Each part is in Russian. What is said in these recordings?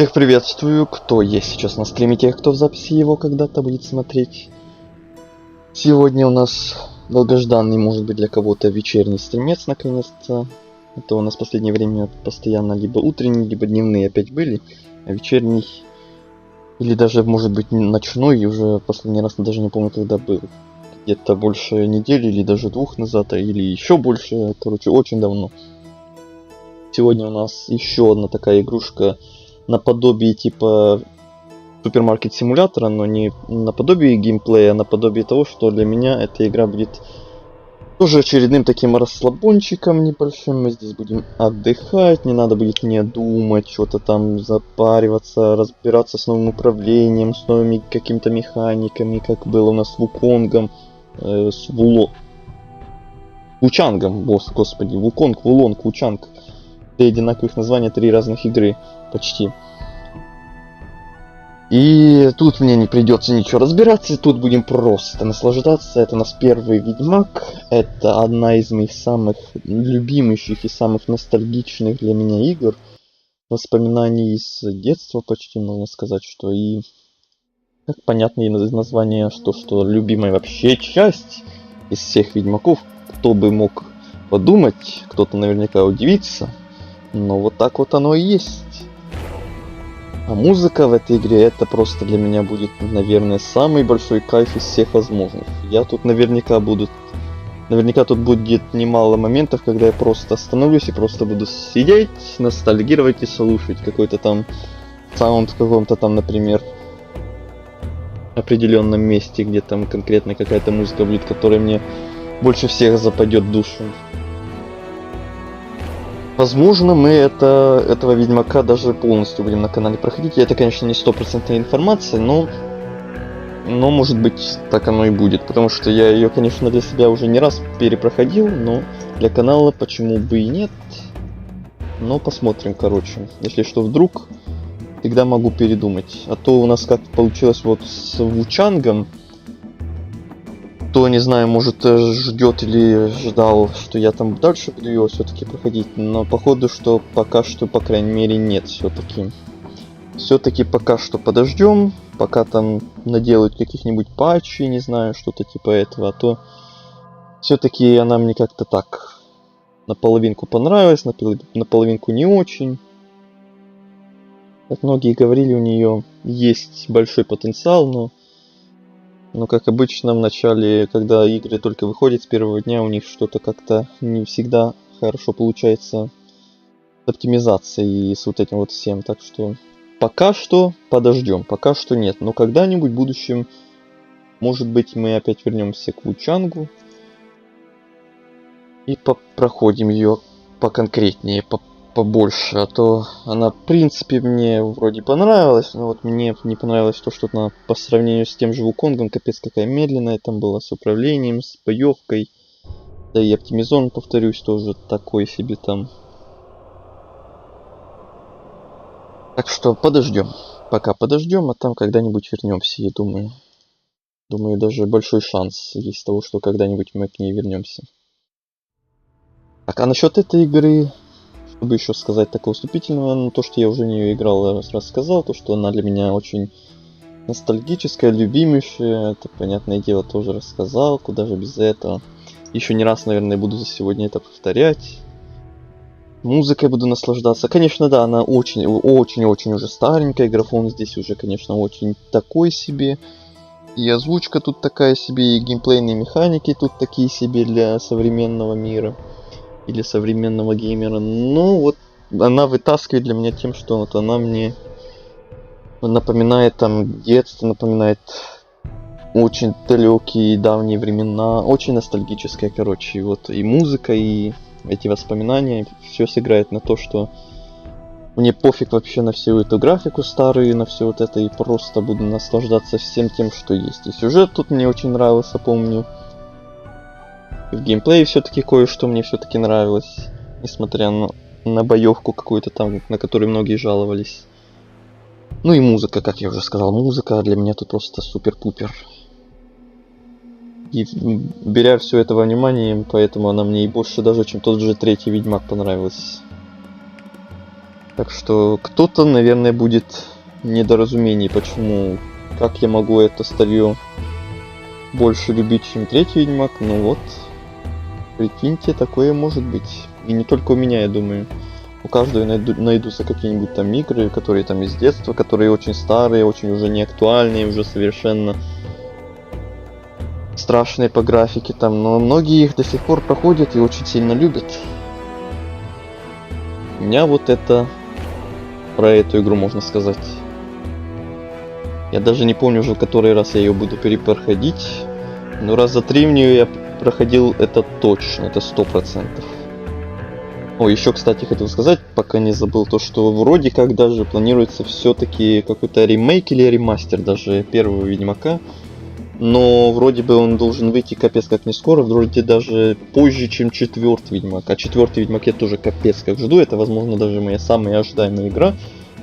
Всех приветствую, кто есть сейчас на стриме, тех, кто в записи его когда-то будет смотреть. Сегодня у нас долгожданный, может быть, для кого-то вечерний стримец, наконец-то. Это у нас в последнее время постоянно либо утренние, либо дневные опять были, а вечерний, или даже, может быть, ночной, и уже последний раз даже не помню, когда был. Где-то больше недели, или даже 2 назад, или еще больше, короче, очень давно. Сегодня у нас еще одна такая игрушка, наподобие типа супермаркет симулятора, но не наподобие геймплея, а наподобие того, что для меня эта игра будет тоже очередным таким расслабончиком небольшим. Мы здесь будем отдыхать, не надо будет не думать, что-то там запариваться, разбираться с новым управлением, с новыми какими-то механиками, как было у нас с Вуконгом, с Вучангом, господи, Вуконг, Вулонг, Вучанг. 3 одинаковых названия, 3 разных игры почти. И тут мне не придется ничего разбираться, тут будем просто наслаждаться. Это у нас первый Ведьмак, это одна из моих самых любимых и самых ностальгичных для меня игр. Воспоминаний из детства почти, можно сказать, что и как понятно из названия, что любимая вообще часть из всех Ведьмаков. Кто бы мог подумать, кто-то наверняка удивится, но вот так вот оно и есть. А музыка в этой игре, это просто для меня будет, наверное, самый большой кайф из всех возможных. Я тут наверняка тут будет немало моментов, когда я просто остановлюсь и просто буду сидеть, ностальгировать и слушать какой-то там саунд в каком-то там, например, определенном месте, где там конкретно какая-то музыка будет, которая мне больше всех западет в душу. Возможно, мы этого Ведьмака даже полностью будем на канале проходить. И это, конечно, не 100% информация, но может быть так оно и будет. Потому что я ее, конечно, для себя уже не раз перепроходил, но для канала почему бы и нет. Но посмотрим, короче. Если что, вдруг, всегда могу передумать. А то у нас как получилось вот с Вучангом. Кто, не знаю, может ждет или ждал, что я там дальше буду его все-таки проходить, но походу, что пока что, по крайней мере, нет все-таки. Все-таки пока что подождем, пока там наделают каких-нибудь патчей, не знаю, что-то типа этого, а то все-таки она мне как-то так наполовинку понравилась, наполовинку не очень. Как многие говорили, у нее есть большой потенциал, но как обычно в начале, когда игры только выходят с первого дня, у них что-то как-то не всегда хорошо получается с оптимизацией и с вот этим вот всем. Так что пока что подождем, пока что нет. Но когда-нибудь в будущем, может быть, мы опять вернемся к Вучангу и проходим ее поконкретнее, побольше, а то она, в принципе, мне вроде понравилась, но вот мне не понравилось то, что она по сравнению с тем же Вуконгом капец какая медленная там была, с управлением, с боевкой, да и оптимизон, повторюсь, тоже такой себе там. Так что подождем, пока подождем, а там когда-нибудь вернемся, я думаю. Думаю, даже большой шанс есть того, что когда-нибудь мы к ней вернемся. Так, а насчет этой игры, чтобы еще сказать такого вступительного, но то, что я уже в нее играл, рассказал, то, что она для меня очень ностальгическая, любимейшая, это, понятное дело, тоже рассказал, куда же без этого. Еще не раз, наверное, буду за сегодня это повторять. Музыкой буду наслаждаться. Конечно, да, она очень-очень уже старенькая, графон здесь уже, конечно, очень такой себе. И озвучка тут такая себе, и геймплейные механики тут такие себе для современного мира. Или современного геймера. Ну вот она вытаскивает для меня тем, что вот она мне напоминает там детство, напоминает очень далекие давние времена, очень ностальгическая, короче. И вот и музыка, и эти воспоминания, все сыграет на то, что мне пофиг вообще на всю эту графику старую, на все вот это, и просто буду наслаждаться всем тем, что есть. И сюжет тут мне очень нравился, помню. В геймплее все-таки кое-что мне все-таки нравилось, несмотря на боевку какую-то там, на которую многие жаловались. Ну и музыка, как я уже сказал, музыка для меня тут просто супер-пупер. И беря все это во внимание, поэтому она мне и больше даже, чем тот же третий Ведьмак понравилась. Так что кто-то, наверное, будет недоразумений, почему, как я могу это старье больше любить, чем третий Ведьмак. Ну вот, прикиньте, такое может быть. И не только у меня, я думаю. У каждого найдутся какие-нибудь там игры, которые там из детства, которые очень старые, очень уже не актуальные, уже совершенно страшные по графике там. Но многие их до сих пор проходят и очень сильно любят. У меня вот это про эту игру можно сказать. Я даже не помню уже, в который раз я ее буду перепроходить. Но раз за 3 в нее я проходил, это точно, это 100%. О, еще, кстати, хотел сказать, пока не забыл, то, что вроде как даже планируется все-таки какой-то ремейк или ремастер даже первого Ведьмака. Но вроде бы он должен выйти капец как не скоро, вроде даже позже, чем 4-й Ведьмак. А 4-й Ведьмак я тоже капец как жду, это возможно даже моя самая ожидаемая игра.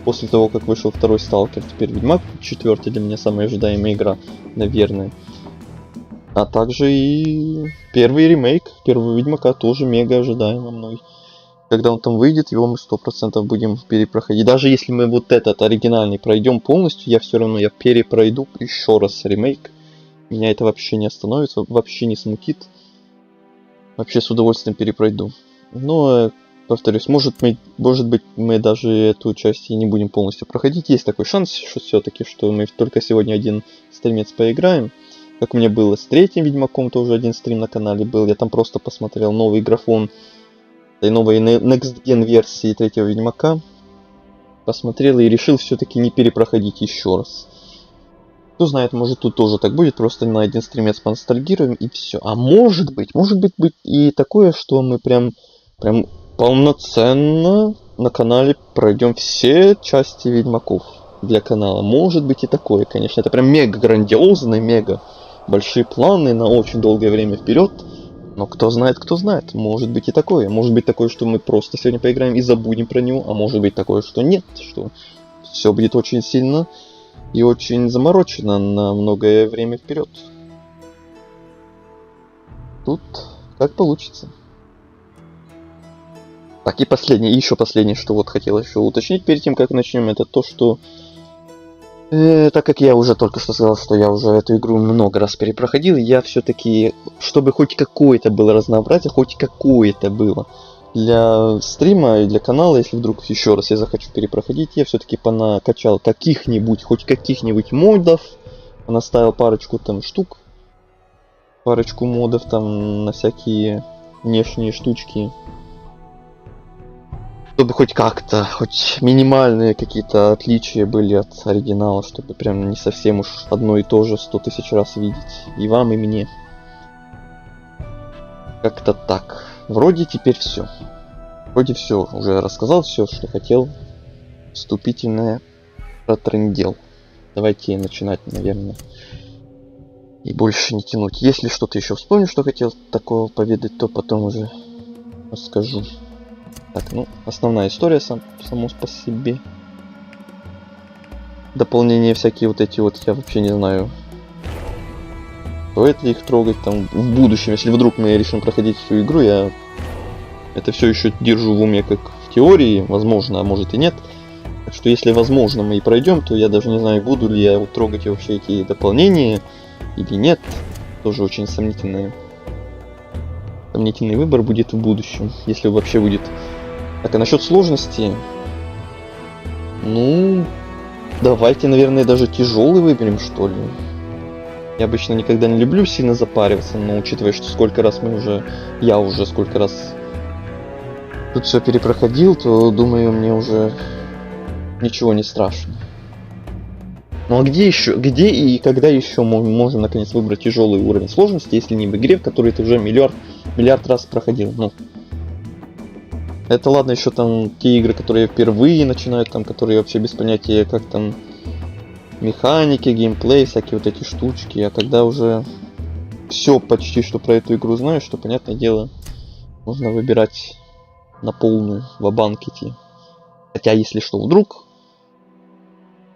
После того, как вышел второй Сталкер, теперь Ведьмак 4 для меня самая ожидаемая игра, наверное. А также и первый ремейк первого Ведьмака тоже мега ожидаемо мной. Когда он там выйдет, его мы 100% будем перепроходить. Даже если мы вот этот оригинальный пройдем полностью, я все равно перепройду еще раз ремейк. Меня это вообще не остановится, вообще не смутит. Вообще с удовольствием перепройду. Но, повторюсь, может быть, мы даже эту часть и не будем полностью проходить. Есть такой шанс, что все-таки, что мы только сегодня один стримец поиграем. Как у меня было с третьим Ведьмаком, тоже один стрим на канале был. Я там просто посмотрел новый графон и новые Next Gen версии третьего Ведьмака. Посмотрел и решил все-таки не перепроходить еще раз. Кто знает, может тут тоже так будет, просто на один стримец поностальгируем и все. А может быть и такое, что мы прям полноценно на канале пройдем все части Ведьмаков для канала. Может быть и такое, конечно. Это прям мега грандиозные, мега большие планы на очень долгое время вперед. Но кто знает, может быть и такое. Может быть такое, что мы просто сегодня поиграем и забудем про него. А может быть такое, что нет, что все будет очень сильно и очень заморочено на многое время вперед. Тут как получится. Так, и еще последнее, что вот хотел еще уточнить перед тем, как начнем, это то, что так как я уже только что сказал, что я уже эту игру много раз перепроходил, я все-таки, чтобы хоть какое-то было разнообразие, хоть какое-то было для стрима и для канала, если вдруг еще раз я захочу перепроходить, я все-таки понакачал хоть каких-нибудь модов, наставил парочку там штук, парочку модов там на всякие внешние штучки, чтобы хоть как-то, хоть минимальные какие-то отличия были от оригинала, чтобы прям не совсем уж одно и то же 100 000 раз видеть. И вам, и мне. Как-то так. Вроде теперь все. Вроде все. Уже рассказал все, что хотел. Вступительное протрындел. Давайте начинать, наверное. И больше не тянуть. Если что-то еще вспомню, что хотел такого поведать, то потом уже расскажу. Так, ну, основная история само по себе. Дополнения всякие вот эти вот, я вообще не знаю, стоит ли их трогать там в будущем. Если вдруг мы решим проходить всю игру, я это все еще держу в уме как в теории, возможно, а может и нет. Так что если возможно мы и пройдем, то я даже не знаю, буду ли я трогать вообще эти дополнения или нет. Тоже очень сомнительный выбор будет в будущем, если вообще будет. Так, а насчет сложности, ну, давайте, наверное, даже тяжелый выберем, что ли. Я обычно никогда не люблю сильно запариваться, но учитывая, что я уже сколько раз тут все перепроходил, то, думаю, мне уже ничего не страшно. Ну а где и когда еще мы можем наконец выбрать тяжелый уровень сложности, если не в игре, в которой ты уже миллиард раз проходил, ну. Это ладно, еще там те игры, которые впервые начинают, там, которые вообще без понятия, как там механики, геймплей, всякие вот эти штучки. А когда уже все почти что про эту игру знаешь, что, понятное дело, можно выбирать на полную, ва-банк идти. Хотя, если что, вдруг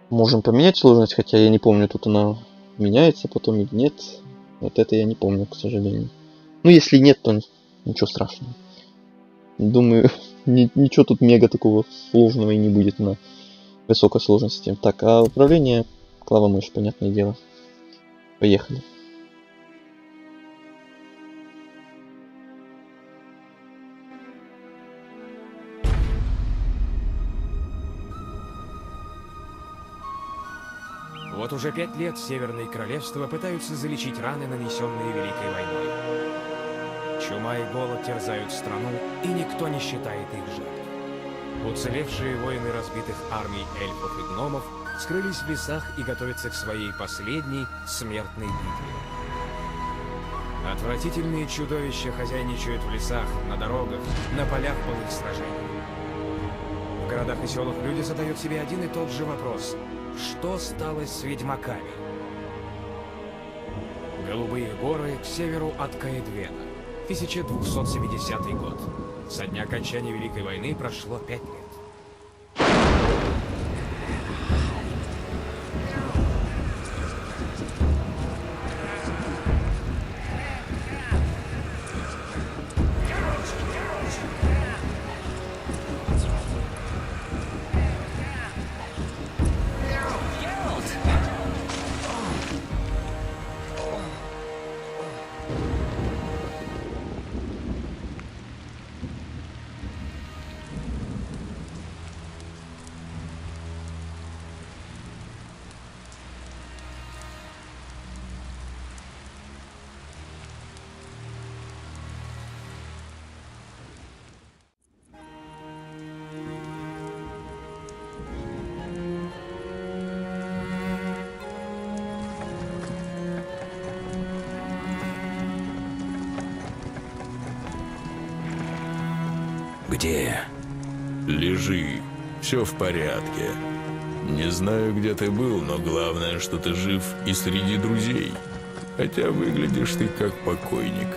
можем поменять сложность, хотя я не помню, тут она меняется потом или нет. Вот это я не помню, к сожалению. Ну, если нет, то ничего страшного. Думаю, Ничего тут мега такого сложного и не будет на высокой сложности. Так, а управление клавомышь, понятное дело. Поехали. Вот уже 5 лет Северные Королевства пытаются залечить раны, нанесенные Великой войной. Чума и голод терзают страну, и никто не считает их жертв. Уцелевшие воины разбитых армий эльфов и гномов скрылись в лесах и готовятся к своей последней смертной битве. Отвратительные чудовища хозяйничают в лесах, на дорогах, на полях былых сражений. В городах и селах люди задают себе один и тот же вопрос: что стало с ведьмаками? Голубые горы к северу от Каэдвена. 1270 год. Со дня окончания Великой войны прошло 5 лет. Где? Лежи, все в порядке. Не знаю, где ты был, но главное, что ты жив и среди друзей. Хотя выглядишь ты как покойник.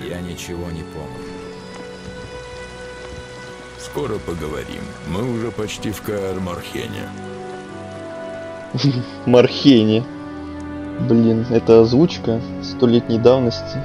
Я ничего не помню. Скоро поговорим. Мы уже почти в Каар-Морхене. Мархене. Блин, это озвучка 100-летней давности.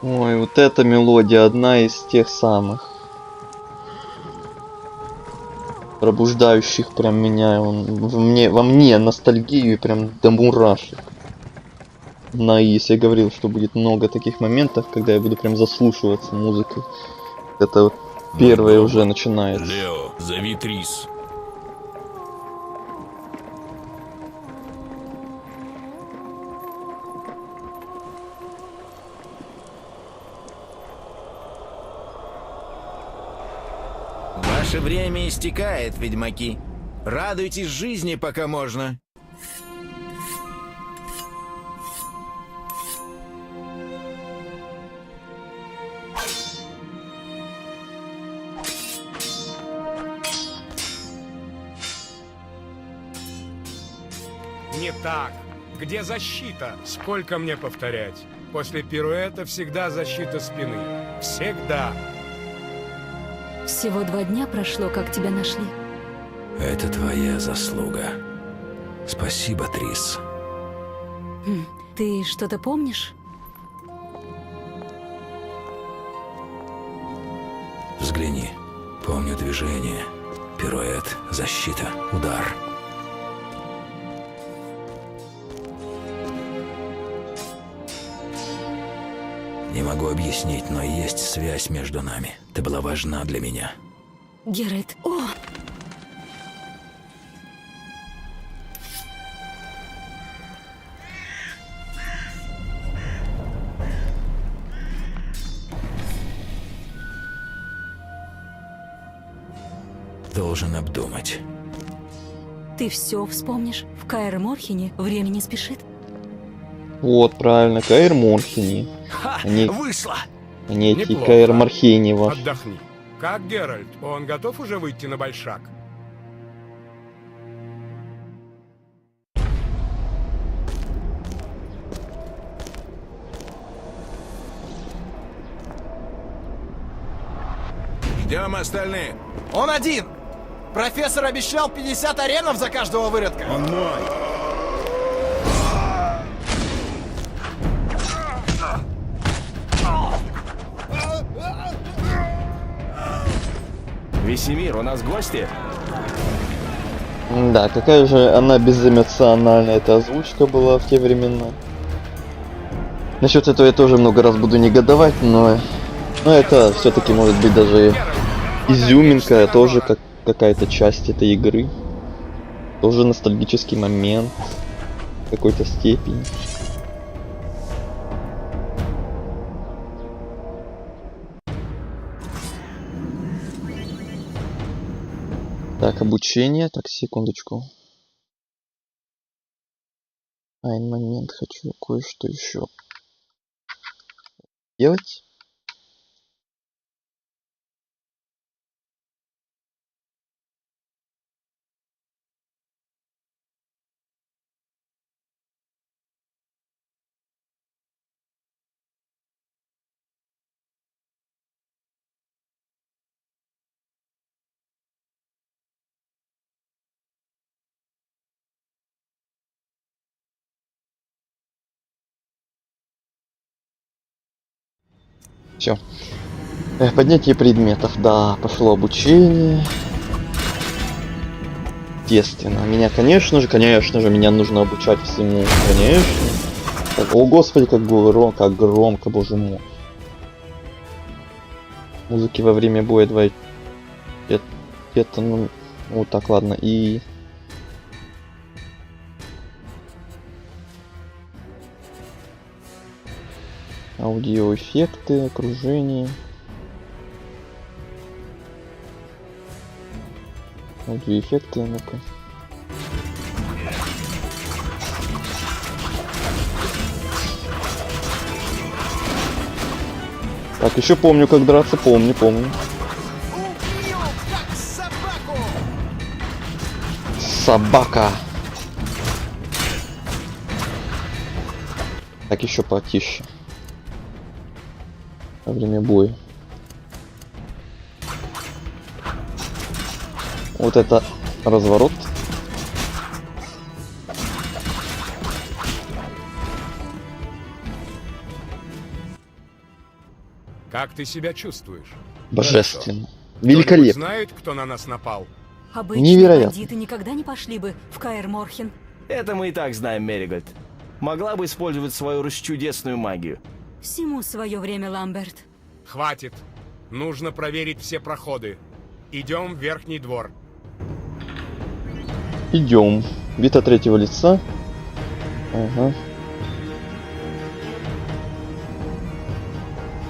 Ой, вот эта мелодия одна из тех самых, пробуждающих прям меня, во мне ностальгию прям до мурашек. Наис, я говорил, что будет много таких моментов, когда я буду прям заслушиваться музыкой. Это вот первое уже начинается. Лео, зови Трис. Ваше время истекает, ведьмаки. Радуйтесь жизни, пока можно. Не так. Где защита? Сколько мне повторять? После пируэта всегда защита спины. Всегда. Всего 2 дня прошло, как тебя нашли. Это твоя заслуга. Спасибо, Трис. Ты что-то помнишь? Взгляни. Помню движение. Пируэт, защита, удар. Не могу объяснить, но есть связь между нами. Ты была важна для меня. Геральт, о! Должен обдумать. Ты все вспомнишь? В Каэр Морхене время не спешит. Вот, правильно, Каэр Морхени. Ха! Они- Вышло! Они эти Неплохо. Каэр Морхени ваши. Отдохни. Как Геральт? Он готов уже выйти на большак? Ждем остальных. Он один! Профессор обещал 50 аренов за каждого выродка. Он мой. Весемир, у нас гости? Да, какая же она безэмоциональная, эта озвучка была в те времена. Насчет этого я тоже много раз буду негодовать, но это все-таки может быть даже изюминка, тоже как какая-то часть этой игры. Тоже ностальгический момент в какой-то степени. Так, обучение. Так, секундочку. Один момент, хочу кое-что еще делать. Все. Поднятие предметов. Да, пошло обучение. Естественно. Меня, конечно же, меня нужно обучать всему. Конечно. Так, о, господи, как громко, боже мой. Музыки во время боя 2. Это, ну, вот так, ладно. И... аудиоэффекты, окружение. Аудиоэффекты, ну-ка. Так, еще помню, как драться, помню. Убью, как собаку! Собака. Так, еще потише. Во время боя. Вот это разворот. Как ты себя чувствуешь? Божественно. Кто-нибудь Великолепно. знает, кто на нас напал? Обычные Невероятно. бандиты никогда не пошли бы в Каэр Морхен. Это мы и так знаем, Меригольд. Могла бы использовать свою расчудесную магию. Всему свое время, Ламберт. Хватит. Нужно проверить все проходы. Идем в верхний двор. Идем. Вид от третьего лица. Ага.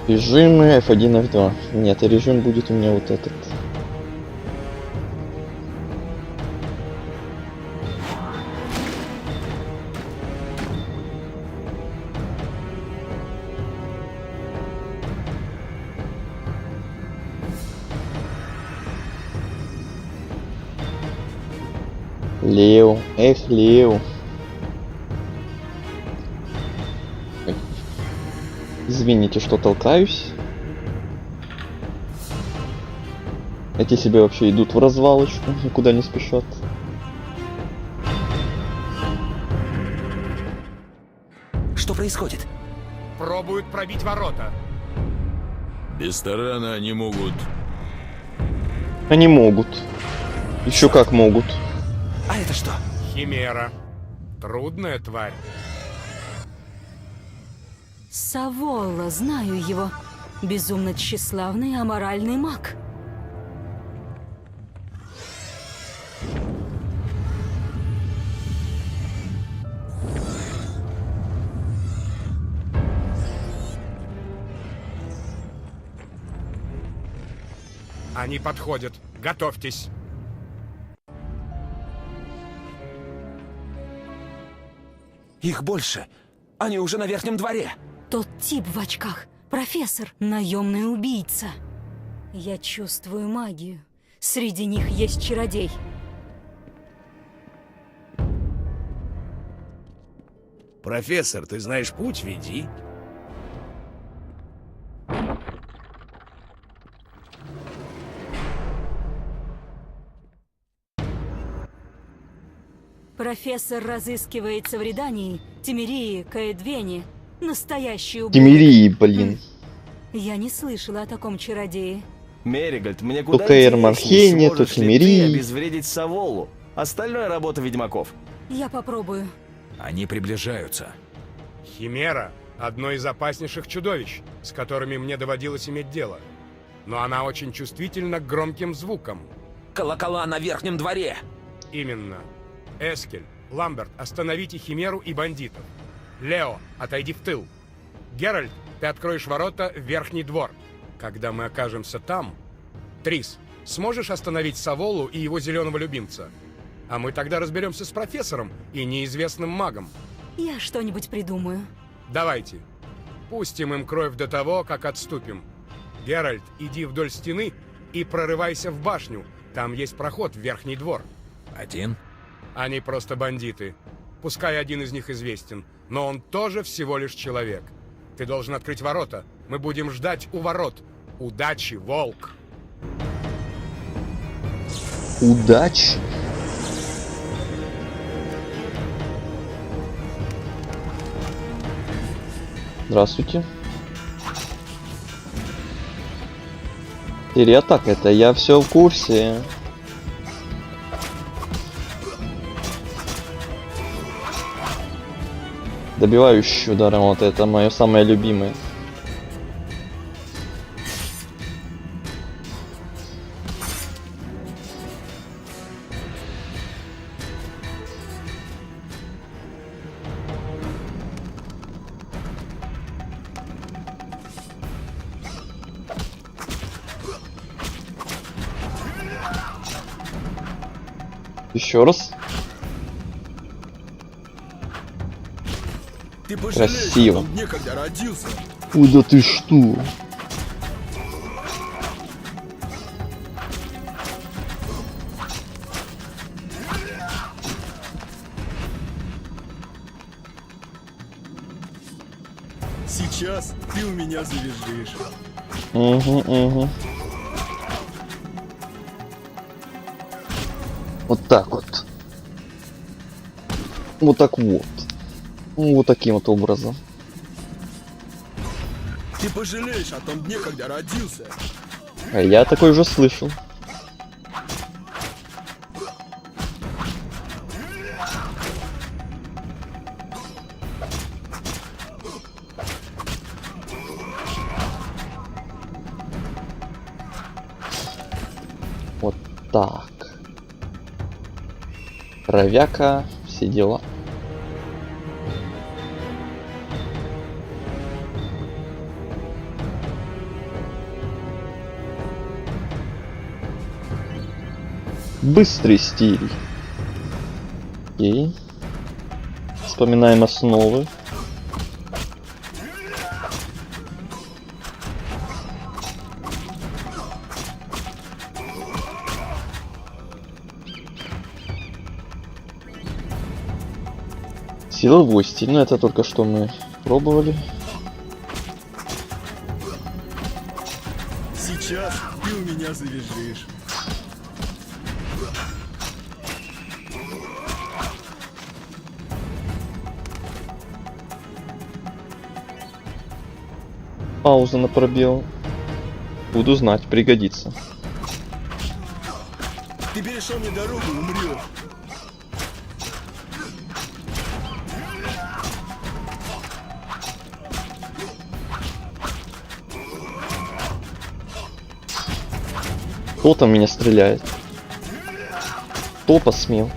Режимы F1, F2. Нет, режим будет у меня вот этот. Лео, эх, Лео. Ой. Извините, что толкаюсь. Эти себе вообще идут в развалочку, никуда не спешат. Что происходит? Пробуют пробить ворота. Без тарана они могут... Они могут. Еще как могут. А это что? Химера. Трудная тварь. Саволла, знаю его. Безумно тщеславный, аморальный маг. Они подходят. Готовьтесь. Их больше. Они уже на верхнем дворе. Тот тип в очках. Профессор. Наемный убийца. Я чувствую магию. Среди них есть чародей. Профессор, ты знаешь путь, веди. Профессор разыскивается в Редании, Тимерии, Каэдвене. Настоящий ублюдок. Тимирии, блин. Я не слышала о таком чародее. Меригольд, мне куда То Каэр интереснее, Мархейне, то сможешь ли Тимирии. ты обезвредить Саволу. Остальное работа ведьмаков. Я попробую. Они приближаются. Химера — одно из опаснейших чудовищ, с которыми мне доводилось иметь дело. Но она очень чувствительна к громким звукам. Колокола на верхнем дворе. Именно. Эскель, Ламберт, остановите Химеру и бандитов. Лео, отойди в тыл. Геральт, ты откроешь ворота в верхний двор. Когда мы окажемся там... Трис, сможешь остановить Саволу и его зеленого любимца? А мы тогда разберемся с профессором и неизвестным магом. Я что-нибудь придумаю. Давайте. Пустим им кровь до того, как отступим. Геральт, иди вдоль стены и прорывайся в башню. Там есть проход в верхний двор. Один? Они просто бандиты. Пускай один из них известен, но он тоже всего лишь человек. Ты должен открыть ворота. Мы будем ждать у ворот. Удачи, волк! Удачи. Здравствуйте. Переатака, это я все в курсе. Добивающий ударом, вот это мое самое любимое. Еще раз. Ты Красиво. мне когда родился. Ой, да ты что? Сейчас ты у меня завяжешь. Угу. Вот так вот. Вот так вот. Ну, вот таким вот образом. Ты пожалеешь о том дне, когда родился. А я такой уже слышал. Вот так. Кровяка, все дела. Быстрый стиль. Окей. Вспоминаем основы. Силовой стиль, ну это только что мы пробовали. Сейчас ты у меня завяжешь. Пауза на пробел. Буду знать, пригодится. Ты перешел мне дорогу, умрешь. Кто там меня стреляет? Кто посмел?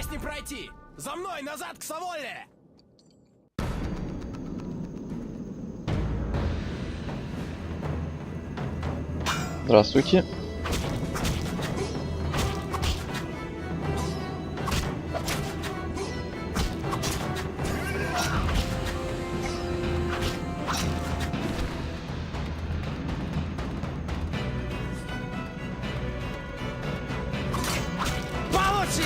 здесь не пройти! За мной, назад к Саволе! Здравствуйте. Получи!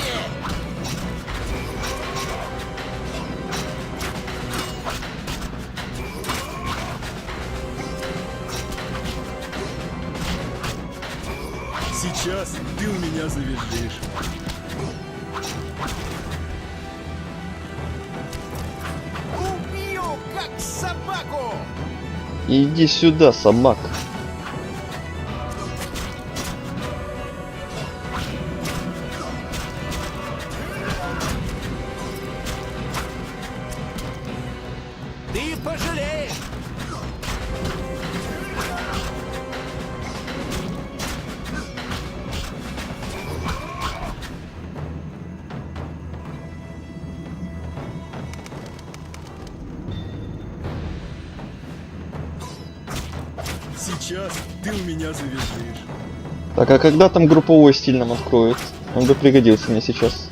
Сейчас ты у меня завизжишь. Убью, как собаку! Иди сюда, собак. Ты пожалеешь! Сейчас ты у меня завизжишь. Так, а когда там групповой стиль нам откроют? Он бы пригодился мне сейчас.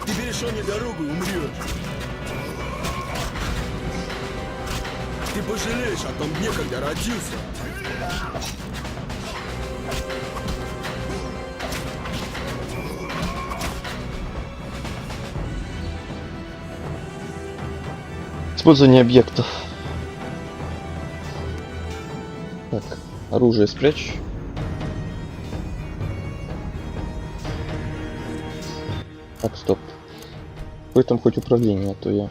Ты перешел дорогу, умрешь. Ты пожалеешь о том дне, когда родился. Использование объектов. Так, оружие спрячь. Так, стоп. Какое там хоть управление, а то я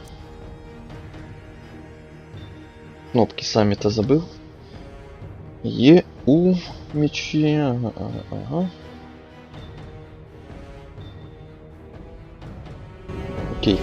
кнопки сами-то забыл. Е, У, мечи, ага. Окей.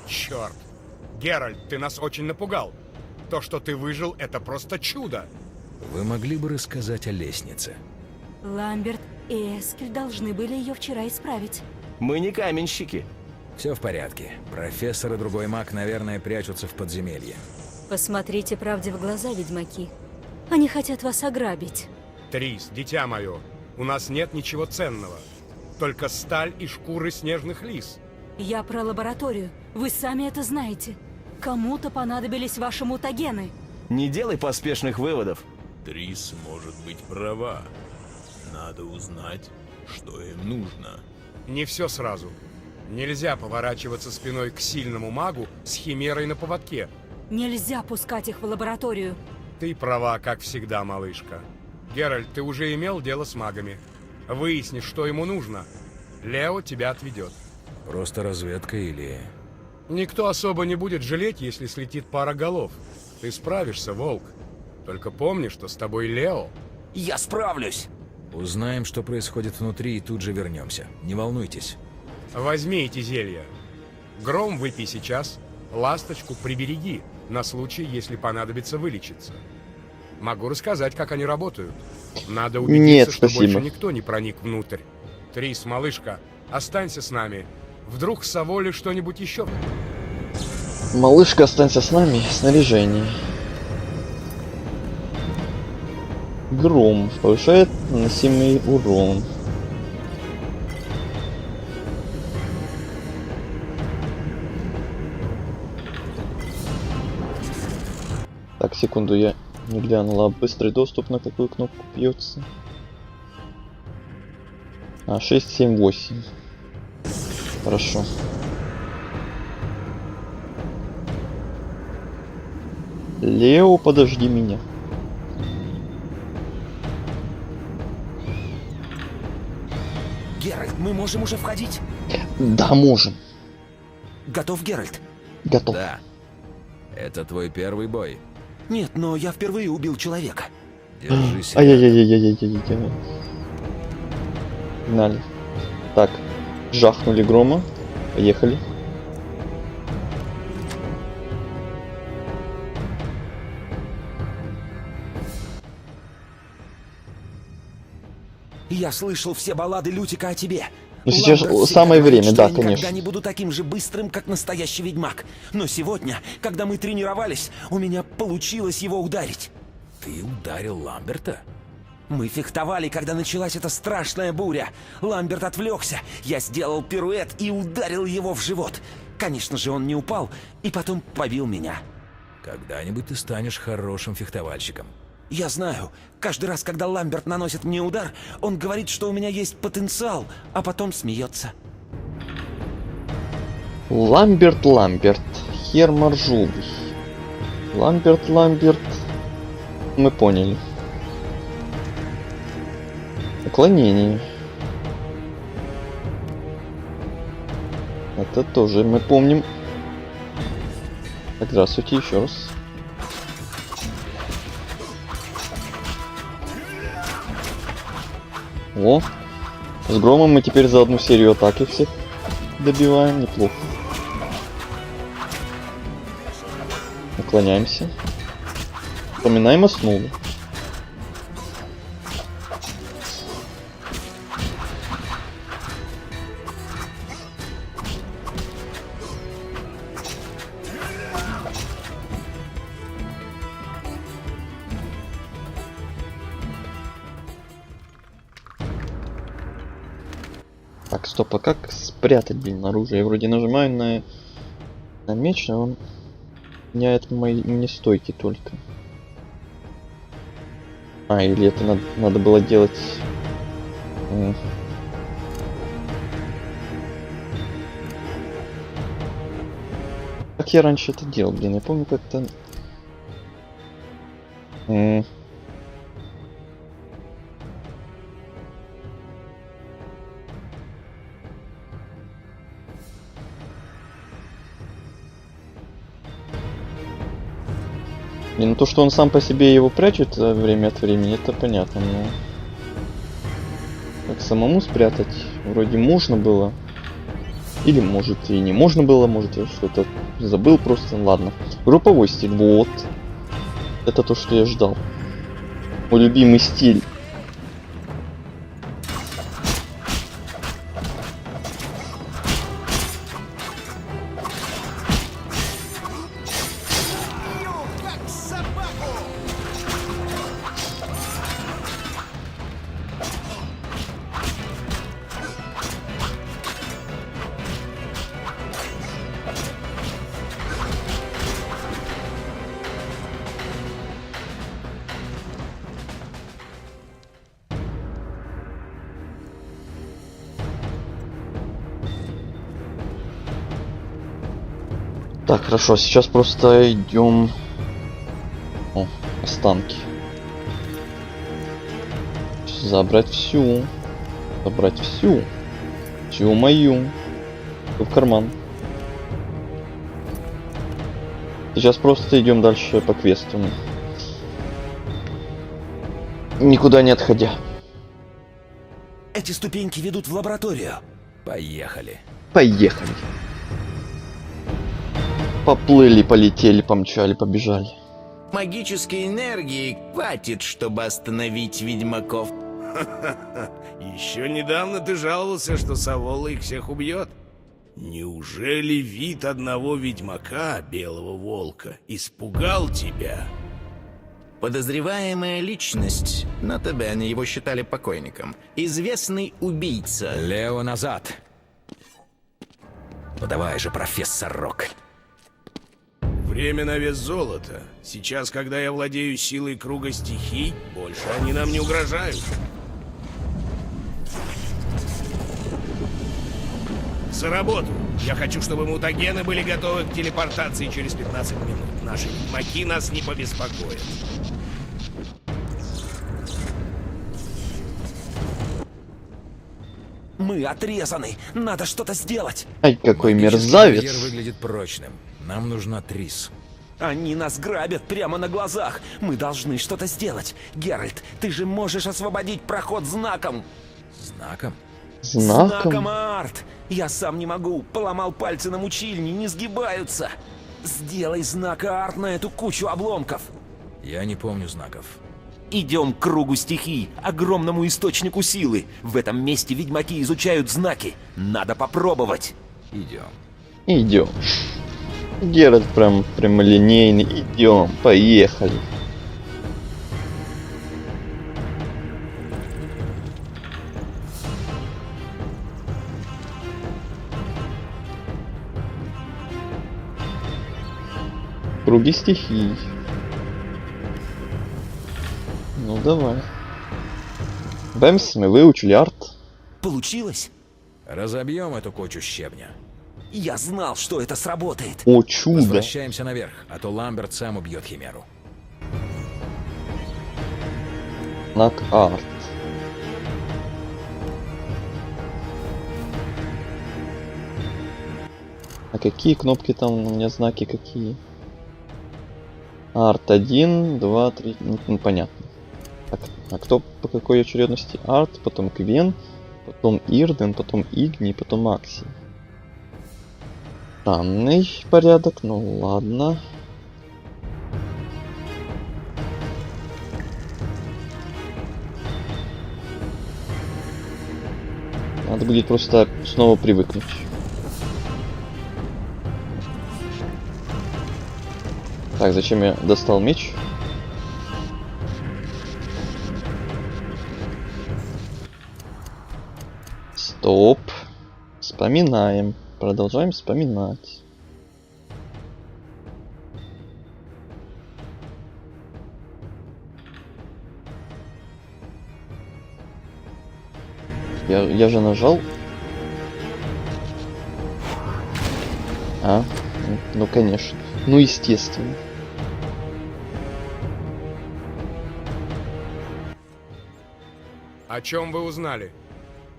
Черт! Геральт, ты нас очень напугал. То, что ты выжил, это просто чудо. Вы могли бы рассказать о лестнице? Ламберт и Эскель должны были ее вчера исправить. Мы не каменщики. Все в порядке. Профессор и другой маг, наверное, прячутся в подземелье. Посмотрите правде в глаза, ведьмаки. Они хотят вас ограбить. Трис, дитя мое, у нас нет ничего ценного. Только сталь и шкуры снежных лис. Я про лабораторию. Вы сами это знаете. Кому-то понадобились ваши мутагены. Не делай поспешных выводов. Трис может быть права. Надо узнать, что им нужно. Не все сразу. Нельзя поворачиваться спиной к сильному магу с химерой на поводке. Нельзя пускать их в лабораторию. Ты права, как всегда, малышка. Геральт, ты уже имел дело с магами. Выясни, что ему нужно. Лео тебя отведет. Просто разведка или... Никто особо не будет жалеть, если слетит пара голов. Ты справишься, волк. Только помни, что с тобой Лео. Я справлюсь! Узнаем, что происходит внутри, и тут же вернемся. Не волнуйтесь. Возьми эти зелья. Гром выпей сейчас, ласточку прибереги, на случай, если понадобится вылечиться. Могу рассказать, как они работают. Надо убедиться, Нет, что спасибо. больше никто не проник внутрь. Трис, малышка, останься с нами. Вдруг с Саволи что-нибудь еще? Малышка, останься с нами. Снаряжение. Гром повышает наносимый урон. Так, секунду, я не глянула. Быстрый доступ на какую кнопку бьется? А, 6, 7, 8. Хорошо. Лео, подожди меня. Геральт, мы можем уже входить? Да, можем. Готов, Геральт? Готов. Да. Это твой первый бой. Нет, но я впервые убил человека. Держись. Ай-яй-яй-яй-яй-яй-яй. Погнали. Так, жахнули грома. Поехали. Я слышал все баллады Лютика о тебе. Ну, сейчас Ламберт самое всегда говорит, время, что да, я никогда конечно. не буду таким же быстрым, как настоящий ведьмак. Но сегодня, когда мы тренировались, у меня получилось его ударить. Ты ударил Ламберта? Мы фехтовали, когда началась эта страшная буря. Ламберт отвлекся, я сделал пируэт и ударил его в живот. Конечно же, он не упал и потом побил меня. Когда-нибудь ты станешь хорошим фехтовальщиком. Я знаю, каждый раз, когда Ламберт наносит мне удар, он говорит, что у меня есть потенциал, а потом смеется. Ламберт, хер моржовый. Ламберт. Мы поняли. Уклонение. Это тоже мы помним. Так, здравствуйте еще раз. О, с громом мы теперь за одну серию атаки всех добиваем, неплохо. Наклоняемся. Вспоминаем основу. Так, стоп, а как спрятать, блин, оружие? Я вроде нажимаю на меч, а он меняет мне стойки только. А, или это надо было делать... Как я раньше это делал, блин, я помню как-то... Не, ну то, что он сам по себе его прячет время от времени, это понятно, но... Как самому спрятать вроде можно было. Или может и не можно было, может я что-то забыл просто, ладно. Групповой стиль, вот. Это то, что я ждал. Мой любимый стиль. Как собаку! Так, хорошо, сейчас просто идем... О, останки. Забрать всю. Забрать всю. Всю мою. В карман. Сейчас просто идем дальше по квесту. Никуда не отходя. Эти ступеньки ведут в лабораторию. Поехали. Поехали. Поплыли, полетели, помчали, побежали. Магической энергии хватит, чтобы остановить ведьмаков. Еще недавно ты жаловался, что Савола их всех убьет. Неужели вид одного ведьмака, белого волка, испугал тебя? Подозреваемая личность, на ТБ они его считали покойником, известный убийца. Лео, назад. Ну давай же, профессор Рок. Время на вес золота. Сейчас, когда я владею силой круга стихий, больше они нам не угрожают. За работу! Я хочу, чтобы мутагены были готовы к телепортации через 15 минут. Наши ведьмаки нас не побеспокоят. Мы отрезаны. Надо что-то сделать. Ай, какой Магический мерзавец. барьер выглядит прочным. Нам нужна Трис. Они нас грабят прямо на глазах. Мы должны что-то сделать. Геральт, ты же можешь освободить проход знаком. Знаком? Знаком? Арт! Я сам не могу. Поломал пальцы на мучильне, не сгибаются. Сделай знак Арт на эту кучу обломков. Я не помню знаков. Идем к кругу стихий, огромному источнику силы. В этом месте ведьмаки изучают знаки. Надо попробовать. Идем. Идем. Геральт прям прямолинейный. Идем, поехали. Круги стихий. Ну давай. Бэмс, мы выучили арт. Получилось? Разобьем эту кучу щебня. Я знал, что это сработает. О, чудо. Возвращаемся наверх, а то Ламберт сам убьет Химеру. Знак арт. А какие кнопки там у меня, знаки какие? Арт 1, 2, 3, ну, понятно. Так, а кто по какой очередности? Арт, потом Квен, потом Ирден, потом Игни, потом Акси. Странный порядок, ну ладно. Надо будет просто снова привыкнуть. Так, зачем я достал меч? Стоп. Вспоминаем. Продолжаем вспоминать. Я же нажал. Ну конечно. Ну естественно. О чем вы узнали?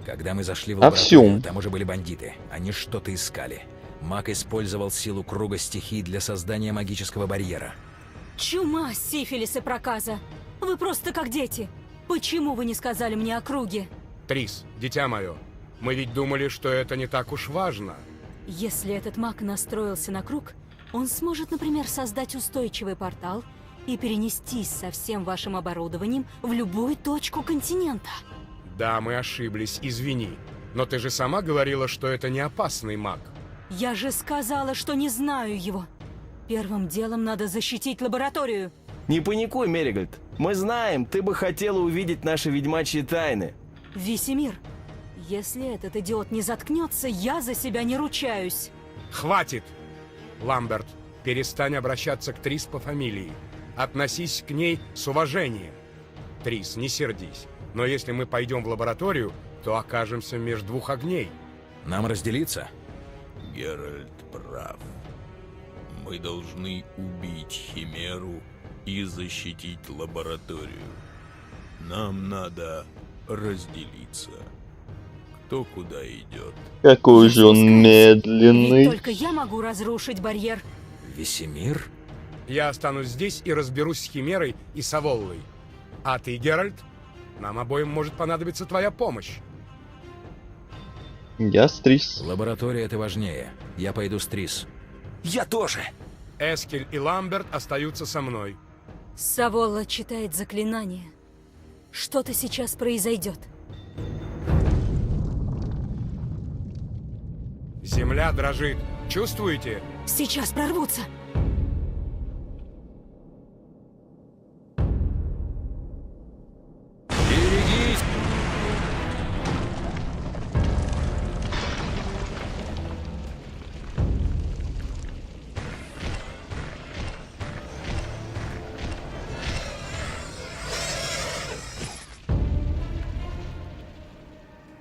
Когда мы зашли в О всем. лабораторию, там уже были бандиты. Они что-то искали. Маг использовал силу круга стихий для создания магического барьера. Чума, сифилис и проказа. Вы просто как дети. Почему вы не сказали мне о круге? Трис, дитя мое, мы ведь думали, что это не так уж важно. Если этот маг настроился на круг, он сможет, например, создать устойчивый портал и перенестись со всем вашим оборудованием в любую точку континента. Да, мы ошиблись, извини. Но ты же сама говорила, что это не опасный маг. Я же сказала, что не знаю его. Первым делом надо защитить лабораторию. Не паникуй, Меригольд. Мы знаем, ты бы хотела увидеть наши ведьмачьи тайны. Весемир, если этот идиот не заткнется, я за себя не ручаюсь. Хватит! Ламберт, перестань обращаться к Трис по фамилии. Относись к ней с уважением. Трис, не сердись. Но если мы пойдем в лабораторию, то окажемся между двух огней. Нам разделиться? Геральт прав. Мы должны убить Химеру и защитить лабораторию. Нам надо разделиться. Кто куда идет. Какой же он Ведь медленный. только я могу разрушить барьер. Весемир? Я останусь здесь и разберусь с Химерой и Саволлой. А ты, Геральт, нам обоим может понадобиться твоя помощь. Я стрис. Лаборатория — это важнее. Я пойду с Трис. Я тоже. Эскель и Ламберт остаются со мной. Саволла читает заклинание. Что-то сейчас произойдет. Земля дрожит. Чувствуете? Сейчас прорвутся. Берегись!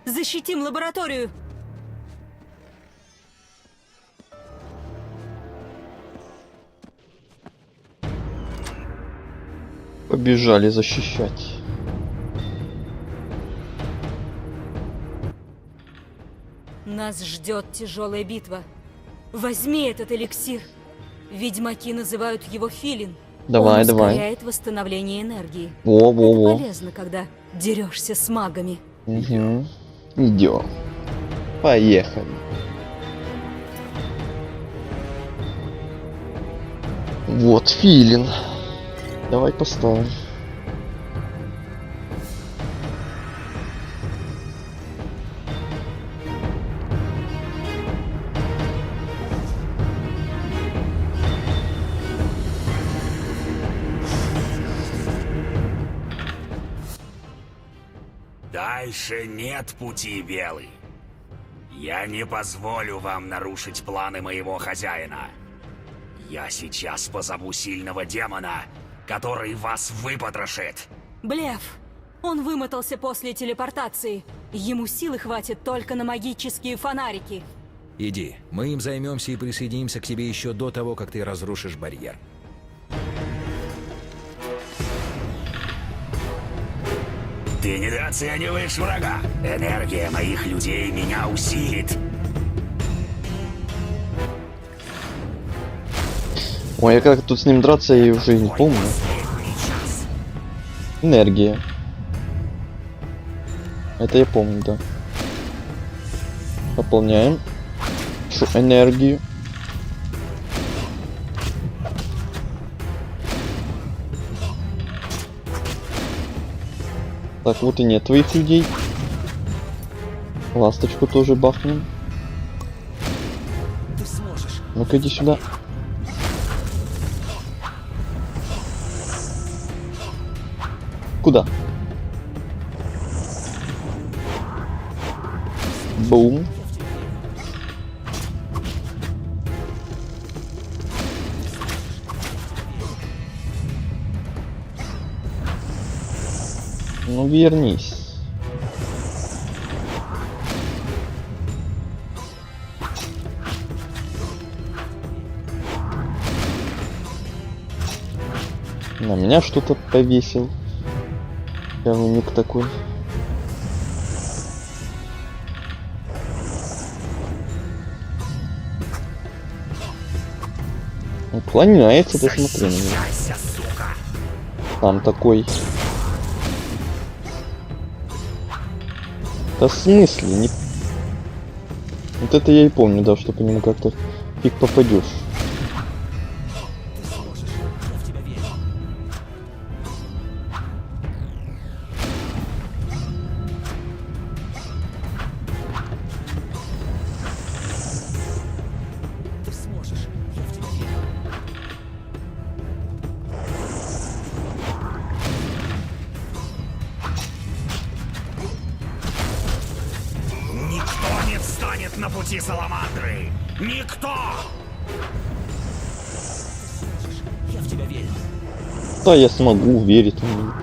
Защитим лабораторию. Побежали защищать. Нас ждет тяжелая битва. Возьми этот эликсир. Ведьмаки называют его филин. Давай, Он давай. ускоряет восстановление энергии. Во-во-во. Это полезно, когда дерешься с магами. Угу. Идем. Поехали. Вот филин. Давай поставим. Дальше нет пути, Белый. Я не позволю вам нарушить планы моего хозяина. Я сейчас позову сильного демона, который вас выпотрошит. Блеф. Он вымотался после телепортации. Ему силы хватит только на магические фонарики. Иди, мы им займемся и присоединимся к тебе еще до того, как ты разрушишь барьер. Ты недооцениваешь врага. Энергия моих людей меня усилит. Ой, я как тут с ним драться, я уже не помню. Энергия. Это я помню, да. Пополняем. Энергию. Так, вот и нет твоих людей. Ласточку тоже бахнем. Ну-ка иди сюда. Куда? Бум. Ну вернись. На меня что-то повесил. Ник такой. Уклоняется, ты смотри на него. Там такой. Да в смысле? Не... Вот это я и помню, да, что по нему как-то фиг попадешь. Никто не встанет на пути Саламандры! Никто! Я в тебя верю. Да, я смогу верить в него.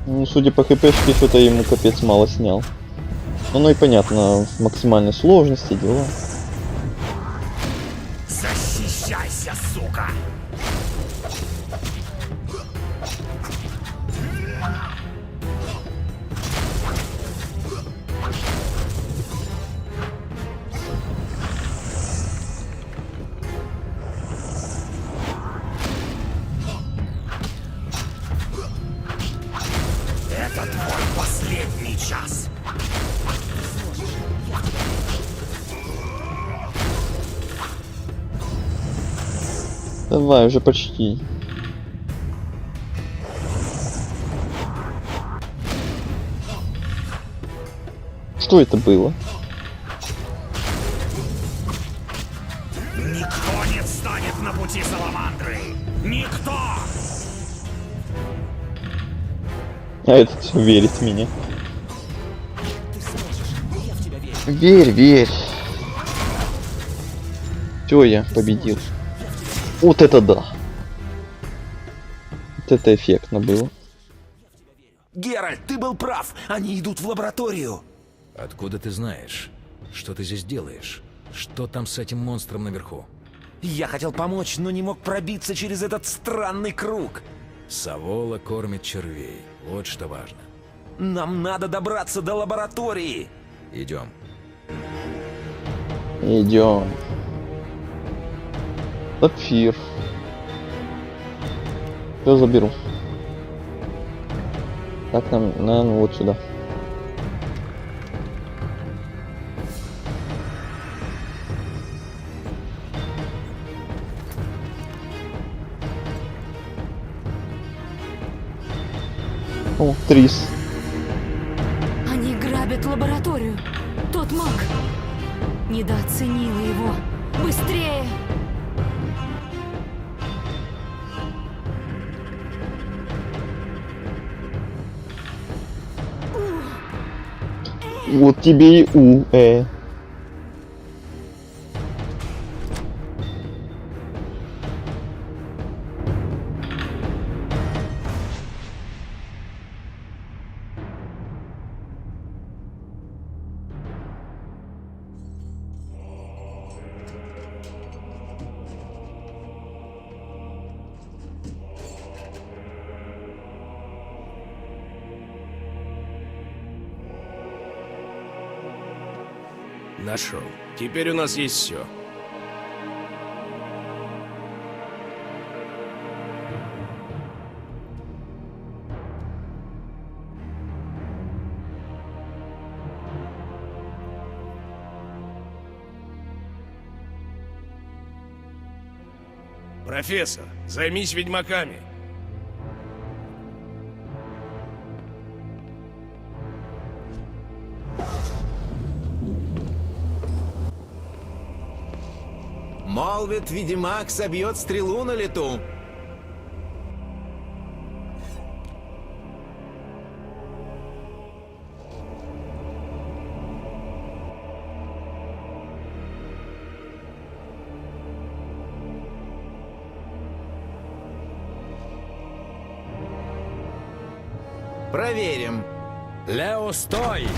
Ну, судя по хпшке, что-то ему капец мало снял. Ну и понятно, в максимальной сложности дела. Защищайся, сука! Это твой последний час. Давай, уже почти. Что это было? Никто не встанет на пути Саламандры! Никто! А этот все верит в меня. Верь, верь. Все, я победил. Вот это да. Вот это эффектно было. Геральт, ты был прав. Они идут в лабораторию. Откуда ты знаешь? Что ты здесь делаешь? Что там с этим монстром наверху? Я хотел помочь, но не мог пробиться через этот странный круг. Савола кормит червей. Вот что важно. Нам надо добраться до лаборатории. Идем. Идем. Сапфир. Все заберу. Так, нам, наверное, вот сюда. О, Трис. Они грабят лабораторию. Тот маг. Недооценила его. Быстрее! Вот тебе и Нашел. Теперь у нас есть все. Профессор, займись ведьмаками. Молвит, ведьмак собьет стрелу на лету. Проверим. Лео, стой!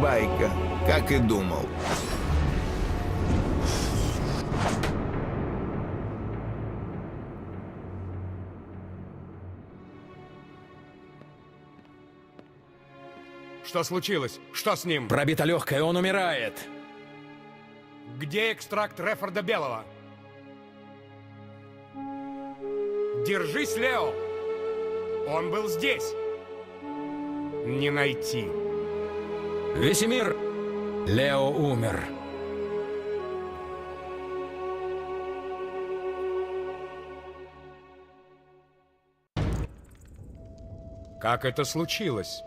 Байка, как и думал. Что случилось? Что с ним? Пробито легкое, он умирает. Где экстракт Рефорда Белого? Держись, Лео! Он был здесь! Не найти. Весемир! Лео умер. Как это случилось?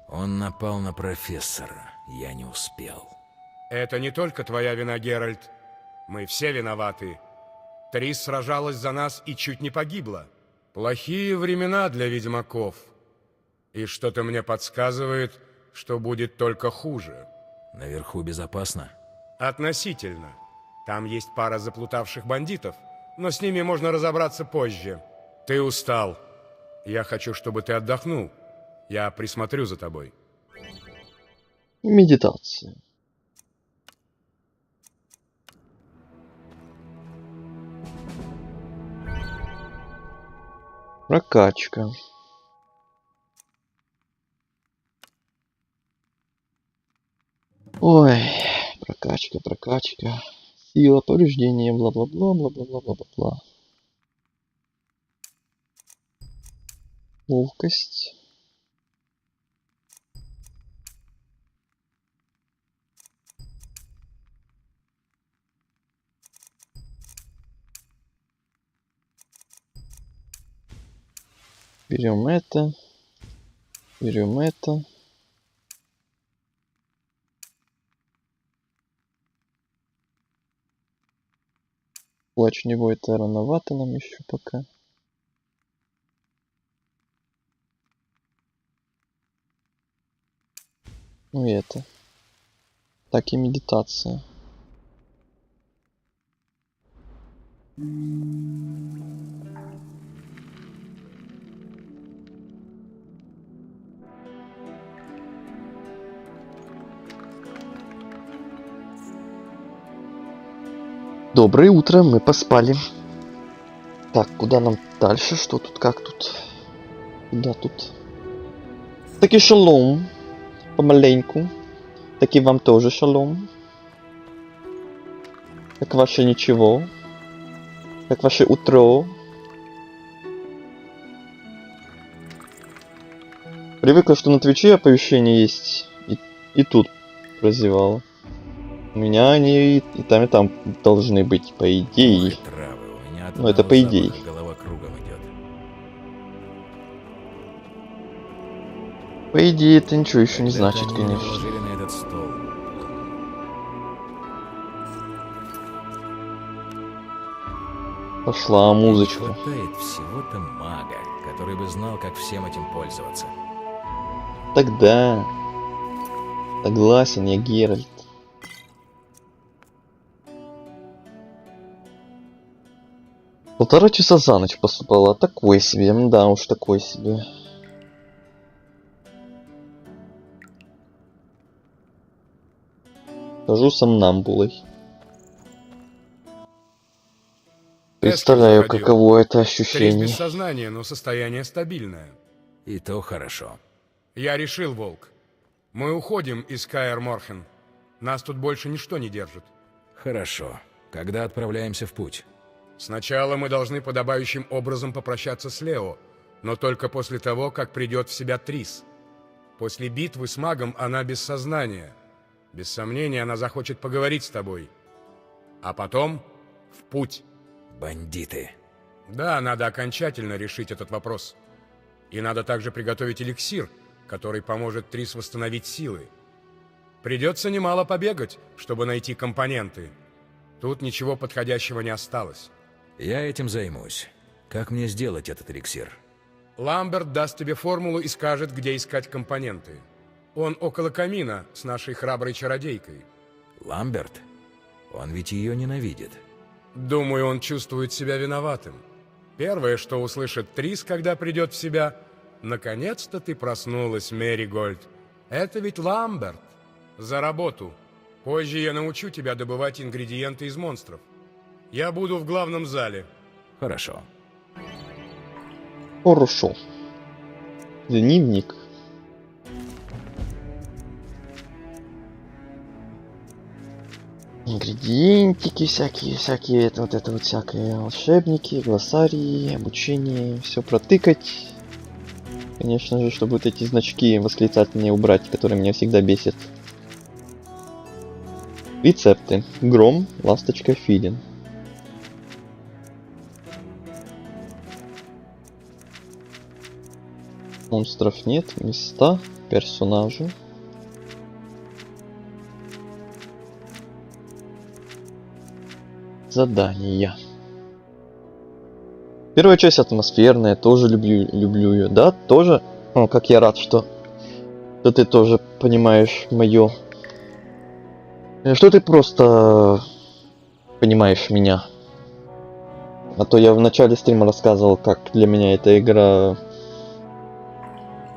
Он напал на профессора. Я не успел. Это не только твоя вина, Геральт. Мы все виноваты. Трис сражалась за нас и чуть не погибла. Плохие времена для ведьмаков. И что-то мне подсказывает, что будет только хуже. Наверху безопасно? Относительно. Там есть пара заплутавших бандитов, но с ними можно разобраться позже. Ты устал. Я хочу, чтобы ты отдохнул. Я присмотрю за тобой. медитация. Прокачка. Ой, прокачка. Сила, повреждение, бла-бла-бла, бла-бла-бла-бла-бла-бла. Ловкость. Берем это. Берем это. Плач него это рановато нам еще пока. Ну и это. Так и медитация. Доброе утро, мы поспали. Так, куда нам дальше? Что тут, как тут? Куда тут? Таки шалом. Помаленьку. Таки вам тоже шалом. Как ваше ничего? Как ваше утро? Привыкла, что на Твиче оповещения есть. И тут прозевала. У меня они и там должны быть, по идее. Травы, у меня от Ну, это одного по идее. запаха голова кругом идет. По идее, это ничего еще не Когда-то значит, они меня конечно. положили на этот стол. Пошла Не музычка. хватает всего-то мага, который бы знал, как всем этим пользоваться. Тогда. Согласен я, Геральт. Полтора часа за ночь поступала. Такой себе, да уж, такой себе. Хожу сомнамбулой. Представляю, проходил. каково это Крис ощущение. без сознания, но состояние стабильное. И то хорошо. Я решил, Волк. Мы уходим из Каэр Морхен. Нас тут больше ничто не держит. Хорошо. Когда отправляемся в путь? Сначала мы должны подобающим образом попрощаться с Лео, но только после того, как придет в себя Трис. После битвы с магом она без сознания. Без сомнения, она захочет поговорить с тобой. А потом в путь. Бандиты. Да, надо окончательно решить этот вопрос. И надо также приготовить эликсир, который поможет Трис восстановить силы. Придется немало побегать, чтобы найти компоненты. Тут ничего подходящего не осталось. Я этим займусь. Как мне сделать этот эликсир? Ламберт даст тебе формулу и скажет, где искать компоненты. Он около камина с нашей храброй чародейкой. Ламберт? Он ведь ее ненавидит. Думаю, он чувствует себя виноватым. Первое, что услышит Трис, когда придет в себя: «Наконец-то ты проснулась, Меригольд. Это ведь Ламберт. За работу. Позже я научу тебя добывать ингредиенты из монстров. Я буду в главном зале». Хорошо. Хорошо. Дневник. Ингредиентики всякие, это вот всякие волшебники, глоссарии, обучение, все протыкать. Конечно же, чтобы вот эти значки восклицательные убрать, которые меня всегда бесят. Рецепты. Гром, ласточка, филин. Монстров нет, места, персонажи. Задания. Первая часть атмосферная, тоже люблю ее, да, тоже. О, как я рад, что ты тоже понимаешь мое. Что ты просто понимаешь меня. А то я в начале стрима рассказывал, как для меня эта игра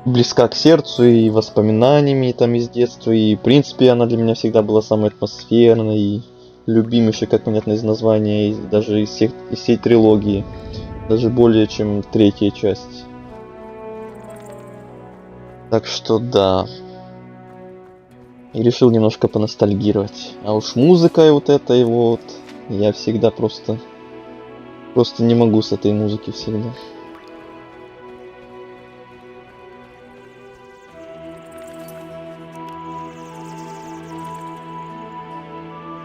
близка к сердцу и воспоминаниями там из детства, и в принципе она для меня всегда была самой атмосферной и любимейшей, как понятно из названия, и даже из всей трилогии, даже более чем третья часть. Так что да. И решил немножко поностальгировать. А уж музыка и вот эта и вот, я всегда просто не могу с этой музыки всегда.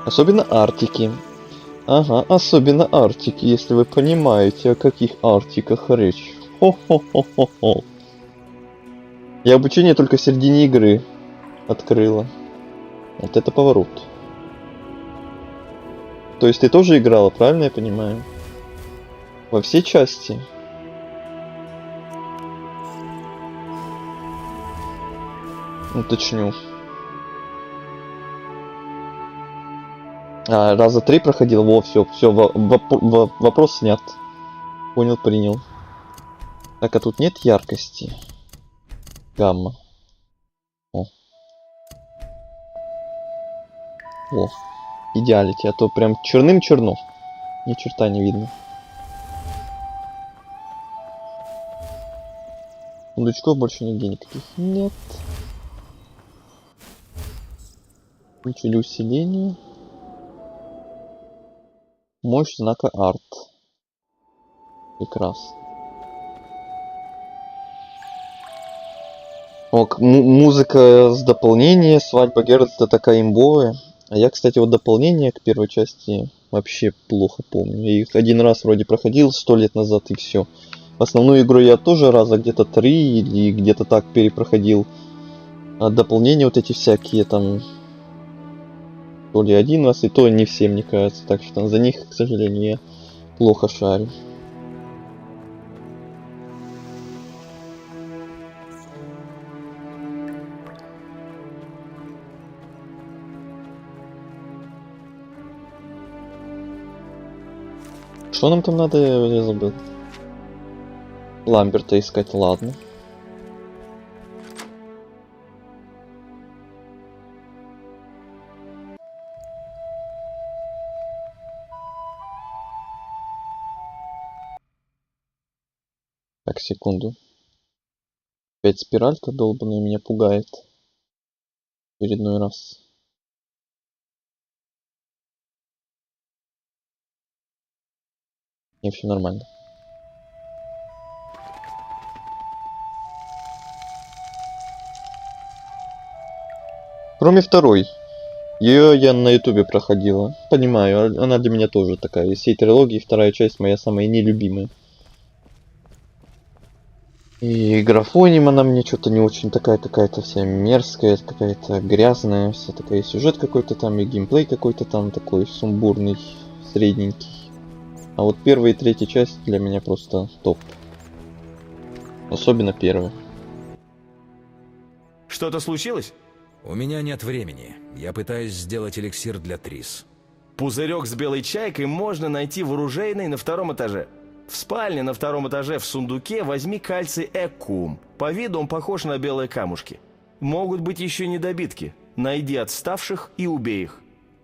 Особенно артики. Ага, особенно артики, если вы понимаете, о каких артиках речь. Хо-хо-хо-хо-хо. Я обучение только в середине игры открыла. Вот это поворот. То есть ты тоже играла, правильно я понимаю? Во все части. Уточню. Раза 3 проходил, во, все, вопрос снят. Понял, принял. Так, а тут нет яркости. Гамма. О. идеалити, а то прям черным-черно. Ни черта не видно. Сундучков больше нигде никаких нет. Ничего для усиления. Мощь знака арт. Прекрасно. О, музыка с дополнения, свадьба Геральта такая имбовая. А я, кстати, вот дополнение к первой части вообще плохо помню. Я их один раз вроде проходил 100 лет назад и все. Основную игру я тоже раза где-то 3 или где-то так перепроходил. А дополнения вот эти всякие там... То ли один раз, и то не все, мне кажется. Так что за них, к сожалению, я плохо шарю. Что нам там надо, я забыл. Ламберта искать, ладно. Так, секунду. Опять спиралька долбаная меня пугает. Очередной раз. Не, все нормально. Кроме второй. Ее я на ютубе проходила. Понимаю, она для меня тоже такая. Из всей трилогии вторая часть моя самая нелюбимая. И графоним она мне что-то не очень такая, какая-то вся мерзкая, какая-то грязная, вся такая, сюжет какой-то там, и геймплей какой-то там такой сумбурный, средненький. А вот первая и третья часть для меня просто топ. Особенно первая. Что-то случилось? У меня нет времени. Я пытаюсь сделать эликсир для Трис. Пузырек с белой чайкой можно найти в оружейной на 2-м этаже. В спальне на 2-м этаже в сундуке возьми кальций Эккум. По виду он похож на белые камушки. Могут быть еще недобитки. Найди отставших и убей их.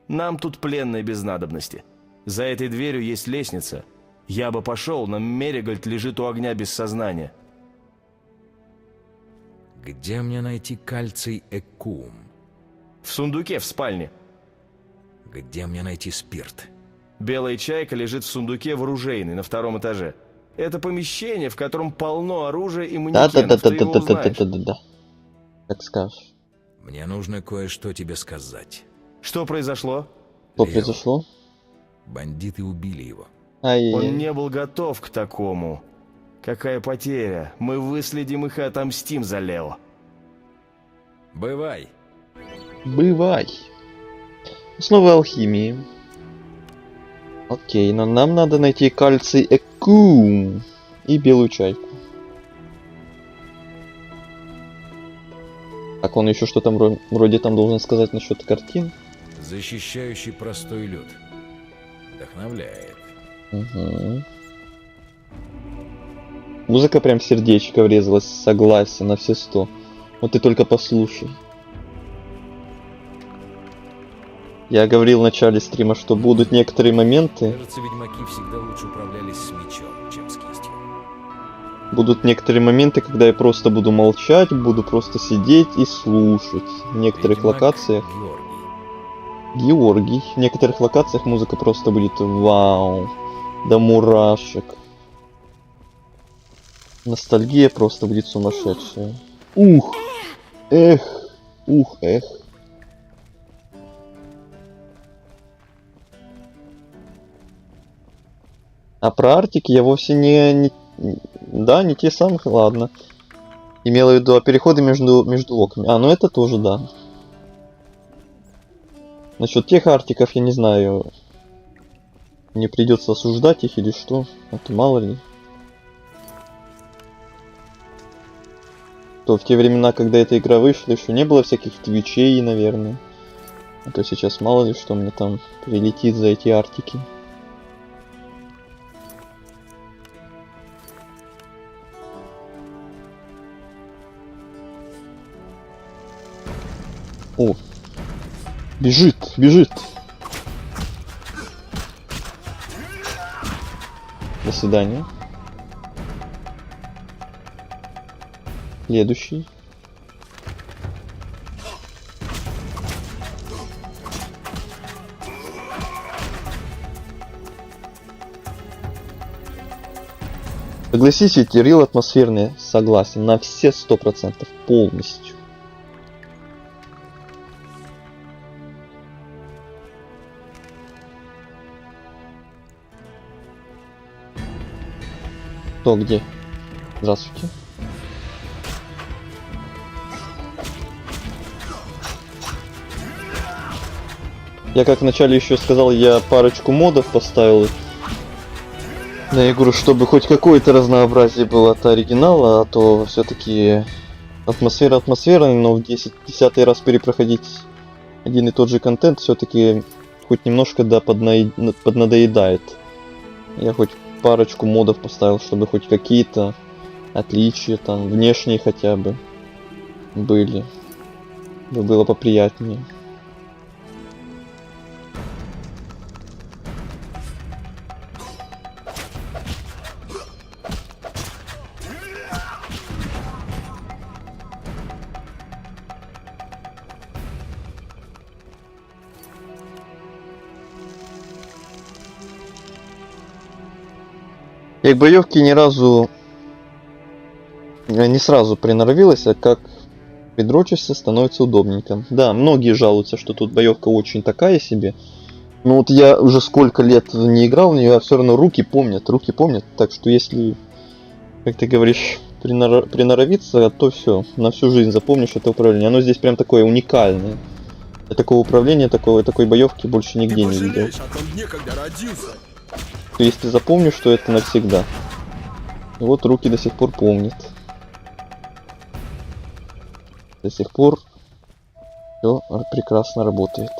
Нам тут пленные без надобности. За этой дверью есть лестница. Я бы пошел, но Меригольд лежит у огня без сознания. Где мне найти кальций Эккум? В сундуке в спальне. Где мне найти спирт? Белая чайка лежит в сундуке в оружейной на 2-м этаже. Это помещение, в котором полно оружия и манекенов. Ты его узнаешь. Да. Как скажешь. Мне нужно кое-что тебе сказать. Что произошло? Что Лео. произошло? Бандиты убили его. Он не был готов к такому. Какая потеря. Мы выследим их и отомстим за Лео. Бывай. Бывай. Снова алхимии. Окей, но нам надо найти кальций Эккум и белую чайку. Так, он еще что там вроде там должен сказать насчет картин. Защищающий простой люд. Вдохновляет. Угу. Музыка прям в сердечко врезалась, согласен, на все 100. Вот ты только послушай. Я говорил в начале стрима, что будут некоторые моменты... Кажется, ведьмаки всегда лучше управлялись с мечом, чем с кистью. Будут некоторые моменты, когда я просто буду молчать, буду просто сидеть и слушать. В некоторых Ведьмак локациях... Георгий. В некоторых локациях музыка просто будет вау. До мурашек. Ностальгия просто будет сумасшедшая. Ух! Эх! Ух, эх! А про Артик я вовсе не... Да, не те самые, ладно. Имела в виду переходы между локами. А, ну это тоже, да. Насчет тех Артиков я не знаю. Мне придется осуждать их или что. Это мало ли. То в те времена, когда эта игра вышла, еще не было всяких твичей, наверное. А то сейчас мало ли что мне там прилетит за эти Артики. О! Бежит, бежит! До свидания. Следующий. Согласись, ведь рил атмосферный, согласен, на все 100%, полностью. Кто где? Здравствуйте. Я как вначале еще сказал, я парочку модов поставил на игру, чтобы хоть какое-то разнообразие было от оригинала, а то все-таки атмосфера атмосферой, но в 10-й раз перепроходить один и тот же контент все-таки хоть немножко поднадоедает. Я хоть парочку модов поставил, чтобы хоть какие-то отличия там внешние хотя бы были, чтобы было поприятнее. Я к боевке ни разу не сразу приноровилась, а как придрочишься, становится удобненько. Да, многие жалуются, что тут боевка очень такая себе. Но вот я уже сколько лет не играл в нее, а все равно руки помнят. Так что если, как ты говоришь, приноровиться, то все, на всю жизнь запомнишь это управление. Оно здесь прям такое уникальное. Я такого управления, такой боевки больше нигде не видел. Если запомнишь, что это навсегда. И вот руки до сих пор помнят. До сих пор все прекрасно работает.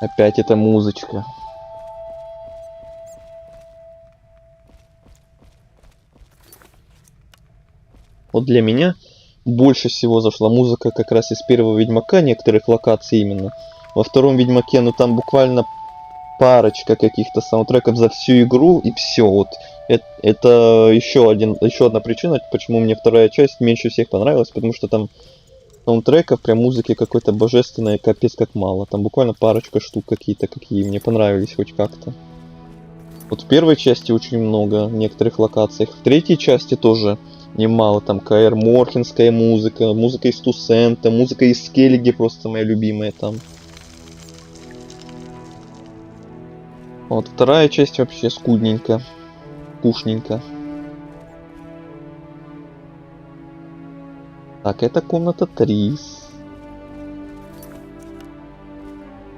Опять эта музычка. Вот для меня больше всего зашла музыка как раз из первого Ведьмака, некоторых локаций именно. Во втором Ведьмаке, ну там буквально парочка каких-то саундтреков за всю игру, и все. Вот это еще одна причина, почему мне вторая часть меньше всех понравилась, потому что там саундтреков, прям музыки какой-то божественной, капец как мало. Там буквально парочка штук какие-то, какие мне понравились хоть как-то. Вот в первой части очень много, в некоторых локациях. В третьей части тоже немало. Там Каэр Морхенская музыка, музыка из Тусента, музыка из Скеллиги, просто моя любимая там. Вот вторая часть вообще скудненько, скучненько. Так, это комната Трис.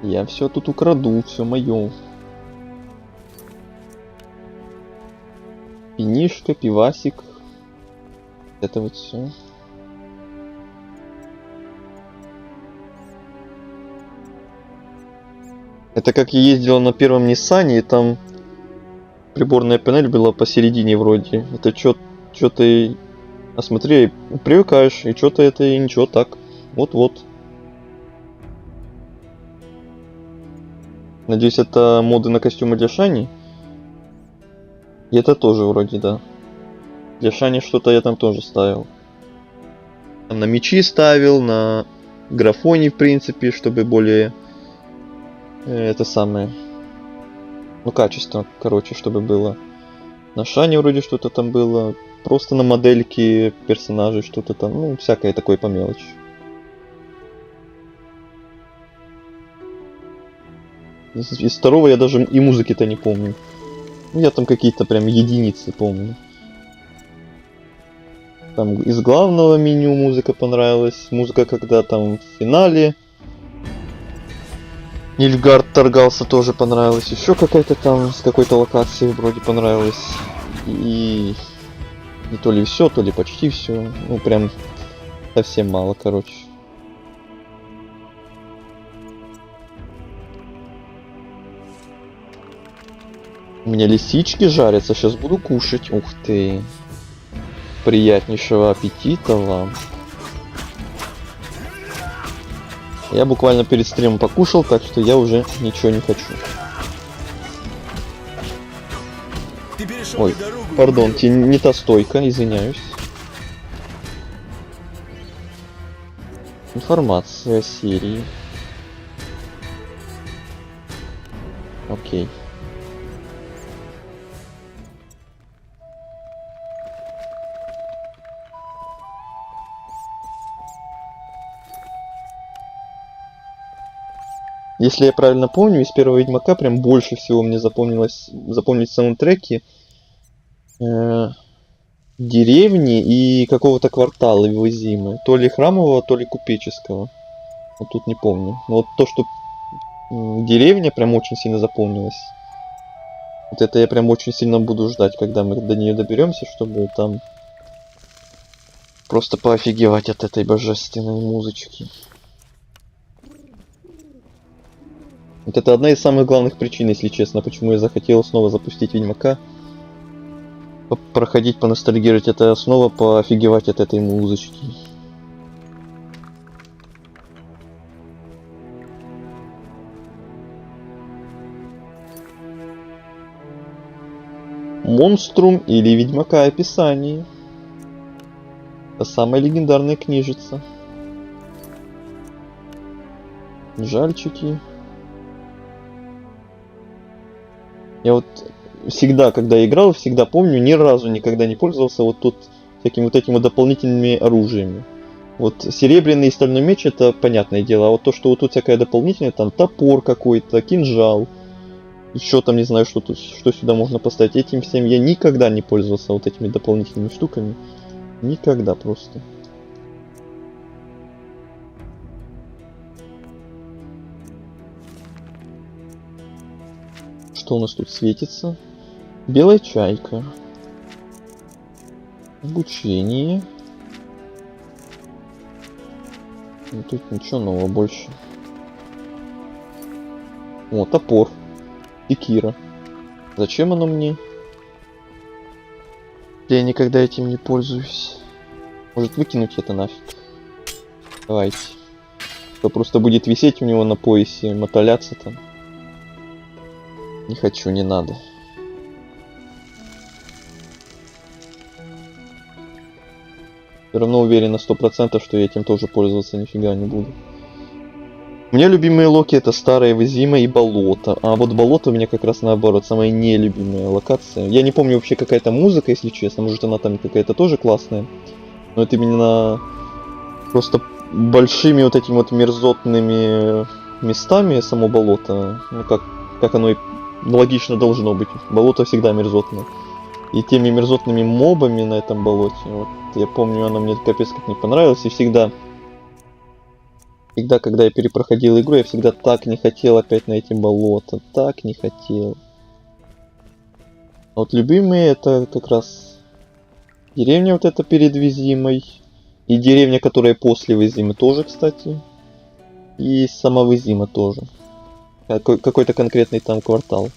Я все тут украду, все мое. Пинишка, пивасик. Это вот все. Это как я ездил на первом Ниссане, и там приборная панель была посередине вроде. Это что-то... А смотри, привыкаешь, и что-то это и ничего так. Вот-вот. Надеюсь, это моды на костюмы для Шани. И это тоже вроде, да. Для Шани что-то я там тоже ставил. Там на мечи ставил, на графоне, в принципе, чтобы более... это самое... Ну, качество, короче, чтобы было. На Шане вроде что-то там было. Просто на модельке персонажей что-то там. Ну, всякое такое по мелочи. Из второго я даже и музыки-то не помню. Я там какие-то прям единицы помню. Там из главного меню музыка понравилась. Музыка, когда там в финале Нильфгард торгался, тоже понравилась. Еще какая-то там с какой-то локации вроде понравилась. И то ли все, то ли почти все. Ну прям совсем мало, короче. У меня лисички жарятся, сейчас буду кушать. Ух ты. Приятнейшего аппетита вам. Я буквально перед стримом покушал, так что я уже ничего не хочу. Ты перешел Ой, мне дорогу. пардон, не та стойка, извиняюсь. Информация о серии. Окей. Если я правильно помню, из первого Ведьмака прям больше всего мне запомнились саундтреки деревни и какого-то квартала Визимы. То ли храмового, то ли купеческого. Вот тут не помню. Но вот то, что деревня прям очень сильно запомнилась. Вот это я прям очень сильно буду ждать, когда мы до нее доберемся, чтобы там просто поофигевать от этой божественной музычки. Вот это одна из самых главных причин, если честно, почему я захотел снова запустить Ведьмака. Проходить, поностальгировать, это снова поофигевать от этой музычки. Монструм или Ведьмака описание. Это самая легендарная книжица. Жальчики. Я вот всегда, когда играл, всегда помню, ни разу никогда не пользовался вот тут всякими вот этими дополнительными оружиями. Вот серебряный и стальной меч, это понятное дело, а вот то, что вот тут всякое дополнительное, там топор какой-то, кинжал, еще там не знаю, что тут, что сюда можно поставить. Этим всем я никогда не пользовался вот этими дополнительными штуками. Никогда просто. Что у нас тут светится? Белая чайка. Обучение. Ну, тут ничего нового больше. О, топор. Секира. Зачем оно мне? Я никогда этим не пользуюсь. Может выкинуть это нафиг? Давайте. То просто будет висеть у него на поясе, моталяться там. Не хочу, не надо. Все равно уверен на 100%, что я этим тоже пользоваться нифига не буду. У меня любимые локи это старая Визима и болото. А вот болото у меня как раз наоборот, самая нелюбимая локация. Я не помню вообще какая-то музыка, если честно. Может она там какая-то тоже классная. Но это именно просто большими вот этими вот мерзотными местами само болото. Ну как оно и логично должно быть. Болото всегда мерзотное. И теми мерзотными мобами на этом болоте. Вот, я помню, оно мне капец как не понравилось. И всегда, когда я перепроходил игру, я всегда так не хотел опять на эти болота. Так не хотел. А вот любимые это как раз деревня вот эта перед Визимой. И деревня, которая после Визимы тоже, кстати. И сама Визима тоже. Какой-то конкретный там квартал.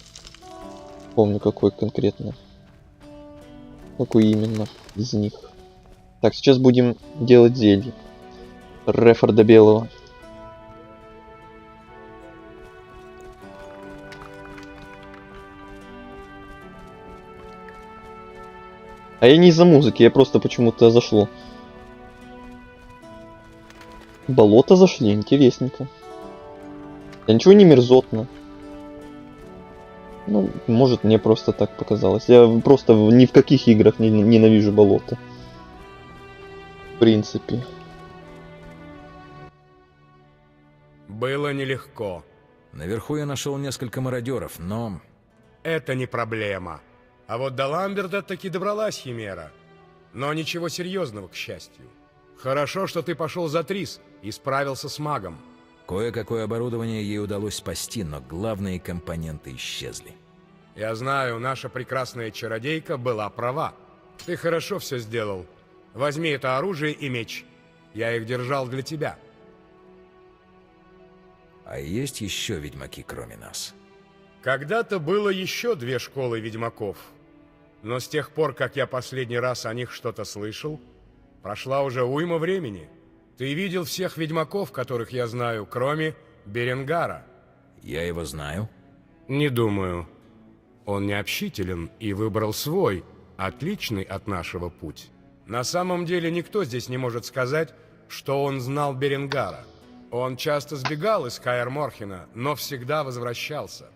Помню, какой конкретно. Какой именно из них. Так, сейчас будем делать зелье. Рефорда белого. А я не из-за музыки, я просто почему-то зашло. Болото зашли, интересненько. Да ничего не мерзотно. Ну, может, мне просто так показалось. Я просто ни в каких играх не ненавижу болото. В принципе. Было нелегко. Наверху я нашел несколько мародеров, но... Это не проблема. А вот до Ламберта таки добралась Химера. Но ничего серьезного, к счастью. Хорошо, что ты пошел за Трис и справился с магом. Кое-какое оборудование ей удалось спасти, но главные компоненты исчезли. Я знаю, наша прекрасная чародейка была права. Ты хорошо все сделал. Возьми это оружие и меч. Я их держал для тебя. А есть еще ведьмаки, кроме нас? Когда-то было еще 2 школы ведьмаков. Но с тех пор, как я последний раз о них что-то слышал, прошла уже уйма времени. Ты видел всех ведьмаков, которых я знаю, кроме Беренгара? Я его знаю. Не думаю. Он необщителен и выбрал свой, отличный от нашего путь. На самом деле никто здесь не может сказать, что он знал Беренгара. Он часто сбегал из Каэр-Морхена, но всегда возвращался.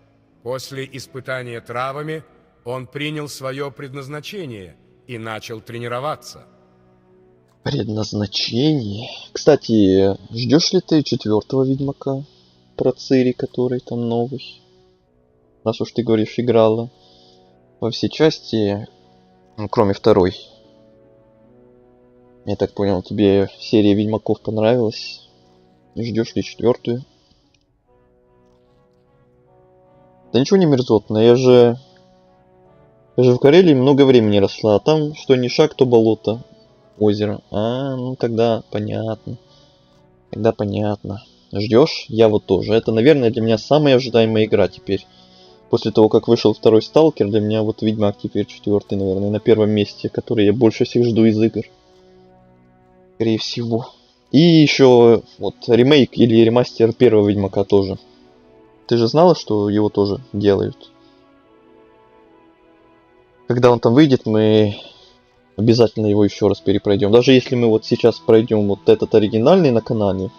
После испытания травами он принял свое предназначение и начал тренироваться. Предназначение. Кстати, ждешь ли ты 4-го Ведьмака? Про Цири, который там новый. Раз уж ты говоришь, играла во все части, ну, кроме 2-й. Я так понял, тебе серия Ведьмаков понравилась. Ждешь ли 4-ю? Да ничего не мерзотно, я же в Карелии много времени росла, а там что ни шаг, то болото, озеро. Ну тогда понятно. Тогда понятно. Ждешь? Я вот тоже. Это, наверное, для меня самая ожидаемая игра теперь. После того, как вышел 2-й Сталкер, для меня вот Ведьмак теперь 4-й, наверное, на первом месте, который я больше всех жду из игр. Скорее всего. И еще вот ремейк или ремастер 1-го Ведьмака тоже. Ты же знала, что его тоже делают? Когда он там выйдет, мы обязательно его еще раз перепройдем. Даже если мы вот сейчас пройдем вот этот оригинальный на канале,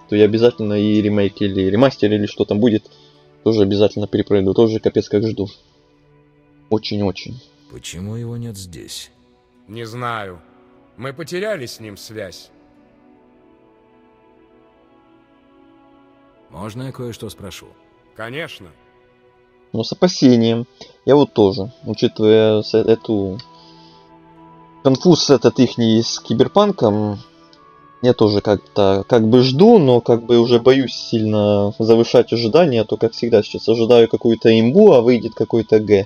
то я обязательно и ремейк или ремастер или что там будет, тоже обязательно перепройду. Тоже капец как жду. Очень-очень. Почему его нет здесь? Не знаю. Мы потеряли с ним связь. Можно я кое-что спрошу? Конечно. Но с опасением. Я вот тоже, учитывая эту конфуз этот ихний с Киберпанком, я тоже как-то как бы жду, но как бы уже боюсь сильно завышать ожидания, а то как всегда сейчас ожидаю какую-то имбу, а выйдет какой-то Г.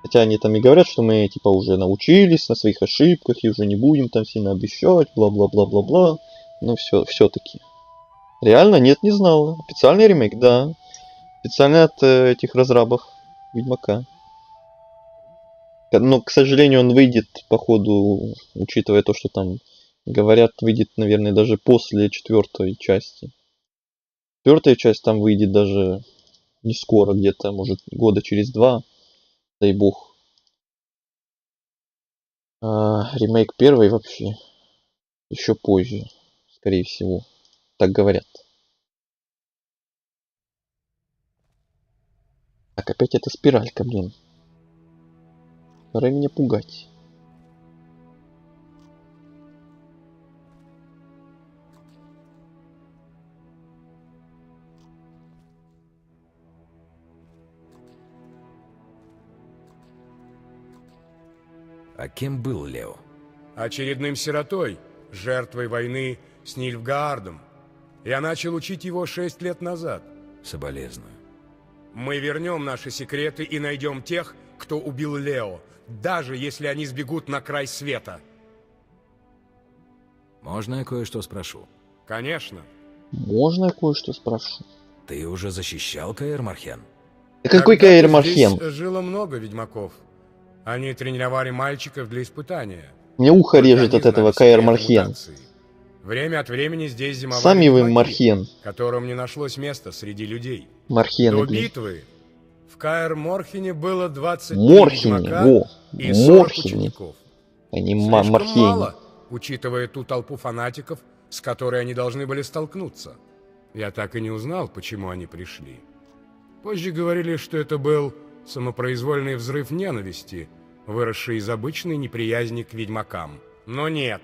Хотя они там и говорят, что мы типа уже научились на своих ошибках и уже не будем там сильно обещать, бла-бла-бла-бла-бла. Но все-таки. Реально? Нет, не знал. Официальный ремейк, да. Специально от этих разрабов Ведьмака. Но, к сожалению, он выйдет, походу, учитывая то, что там говорят, выйдет, наверное, даже после 4-й части. 4-я часть там выйдет даже не скоро, где-то, может, года через 2. Дай бог. Ремейк 1-й вообще еще позже, скорее всего. Так говорят. Так, опять эта спиралька, блин. Пора меня пугать. А кем был Лео? Очередным сиротой, жертвой войны с Нильфгаардом. Я начал учить его 6 лет назад. Соболезную. Мы вернем наши секреты и найдем тех, кто убил Лео, даже если они сбегут на край света. Можно я кое-что спрошу? Конечно. Можно я кое-что спрошу? Ты уже защищал Каэр-Морхен? Да какой Каэр-Морхен? Здесь жило много ведьмаков. Они тренировали мальчиков для испытания. Мне ухо режет от этого Каэр-Морхен. Время от времени здесь зимовали Сами вы ведьмаки, Морхен. которым не нашлось места среди людей. Морхены, До блин. битвы в Каэр-Морхене было 20 Морхене, ведьмака во. и 40 Морхене. учеников. А не Слишком Морхене. мало, учитывая ту толпу фанатиков, с которой они должны были столкнуться. Я так и не узнал, почему они пришли. Позже говорили, что это был самопроизвольный взрыв ненависти, выросший из обычной неприязни к ведьмакам. Но нет.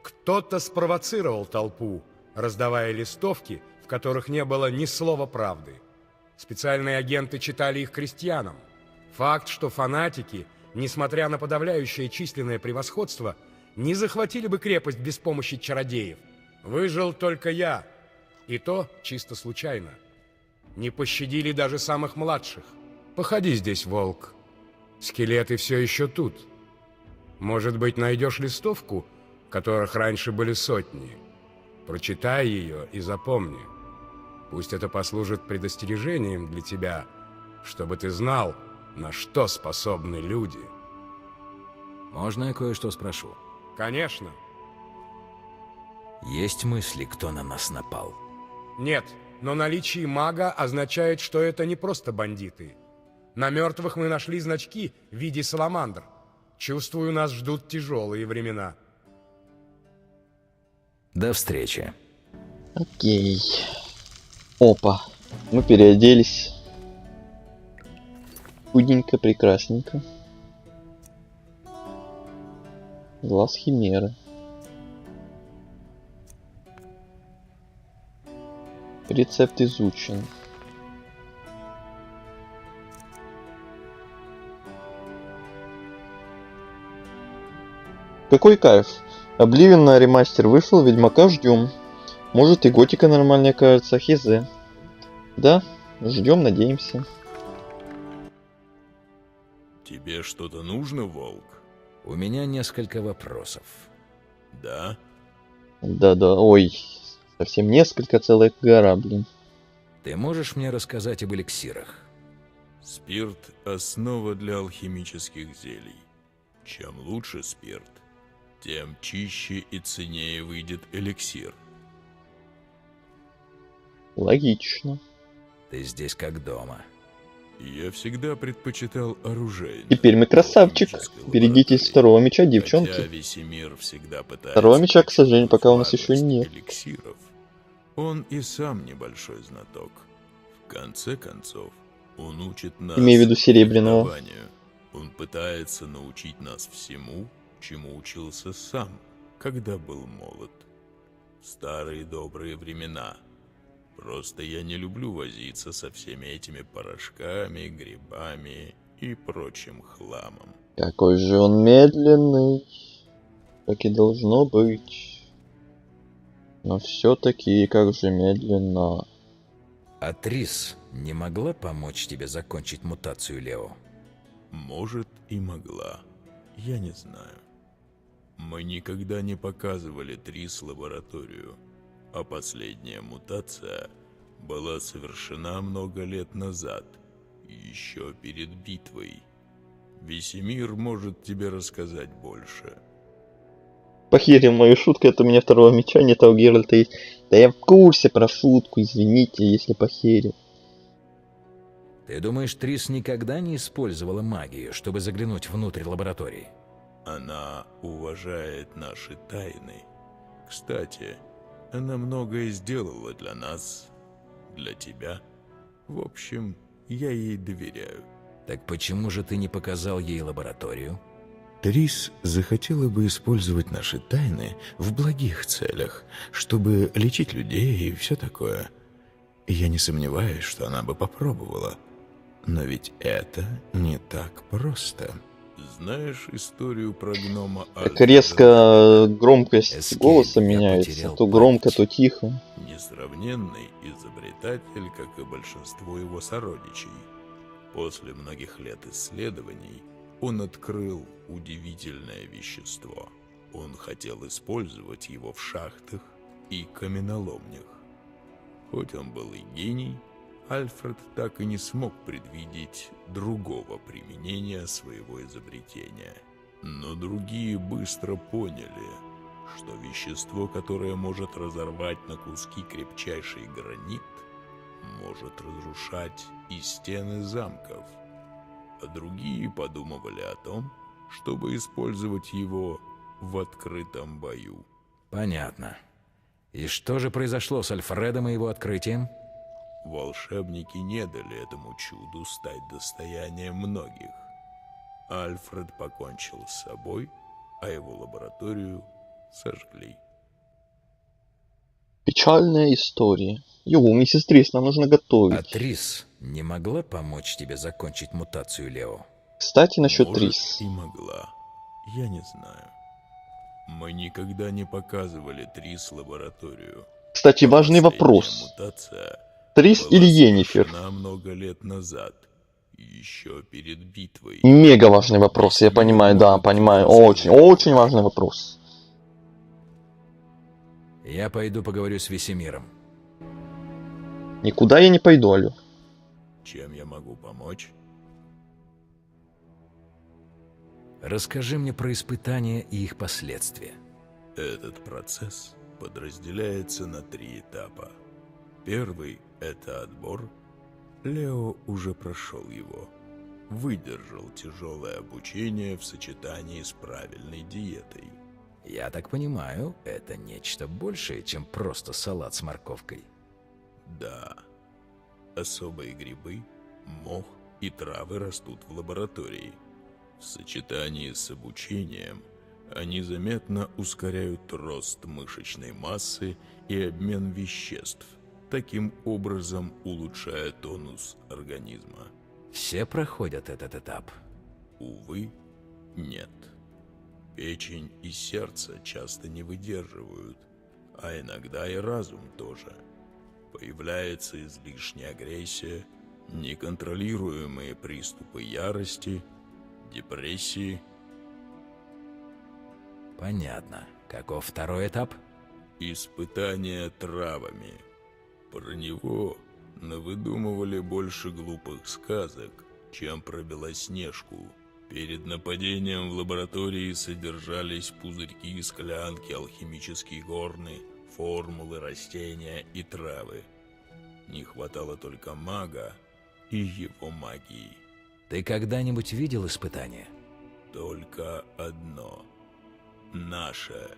Кто-то спровоцировал толпу, раздавая листовки, в которых не было ни слова правды. Специальные агенты читали их крестьянам. Факт, что фанатики, несмотря на подавляющее численное превосходство, не захватили бы крепость без помощи чародеев. Выжил только я, и то чисто случайно. Не пощадили даже самых младших. Походи здесь, волк. Скелеты все еще тут. Может быть, найдешь листовку, которых раньше были сотни. Прочитай ее и запомни. Пусть это послужит предостережением для тебя, чтобы ты знал, на что способны люди. Можно я кое-что спрошу? Конечно. Есть мысли, кто на нас напал? Нет, но наличие мага означает, что это не просто бандиты. На мертвых мы нашли значки в виде саламандр. Чувствую, нас ждут тяжелые времена. До встречи. Окей. Опа. Мы переоделись. Худенько, прекрасненько. Глаз химеры. Рецепт изучен. Какой кайф. Обливен на ремастер вышел, Ведьмака ждем. Может и Готика нормальная кажется, хз. Да, ждем, надеемся. Тебе что-то нужно, Волк? У меня несколько вопросов. Да? Да-да, ой, совсем несколько, целая гора, блин. Ты можешь мне рассказать об эликсирах? Спирт – основа для алхимических зелий. Чем лучше спирт, тем чище и ценнее выйдет эликсир. Логично. Ты здесь как дома. Я всегда предпочитал оружейную. Теперь мы красавчик. алхимической Берегитесь лаборатории. второго меча, Хотя девчонки. весь мир всегда пытается Второго меча, к сожалению, пока у нас почувствовать еще нет. важность эликсиров. Он и сам небольшой знаток. В конце концов, он учит нас Имею в виду серебряного. фехтованию. Он пытается научить нас всему, чему учился сам, когда был молод. В старые добрые времена. Просто я не люблю возиться со всеми этими порошками, грибами и прочим хламом. Какой же он медленный. Как и должно быть. Но все-таки как же медленно. А Трис не могла помочь тебе закончить мутацию, Лео? Может, и могла. Я не знаю. Мы никогда не показывали Трис лабораторию, а последняя мутация была совершена много лет назад, еще перед битвой. Весемир может тебе рассказать больше. Похерил мою шутку, это у меня второго меча нет, а у Геральта есть. Да я в курсе про шутку, извините, если похерил. Ты думаешь, Трис никогда не использовала магию, чтобы заглянуть внутрь лаборатории? Она уважает наши тайны. Кстати, она многое сделала для нас, для тебя. В общем, я ей доверяю. Так почему же ты не показал ей лабораторию? Трис захотела бы использовать наши тайны в благих целях, чтобы лечить людей и все такое. Я не сомневаюсь, что она бы попробовала. Но ведь это не так просто. Знаешь историю про гнома Как Альфреда? резко громкость Эскейп, голоса я меняется. потерял То громко, память. то тихо. Несравненный изобретатель, как и большинство его сородичей. После многих лет исследований он открыл удивительное вещество. Он хотел использовать его в шахтах и каменоломнях. Хоть он был и гений, Альфред так и не смог предвидеть другого применения своего изобретения. Но другие быстро поняли, что вещество, которое может разорвать на куски крепчайший гранит, может разрушать и стены замков. А другие подумывали о том, чтобы использовать его в открытом бою. Понятно. И что же произошло с Альфредом и его открытием? Волшебники не дали этому чуду стать достоянием многих. Альфред покончил с собой, а его лабораторию сожгли. Печальная история. Йоу, миссис Трис, нам нужно А готовить. Трис не могла помочь тебе закончить мутацию, Лео? Кстати, насчет Может, Трис. и могла. Я не знаю. Мы никогда не показывали Трис лабораторию. Кстати, важный Последняя вопрос. мутация Трис была или Йеннифер? совершена много лет назад, еще перед битвой. Мега важный вопрос, я понимаю, да, понимаю. Очень, очень важный вопрос. Я пойду поговорю с Весемиром. Никуда я не пойду, алё. Чем я могу помочь? Расскажи мне про испытания и их последствия. Этот процесс подразделяется на 3 этапа. Первый – это отбор. Лео уже прошел его. Выдержал тяжелое обучение в сочетании с правильной диетой. Я так понимаю, это нечто большее, чем просто салат с морковкой. Да. Особые грибы, мох и травы растут в лаборатории. В сочетании с обучением они заметно ускоряют рост мышечной массы и обмен веществ, таким образом улучшая тонус организма. Все проходят этот этап? Увы, нет. Печень и сердце часто не выдерживают, а иногда и разум тоже. Появляется излишняя агрессия, неконтролируемые приступы ярости, депрессии. Понятно. Каков второй этап? Испытание травами. Про него навыдумывали больше глупых сказок, чем про Белоснежку. Перед нападением в лаборатории содержались пузырьки, склянки, алхимические горны, формулы, растения и травы. Не хватало только мага и его магии. Ты когда-нибудь видел испытания? Только одно. Наше.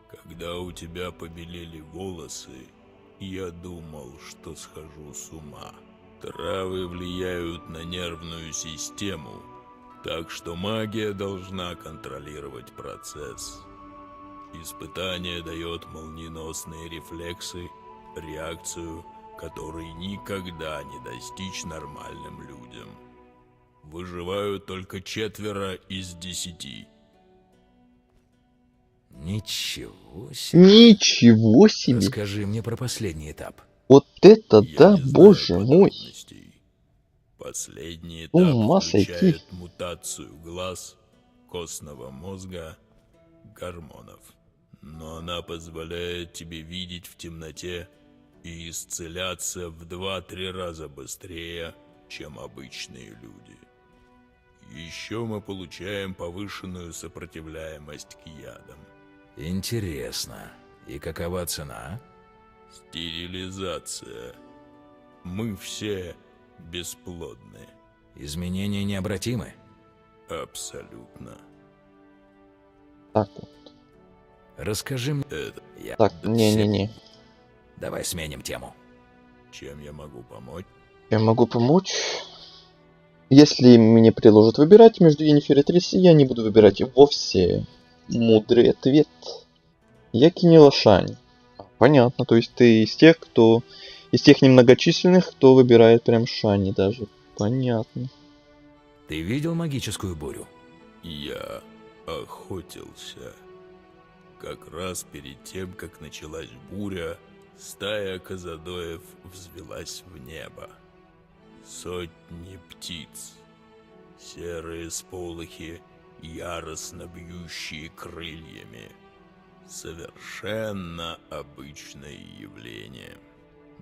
Когда у тебя побелели волосы, я думал, что схожу с ума. Травы влияют на нервную систему, так что магия должна контролировать процесс. Испытание дает молниеносные рефлексы, реакцию, которой никогда не достичь нормальным людям. Выживают только 4 из 10. Ничего себе. Ничего себе. Расскажи мне про последний этап. Вот это Я да, не знаю боже мой. подробностей. Последний С этап ума сойти. включает мутацию глаз, костного мозга, гормонов. Но она позволяет тебе видеть в темноте и исцеляться в 2-3 раза быстрее, чем обычные люди. Еще мы получаем повышенную сопротивляемость к ядам. Интересно. И какова цена? Стерилизация. Мы все бесплодны. Изменения необратимы? Абсолютно. Так вот. Расскажи мне... Это Так, не-не-не. Давай сменим тему. чем я могу помочь? Я могу помочь. Если мне предложат выбирать между Йеннифер и Трисси, я не буду выбирать вовсе. Мудрый ответ. Я Кинила Шань. Понятно, то есть ты из тех, кто... Из тех немногочисленных, кто выбирает прям Шани даже. Понятно. Ты видел магическую бурю? Я охотился. Как раз перед тем, как началась буря, стая казадоев взвелась в небо. Сотни птиц. Серые сполохи, яростно бьющие крыльями. Совершенно обычное явление.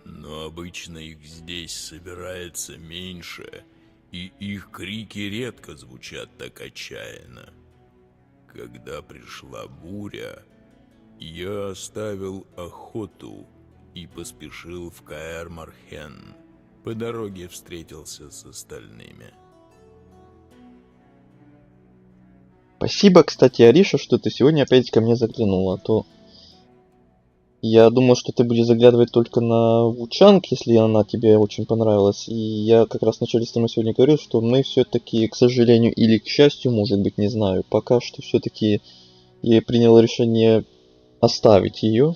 Но обычно их здесь собирается меньше, и их крики редко звучат так отчаянно. Когда пришла буря, я оставил охоту и поспешил в Каэр-Мархен. По дороге встретился с остальными. Спасибо, кстати, Ариша, что ты сегодня опять ко мне заглянула. А то я думал, что ты будешь заглядывать только на Вучанг, если она тебе очень понравилась. И я как раз вначале с тобой сегодня говорил, что мы все-таки, к сожалению или к счастью, может быть, не знаю, пока что все-таки я принял решение оставить ее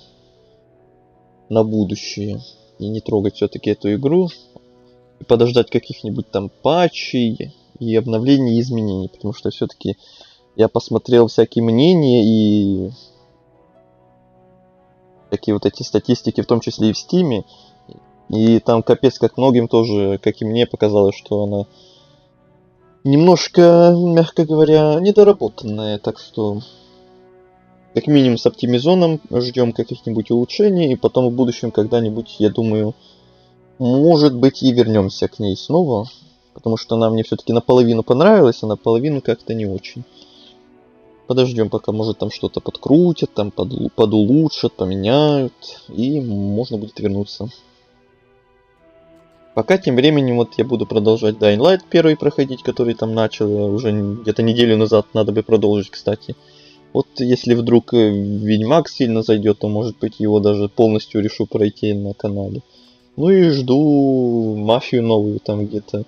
на будущее и не трогать все-таки эту игру, и подождать каких-нибудь там патчей и обновлений и изменений, потому что все-таки я посмотрел всякие мнения и такие вот эти статистики, в том числе и в Стиме, и там капец как многим тоже, как и мне, показалось, что она немножко, мягко говоря, недоработанная, так что как минимум с оптимизоном ждем каких-нибудь улучшений, и потом в будущем когда-нибудь, я думаю, может быть и вернемся к ней снова, потому что она мне все-таки наполовину понравилась, а наполовину как-то не очень. Подождем, пока может там что-то подкрутят, там подулучшат, поменяют, и можно будет вернуться. Пока тем временем вот я буду продолжать Dying Light первый проходить, который там начал, уже где-то неделю назад, надо бы продолжить, кстати. Вот если вдруг Ведьмак сильно зайдет, то может быть его даже полностью решу пройти на канале. Ну и жду Мафию новую там где-то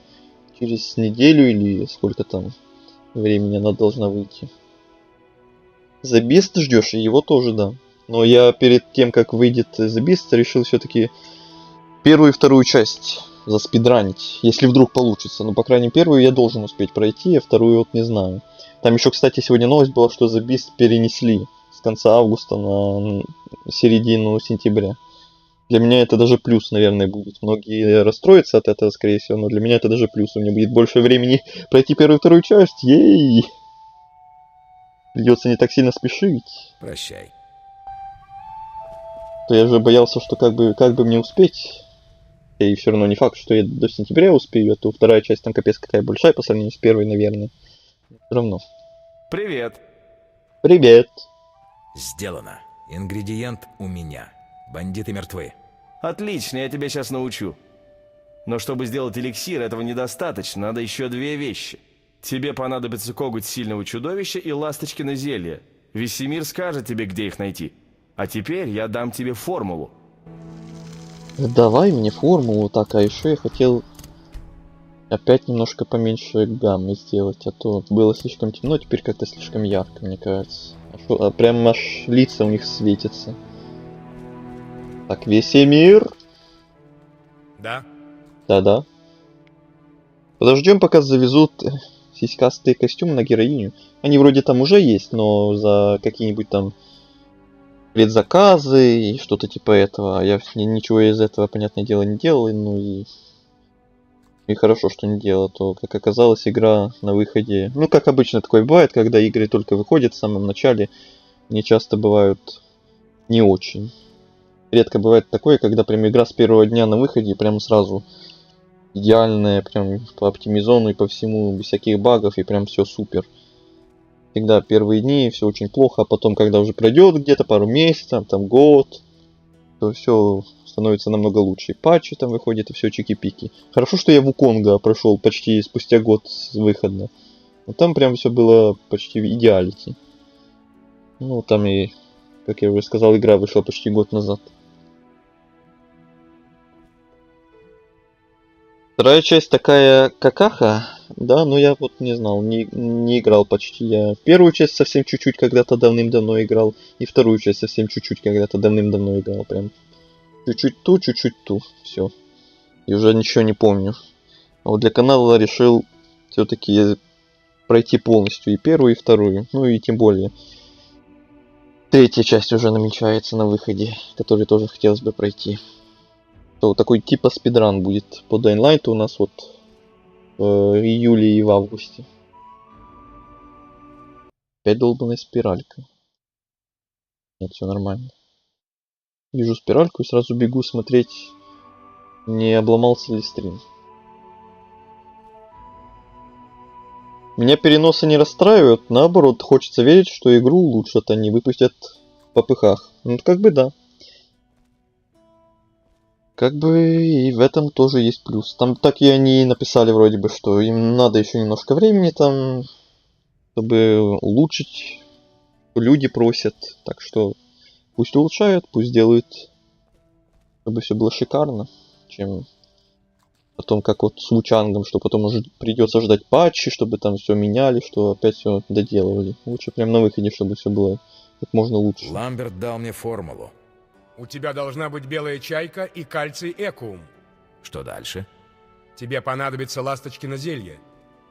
через неделю или сколько там времени она должна выйти. The Beast ждешь, и его тоже, да. Но я перед тем, как выйдет The Beast, решил все-таки первую и вторую часть заспидранить, если вдруг получится. Ну, по крайней мере, первую я должен успеть пройти, а вторую вот не знаю. Там еще, кстати, сегодня новость была, что The Beast перенесли с конца августа на середину сентября. Для меня это даже плюс, наверное, будет. Многие расстроятся от этого, скорее всего, но для меня это даже плюс. У меня будет больше времени пройти первую и вторую часть. Ей! Придется не так сильно спешить. Прощай. То я же боялся, что как бы мне успеть. И все равно не факт, что я до сентября успею, а то вторая часть там капец какая большая по сравнению с первой, наверное. Все равно. Привет. Привет. Сделано. Ингредиент у меня. Бандиты мертвы. Отлично, я тебя сейчас научу. Но чтобы сделать эликсир, этого недостаточно, надо еще две вещи. Тебе понадобится коготь сильного чудовища и ласточкино зелье. Весемир скажет тебе, где их найти. А теперь я дам тебе формулу. Давай мне формулу. Так, а еще я хотел опять немножко поменьше гаммы сделать, а то было слишком темно, теперь как-то слишком ярко, мне кажется. Прям аж лица у них светятся. Так, Весемир. Да? Да-да. Подождем, пока завезут сиськастые костюмы на героиню. Они вроде там уже есть, но за какие-нибудь там предзаказы и что-то типа этого. А я ничего из этого, понятное дело, не делал. Ну и хорошо, что не делал. То, как оказалось, игра на выходе... Ну, как обычно такое бывает, когда игры только выходят в самом начале. Не часто бывают не очень. Редко бывает такое, когда прям игра с первого дня на выходе прям сразу идеальная, прям по оптимизону и по всему, без всяких багов, и прям все супер. Всегда первые дни все очень плохо, а потом, когда уже пройдет где-то пару месяцев, там год, то все становится намного лучше. И патчи там выходят, и все чики-пики. Хорошо, что я Вуконга прошел почти спустя год с выхода. Но там прям все было почти в идеалити. Ну, там и, как я уже сказал, игра вышла почти год назад. Вторая часть такая какаха, да, но я вот не знал, не играл почти. Я первую часть совсем чуть-чуть когда-то давным-давно играл, и вторую часть совсем чуть-чуть когда-то давным-давно играл. Прям чуть-чуть ту, все. И уже ничего не помню. А вот для канала решил все-таки пройти полностью и первую, и вторую. Ну и тем более третья часть уже намечается на выходе, который тоже хотелось бы пройти. То такой типа спидран будет по Dying Light у нас вот в июле и в августе. Опять долбаная спиралька. Нет, все нормально. Вижу спиральку и сразу бегу смотреть, не обломался ли стрим. Меня переносы не расстраивают, наоборот, хочется верить, что игру улучшат, а не выпустят в попыхах. Ну, как бы да. Как бы и в этом тоже есть плюс. Там так и они написали вроде бы, что им надо еще немножко времени там, чтобы улучшить. Люди просят. Так что пусть улучшают, пусть делают, чтобы все было шикарно. Чем потом как вот с Лучангом, что потом уже придется ждать патчи, чтобы там все меняли, что опять все доделывали. Лучше прям на выходе, чтобы все было как можно лучше. Ламберт дал мне формулу. У тебя должна быть белая чайка и кальций экуум. Что дальше? Тебе понадобится ласточкино зелье.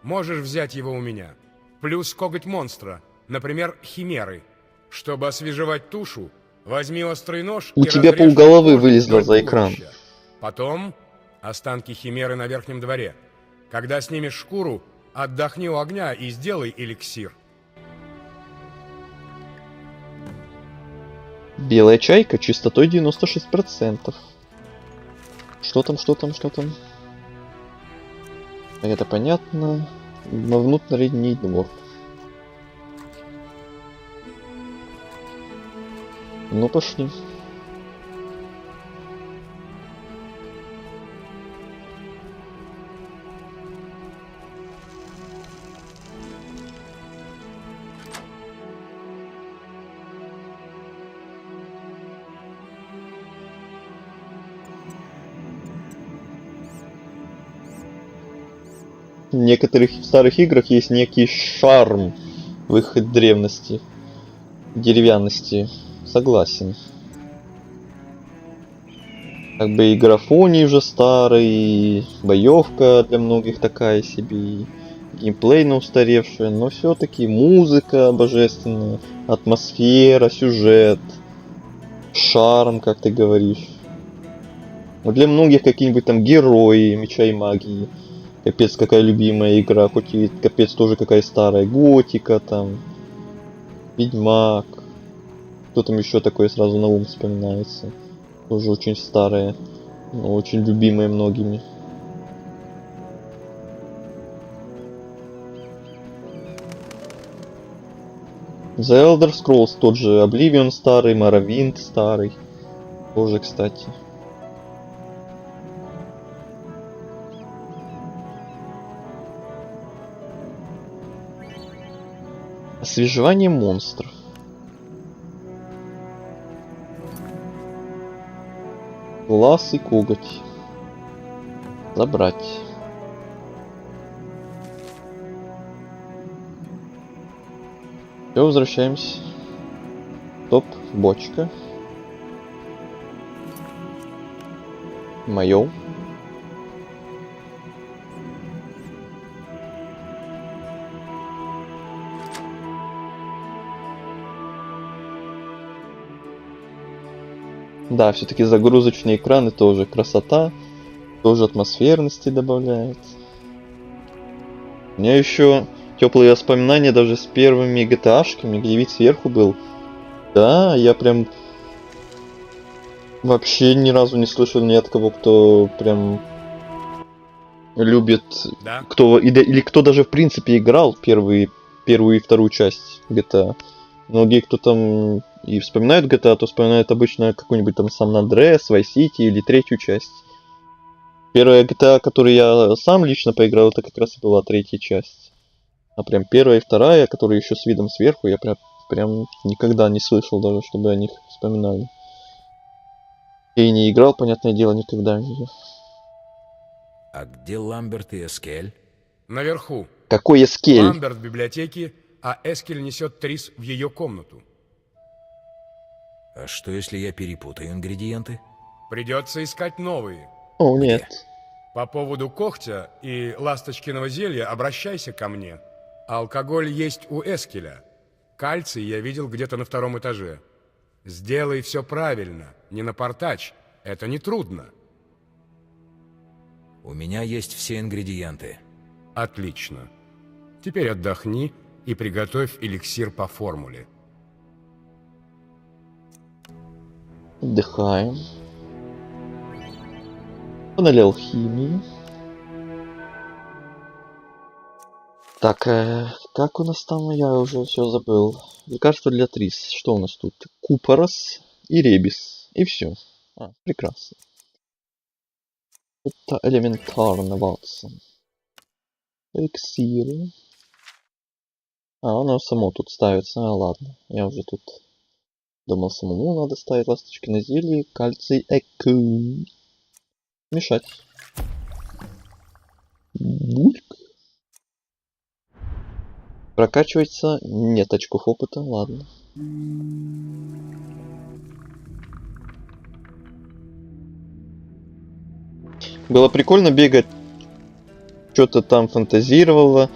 Можешь взять его у меня. Плюс коготь монстра, например, химеры. Чтобы освежевать тушу, возьми острый нож У и тебя разрежь полголовы кожу вылезло вдоль за экран. туловища. Потом останки химеры на верхнем дворе. Когда снимешь шкуру, отдохни у огня и сделай эликсир. Белая чайка чистотой 96%. Что там? Это понятно. На внутренний двор. Ну, пошли. В некоторых старых играх есть некий шарм в их древности, деревянности. Согласен. Как бы и графоний уже старый, и боевка для многих такая себе, и геймплейно устаревшая, но все-таки музыка божественная, атмосфера, сюжет, шарм, как ты говоришь. Вот для многих какие-нибудь там герои Меча и Магии. Капец, какая любимая игра, хоть и капец тоже какая старая. Готика там, Ведьмак. Что там еще такое сразу на ум вспоминается. Тоже очень старая, но очень любимая многими. The Elder Scrolls тот же, Oblivion старый, Morrowind старый. Тоже, кстати. Освежевание монстров. Глаз и коготь. Забрать. Все, возвращаемся. Топ, бочка. Моё. Да, все-таки загрузочные экраны тоже красота, тоже атмосферности добавляет. У меня еще теплые воспоминания даже с первыми GTA-шками, где вид сверху был. Да, я прям вообще ни разу не слышал ни от кого, кто прям любит, Да. кто или кто даже в принципе играл первую и вторую часть GTA. Многие, кто там и вспоминают GTA, то вспоминают обычно какой-нибудь там Сан Андреас, Vice City или третью часть. Первая GTA, которую я сам лично поиграл, это как раз и была третья часть. А прям первая и вторая, которые еще с видом сверху, я прям никогда не слышал даже, чтобы о них вспоминали. И не играл, понятное дело, никогда в нее. А где Ламберт и Эскель? Наверху. Какой Эскель? Ламберт в библиотеке, а Эскель несет Трис в ее комнату. А что, если я перепутаю ингредиенты? Придется искать новые. О, нет. По поводу когтя и ласточкиного зелья обращайся ко мне. Алкоголь есть у Эскеля. Кальций я видел где-то на 2-м этаже. Сделай все правильно, не напортачь. Это не трудно. У меня есть все ингредиенты. Отлично. Теперь отдохни и приготовь эликсир по формуле. Отдыхаем. Панель алхимии. Так, как у нас там? Я уже все забыл. Лекарство для Трис. Что у нас тут? Купорос и ребис. И все. Прекрасно. Это элементарно, Ватсон. Эликсиры. Оно само тут ставится. Ладно. Я уже тут думал, самому надо ставить ласточки на зелье. Кальций эку. Мешать. Бульк. Прокачивается. Нет очков опыта. Ладно. Было прикольно бегать. Что-то там фантазировало.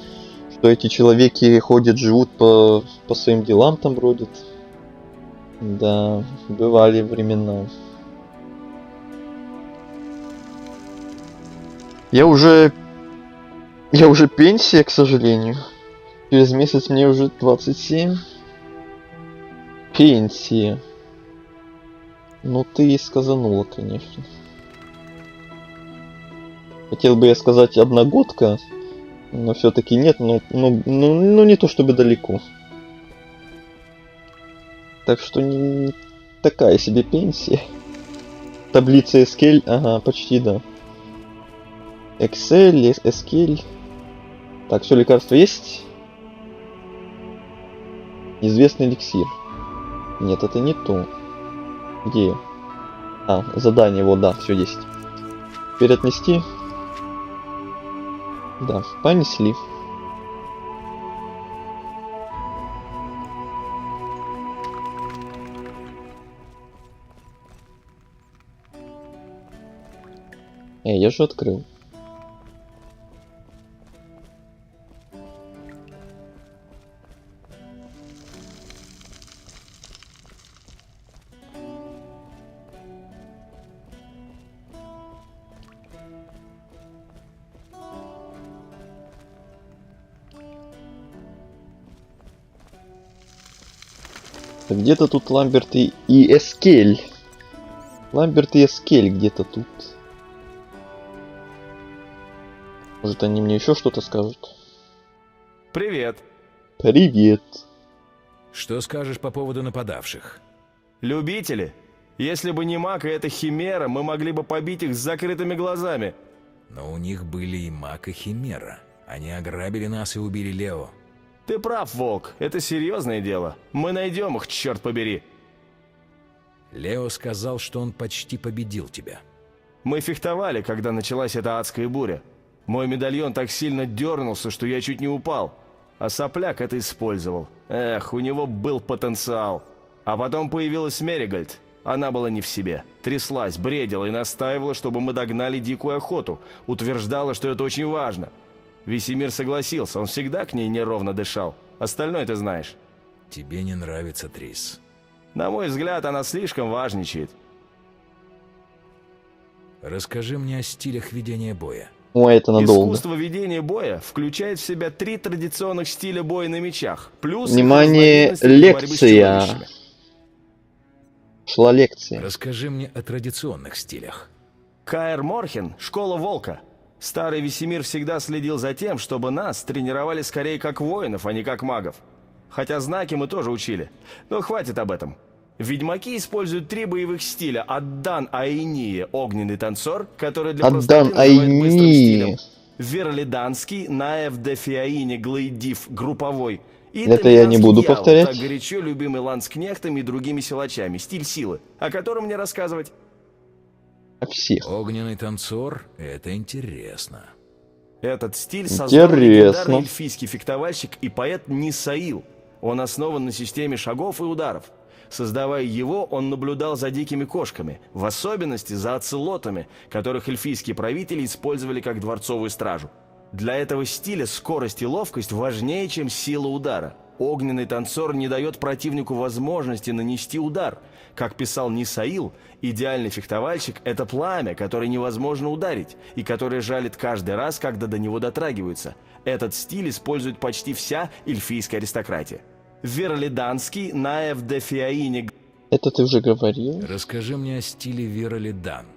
Что эти человеки ходят, живут по своим делам там бродят. Да, бывали времена. Я уже пенсия, к сожалению. Через месяц мне уже 27. Пенсия. Ну ты и сказанула, конечно. Хотел бы я сказать одногодка, но все-таки нет, ну не то чтобы далеко. Так что такая себе пенсия. Таблица SQL, ага, почти да. Excel, SQL. Так, все, лекарства есть? Известный эликсир. Нет, это не то. Где? А, задание, вот, да, все есть. Теперь отнести. Да, понесли. Я же открыл. Где-то тут Ламберт и Эскель. Ламберт и Эскель где-то тут. Может, они мне еще что-то скажут? Привет. Привет. Что скажешь по поводу нападавших? Любители. Если бы не маг и эта химера, мы могли бы побить их с закрытыми глазами. Но у них были и маг, и химера. Они ограбили нас и убили Лео. Ты прав, Волк. Это серьезное дело. Мы найдем их, черт побери. Лео сказал, что он почти победил тебя. Мы фехтовали, когда началась эта адская буря. Мой медальон так сильно дернулся, что я чуть не упал. А сопляк это использовал. Эх, у него был потенциал. А потом появилась Меригольд. Она была не в себе. Тряслась, бредила и настаивала, чтобы мы догнали дикую охоту. Утверждала, что это очень важно. Весемир согласился, он всегда к ней неровно дышал. Остальное ты знаешь. Тебе не нравится Трис. На мой взгляд, она слишком важничает. Расскажи мне о стилях ведения боя. Ой, это надолго. Искусство ведения боя включает в себя 3 традиционных стиля боя на мечах. Плюс внимание, лекция. Шла лекция. Расскажи мне о традиционных стилях. Каэр Морхен – школа волка. Старый Весемир всегда следил за тем, чтобы нас тренировали скорее как воинов, а не как магов. Хотя знаки мы тоже учили. Но хватит об этом. Ведьмаки используют 3 боевых стиля. Аддан Айнии – огненный танцор, который для простоты называют быстрым стилем. Верлиданский, Наев де Фиаине, Глейдив – групповой. И это я не буду дьявол, повторять. Так горячо любимый ланскнехтами и другими силачами. Стиль силы. О котором мне рассказывать? Всех. Огненный танцор – это интересно. Этот стиль создал Интересно. легендарный эльфийский фехтовальщик и поэт Нисаил. Он основан на системе шагов и ударов. Создавая его, он наблюдал за дикими кошками, в особенности за оцелотами, которых эльфийские правители использовали как дворцовую стражу. Для этого стиля скорость и ловкость важнее, чем сила удара. Огненный танцор не дает противнику возможности нанести удар. Как писал Нисаил, идеальный фехтовальщик – это пламя, которое невозможно ударить, и которое жалит каждый раз, когда до него дотрагиваются. Этот стиль использует почти вся эльфийская аристократия. Верлиданский, Наев де Фиаине. Это ты уже говорил. Расскажи мне о стиле Верлидан.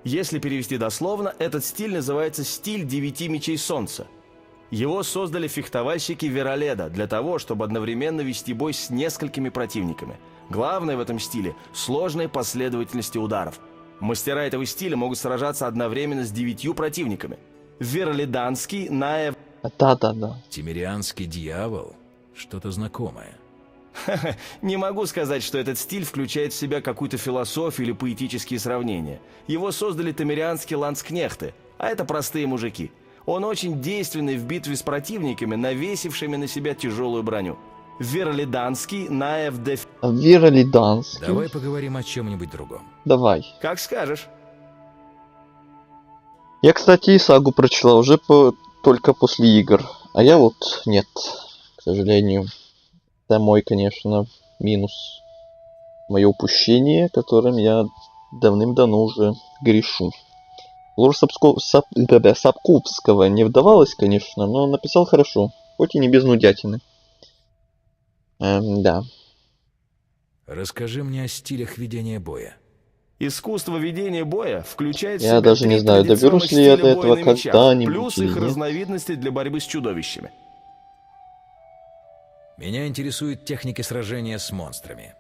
Если перевести дословно, этот стиль называется «Стиль 9 мечей солнца». Его создали фехтовальщики Вероледа для того, чтобы одновременно вести бой с несколькими противниками. Главное в этом стиле – сложная последовательность ударов. Мастера этого стиля могут сражаться одновременно с 9 противниками. Верлиданский, Наев... Да. Тимирианский дьявол? Что-то знакомое. Не могу сказать, что этот стиль включает в себя какую-то философию или поэтические сравнения. Его создали тамирианские ланскнехты, а это простые мужики. Он очень действенный в битве с противниками, навесившими на себя тяжелую броню. Верлиданский, Наев де... Верлиданский. Давай поговорим о чем-нибудь другом. Давай. Как скажешь. Я, кстати, и сагу прочла уже только после игр. А я вот нет, к сожалению. Это мой, конечно, минус. Мое упущение, которым я давным-давно уже грешу. Лор Сапковского не вдавалось, конечно, но написал хорошо. Хоть и не без нудятины. Да. Расскажи мне о стилях ведения боя. Искусство ведения боя включает в Я себя даже 3 не знаю, традиционных доберусь ли я стиля до боя этого на мечах, когда-нибудь плюс или их нет. разновидности для борьбы с чудовищами. Меня интересуют техники сражения с монстрами.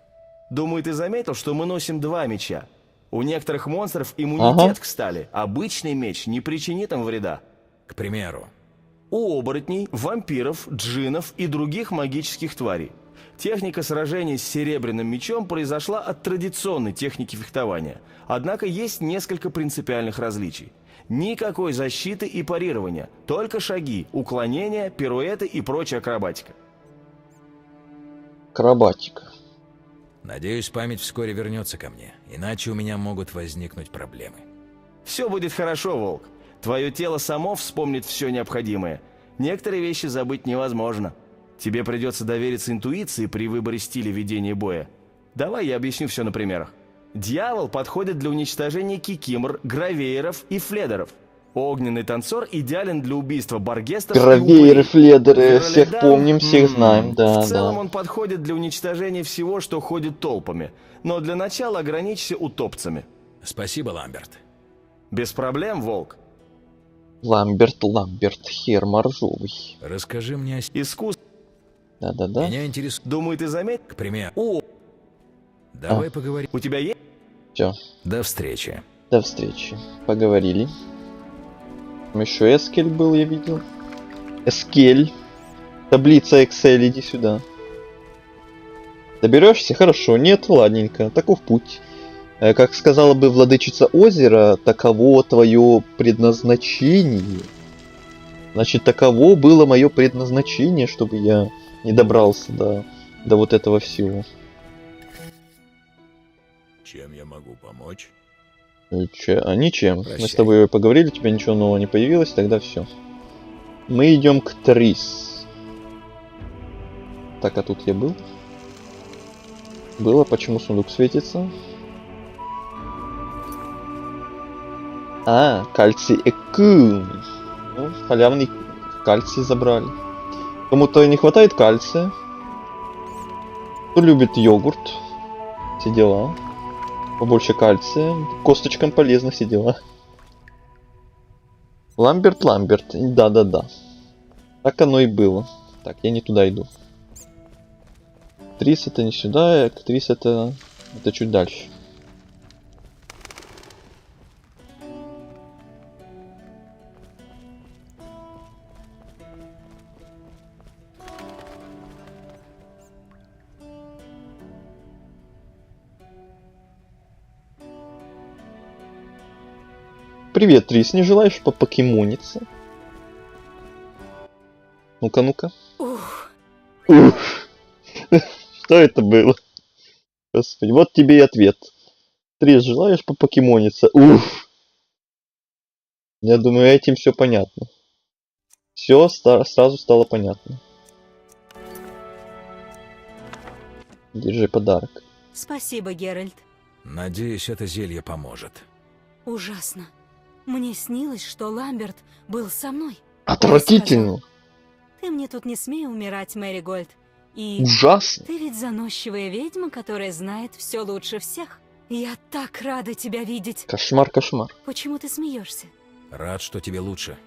Думаю, ты заметил, что мы носим 2 меча. У некоторых монстров иммунитет Ага. к стали. Обычный меч не причинит им вреда. К примеру, У оборотней, вампиров, джиннов и других магических тварей. Техника сражения с серебряным мечом произошла от традиционной техники фехтования. Однако есть несколько принципиальных различий. Никакой защиты и парирования, только шаги, уклонения, пируэты и прочая акробатика. Акробатика. надеюсь, память вскоре вернется ко мне, иначе у меня могут возникнуть проблемы. Все будет хорошо, Волк. Твое тело само вспомнит все необходимое. Некоторые вещи забыть невозможно. Тебе придется довериться интуиции при выборе стиля ведения боя. Давай я объясню все на примерах. Дьявол подходит для уничтожения кикимор, гравееров и фледеров. Огненный танцор идеален для убийства баргестов и Гравейры, упырей. фледеры, всех Вероледан, помним, всех знаем, да, В целом да. он подходит для уничтожения всего, что ходит толпами. Но для начала ограничься утопцами. Спасибо, Ламберт. Без проблем, Волк. Ламберт, хер моржовый. Расскажи мне о... Искусство. Да-да-да. Меня интересует, Думаю, ты заметил? к примеру... О, Давай поговорим. у тебя есть? Все, До встречи. до встречи. Поговорили. Там еще Эскель был, я видел. Эскель. Таблица Excel, иди сюда. Доберешься? Хорошо. Нет, ладненько. Таков путь. Как сказала бы владычица озера, таково твое предназначение. Значит, таково было мое предназначение, чтобы я не добрался до вот этого всего. Чем я могу помочь? Ничем. Мы с Прощай. тобой поговорили, у тебя ничего нового не появилось, тогда все. Мы идем к Трис. Так, а тут я был? Было, почему сундук светится? А, кальций экум. Ну, халявный кальций забрали. Кому-то не хватает кальция. Кто любит йогурт? Все дела. Побольше кальция. Косточкам полезно, все дела. Ламберт. Да-да-да. Так оно и было. Так, я не туда иду. Трис это не сюда, Трис это чуть дальше. Привет, Трис, не желаешь попокемониться? Ну-ка, ну-ка. Ух, Уф. Что это было? Господи, вот тебе и ответ. Трис, желаешь попокемониться? Уф. Я думаю, этим все понятно. Все сразу стало понятно. Держи подарок. спасибо, Геральт. Надеюсь, это зелье поможет. Ужасно. Мне снилось, что Ламберт был со мной. Отвратительно. Ты мне тут не смей умирать, Мэригольд. И Ужасно. ты ведь заносчивая ведьма, которая знает все лучше всех. Я так рада тебя видеть. Кошмар, кошмар. Почему ты смеешься? Рад, что тебе лучше.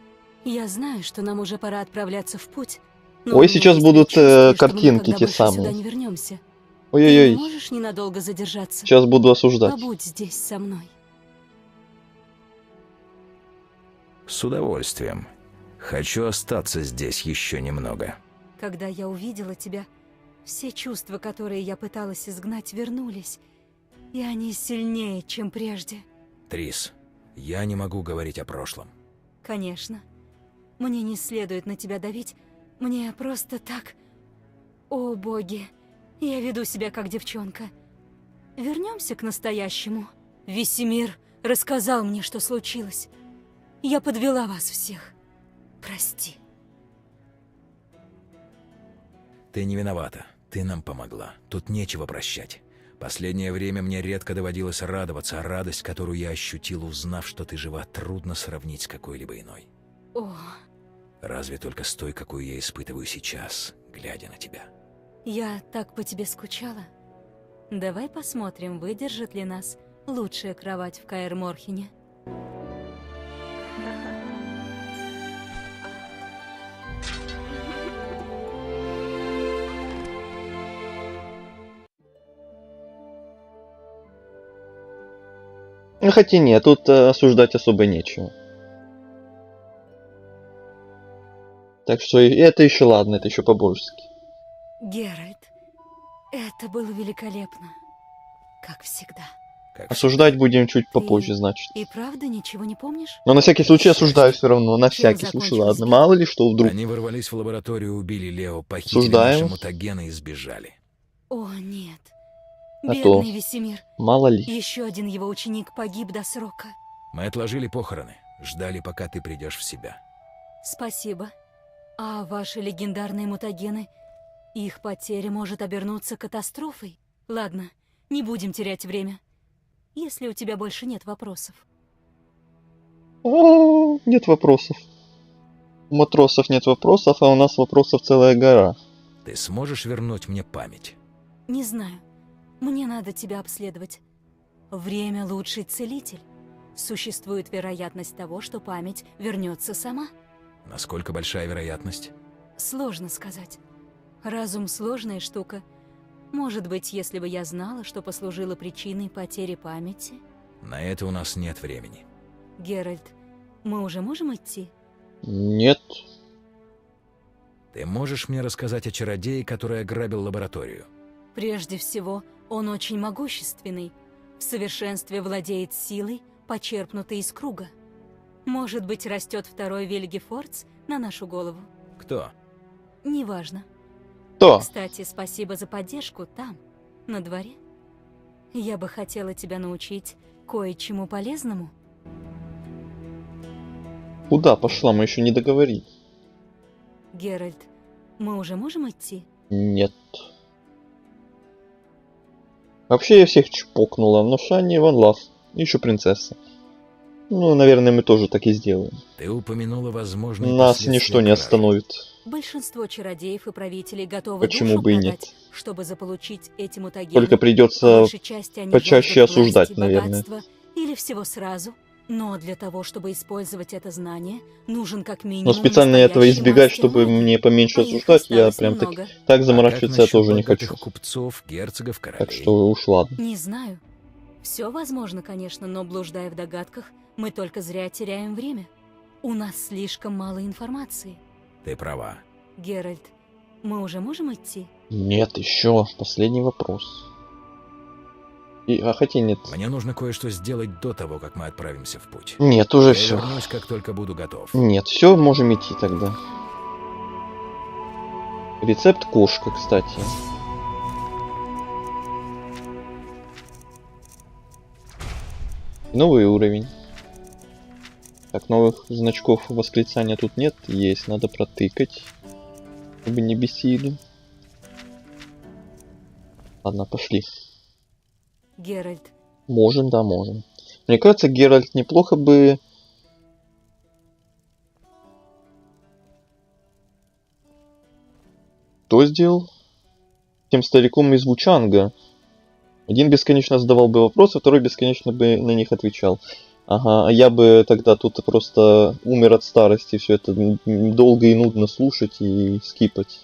Я знаю, что нам уже пора отправляться в путь. Ой, у меня сейчас есть будут, предчувствие, что мы картинки никогда те больше самые. сюда не вернемся. Ты не Ой-ой-ой. можешь ненадолго задержаться? Сейчас буду осуждать. Побудь здесь со мной. С удовольствием. Хочу остаться здесь еще немного. Когда я увидела тебя, все чувства, которые я пыталась изгнать, вернулись. И они сильнее, чем прежде. Трис, я не могу говорить о прошлом. Конечно. Мне не следует на тебя давить. Мне просто так... О, боги. Я веду себя как девчонка. Вернемся к настоящему. Весемир рассказал мне, что случилось. Я подвела вас всех. Прости. Ты не виновата. Ты нам помогла. Тут нечего прощать. Последнее время мне редко доводилось радоваться, а радость, которую я ощутил, узнав, что ты жива, трудно сравнить с какой-либо иной. О, Разве только с той, какую я испытываю сейчас, глядя на тебя. я так по тебе скучала. Давай посмотрим, выдержит ли нас лучшая кровать в Каэр-Морхене. Ну, хотя нет, тут осуждать особо нечего. Так что это еще ладно, это еще по-божески. Геральт, это было великолепно. Как всегда. Как Осуждать будем чуть попозже, Ты значит. И правда ничего не помнишь? Но на всякий случай осуждаю все равно, на Чем всякий случай, закончилась ладно. битва? Мало ли что вдруг. Они ворвались в лабораторию, убили Лео, похитили Осуждаем. наши мутагены и сбежали. О, нет. А то. Бедный Весемир. Мало ли. Еще один его ученик погиб до срока. Мы отложили похороны, ждали, пока ты придешь в себя. Спасибо. А ваши легендарные мутагены, их потеря может обернуться катастрофой? Ладно, не будем терять время. Если у тебя больше нет вопросов. Нет вопросов. У матросов нет вопросов, а у нас вопросов целая гора. Ты сможешь вернуть мне память? Не знаю. Мне надо тебя обследовать. Время — лучший целитель. Существует вероятность того, что память вернется сама. Насколько большая вероятность? Сложно сказать. Разум — сложная штука. Может быть, если бы я знала, что послужило причиной потери памяти... На это у нас нет времени. Геральт, мы уже можем идти? Нет. Ты можешь мне рассказать о чародее, который ограбил лабораторию? Прежде всего, он очень могущественный. В совершенстве владеет силой, почерпнутой из круга. Может быть, растет второй Вильгефордс на нашу голову. Кто? Неважно. Кто? Кстати, спасибо за поддержку там, на дворе. Я бы хотела тебя научить кое-чему полезному. Куда пошла? Мы еще не договорили. Геральт, мы уже можем идти? Нет. Вообще я всех чпокнула, но Шанни и Ван Лав. И еще принцесса. Ну, наверное, мы тоже так и сделаем. Ты упомянула возможные Нас последствия ничто не кражи. остановит. Большинство чародеев и правителей готовы Почему душу бы и продать, нет? чтобы заполучить эти мутагены. Только По придется большей части они почаще жаждут осуждать, власти, наверное. богатства или всего сразу. Но для того, чтобы использовать это знание, нужен как минимум Но специально этого настоящий избегать, мастер чтобы магии. мне поменьше А их осуждать, я осталось прям немного. так А как заморачиваться я насчет тоже не богатых хочу. купцов, герцогов, Так королей? что уж ладно. Не знаю. Все возможно, конечно, но блуждая в догадках, мы только зря теряем время. У нас слишком мало информации. Ты права. Геральт, мы уже можем идти? Нет, еще последний вопрос. Хотя нет. Мне нужно кое-что сделать до того, как мы отправимся в путь. Нет, уже Я все. вернусь, как только буду готов. Нет, все, можем идти тогда. Рецепт кошка, кстати. Новый уровень. Так, новых значков восклицания тут нет. Есть, надо протыкать, чтобы не бесили. Ладно, пошли. Геральт, Можем, да, можем. Мне кажется, Геральт неплохо бы... Кто сделал? Тем стариком из Вучанга. Один бесконечно задавал бы вопросы, второй бесконечно бы на них отвечал. Ага, а я бы тогда тут просто умер от старости, все это долго и нудно слушать и скипать.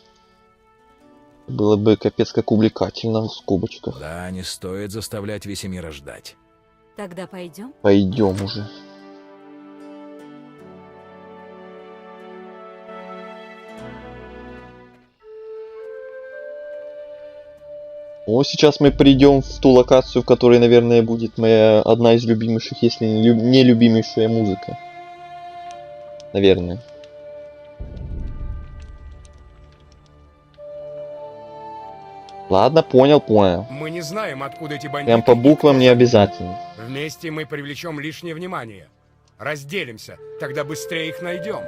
Было бы капец как увлекательно, в скобочках. Да, не стоит заставлять Весемира ждать. тогда пойдем? Пойдем уже. О, сейчас мы придем в ту локацию, в которой, наверное, будет моя одна из любимейших, если не любимейшая музыка. Наверное. Ладно, понял. Мы не знаем, откуда эти бандиты. Прям по буквам не обязательно. Вместе мы привлечем лишнее внимание. Разделимся, тогда быстрее их найдем.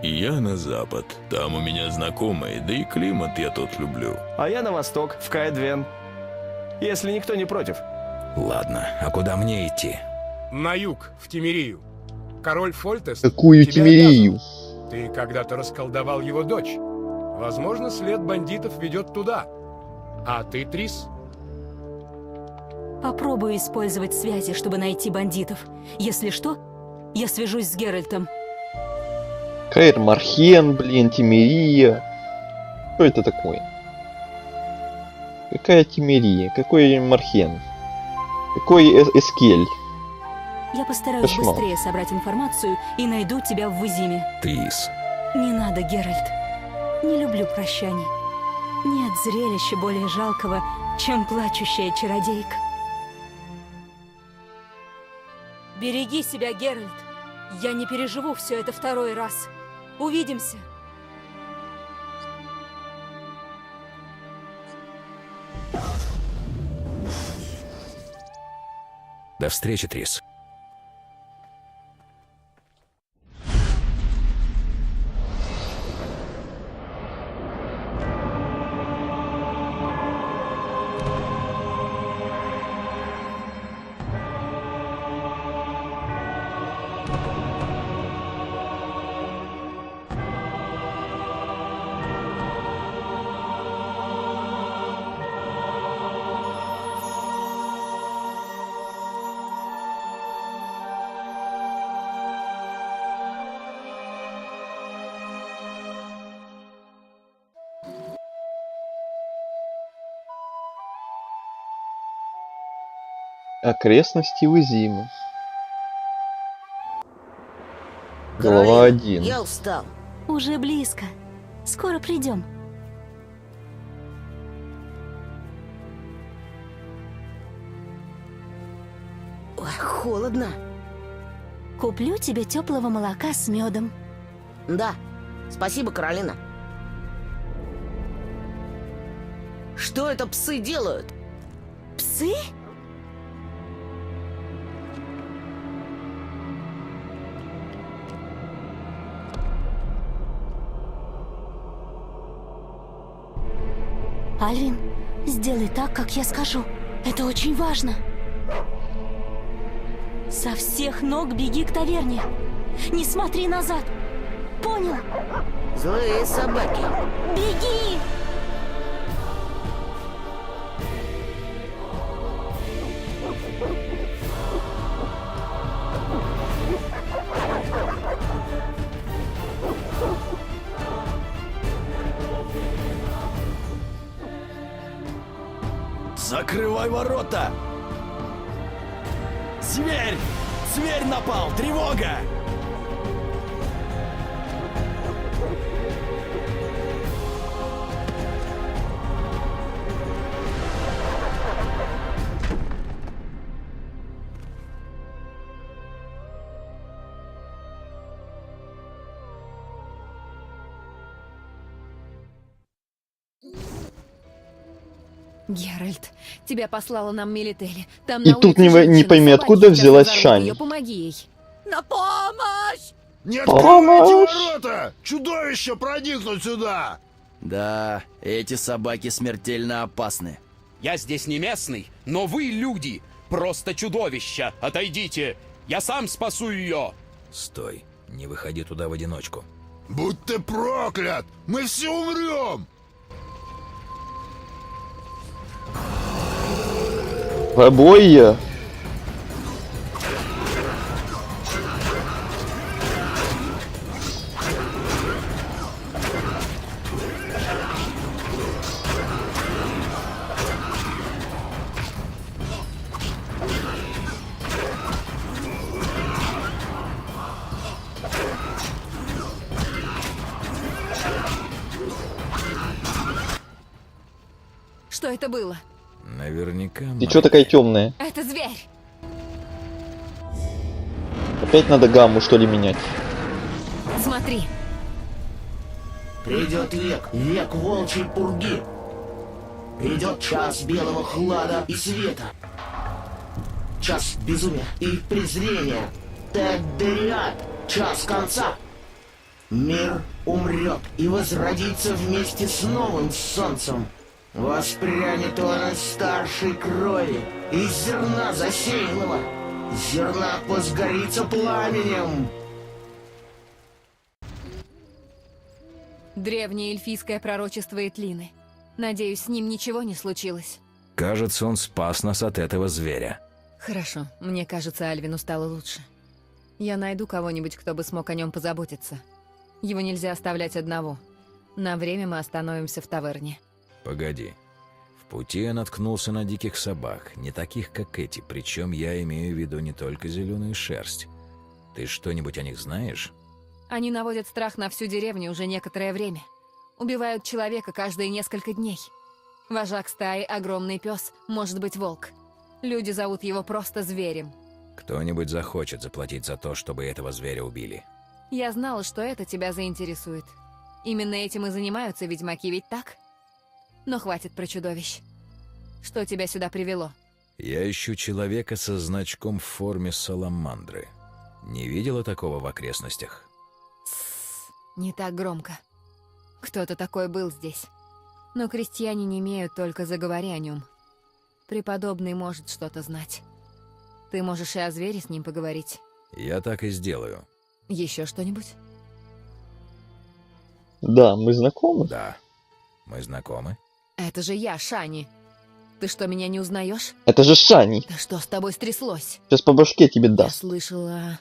Я на запад. Там у меня знакомые, да и климат я тут люблю. А я на восток, в Каэдвен. Если никто не против. Ладно, а куда мне идти? На юг, в Тимирию. Король Фольтест... Какую тебе Тимирию? обязан. Ты когда-то расколдовал его дочь. Возможно, след бандитов ведет туда. А ты, Трис? Попробую использовать связи, чтобы найти бандитов. Если что, я свяжусь с Геральтом. Каэр Мархен, блин, Тимирия. Что это такое? Какая Тимирия? Какой Мархен? Какой Эскель? Я постараюсь Кошмар. быстрее собрать информацию и найду тебя в Визиме. Трис, Не надо, Геральт. Не люблю прощаний. Нет зрелища более жалкого, чем плачущая чародейка. Береги себя, Геральт. Я не переживу все это второй раз. Увидимся. до встречи, Трис. Окрестности Визимы. Глава 1. Я устал. Уже близко. Скоро придем. Ой, холодно. Куплю тебе теплого молока с медом. Да, спасибо, Каролина. Что это псы делают? Псы? Альвин, сделай так, как я скажу. Это очень важно. Со всех ног беги к таверне. Не смотри назад. Понял? Злые собаки. Беги! Закрывай ворота! Зверь! Зверь напал! Тревога! Геральт, тебя послала нам Милители. Там И на тут улице не женщина, пойми, собаки откуда сейчас взялась разорвут Шань. её, помоги ей. На помощь! Не Помощь! открывайте ворота! Чудовище проникнут сюда! Да, эти собаки смертельно опасны. Я здесь не местный, но вы люди. Просто чудовища. Отойдите. Я сам спасу ее. Стой, не выходи туда в одиночку. Будь ты проклят! Мы все умрем! Побои! Что это было? Наверняка. Ты чё такая темная? Это зверь! Опять надо гамму, что ли, менять? Смотри. Придет век, век волчьей пурги. Придет час белого хлада и света. Час безумия и презрения. Тедериат, час конца. Мир умрет и возродится вместе с новым солнцем. Воспрянет он из старшей крови, из зерна засеянного. Зерна возгорится пламенем. Древнее эльфийское пророчество Этлины. Надеюсь, с ним ничего не случилось. Кажется, он спас нас от этого зверя. Хорошо, мне кажется, Альвину стало лучше. Я найду кого-нибудь, кто бы смог о нем позаботиться. Его нельзя оставлять одного. На время мы остановимся в таверне. Погоди. В В пути я наткнулся на диких собак, не таких, как эти, причем я имею в виду не только зеленую шерсть. Ты что-нибудь о них знаешь? Они наводят страх на всю деревню уже некоторое время. Убивают человека каждые несколько дней. Вожак стаи — огромный пес, может быть, волк. Люди зовут его просто зверем. Кто-нибудь захочет заплатить за то, чтобы этого зверя убили. Я знала, что это тебя заинтересует. Именно этим и занимаются ведьмаки, ведь так? Но хватит про чудовищ. Что тебя сюда привело? Я ищу человека со значком в форме саламандры. Не видела такого в окрестностях? Не так громко. Кто-то такой был здесь. Но крестьяне не имеют, только заговори о нем. Преподобный может что-то знать. Ты можешь и о звере с ним поговорить. Я так и сделаю. Еще что-нибудь? Да, мы знакомы? Да, мы знакомы. Это же я, Шани. Ты что, меня не узнаешь? Это же Шани. Да что с тобой стряслось? Сейчас по башке тебе Я даст. слышала,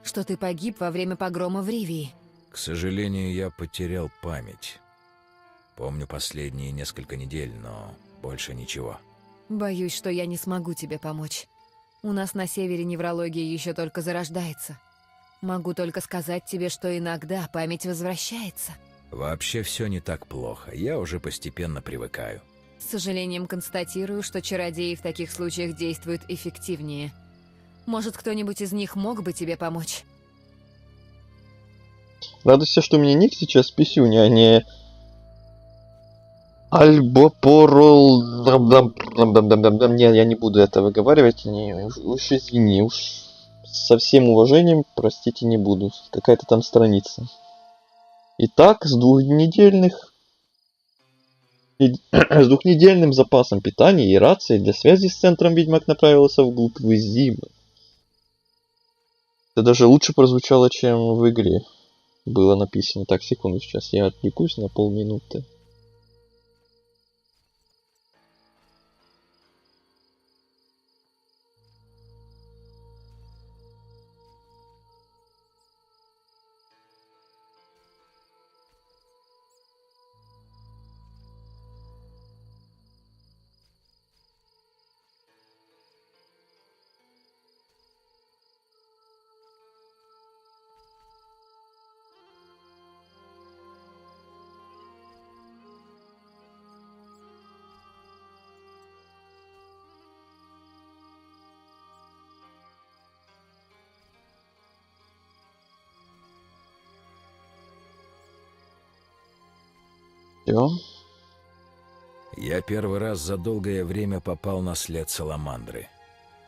что ты погиб во время погрома в Ривии. К сожалению, я потерял память. Помню последние несколько недель, но больше ничего. Боюсь, что я не смогу тебе помочь. У нас на севере неврология еще только зарождается. Могу только сказать тебе, что иногда память возвращается. Вообще все не так плохо. Я уже постепенно привыкаю. С сожалением констатирую, что чародеи в таких случаях действуют эффективнее. Может, кто-нибудь из них мог бы тебе помочь? Радуйся, что у меня ник сейчас Писюня, а не... Альбопорол... Не, я не буду это выговаривать. Уж извини, уж со всем уважением, простите, не буду. Какая-то там страница. Итак, с двухнедельным запасом питания и рации для связи с центром ведьмак направился вглубь Визимы. Это даже лучше прозвучало, чем в игре было написано. Так, секунду, сейчас я отвлекусь на полминуты. Всё. Я первый раз за долгое время попал на след саламандры.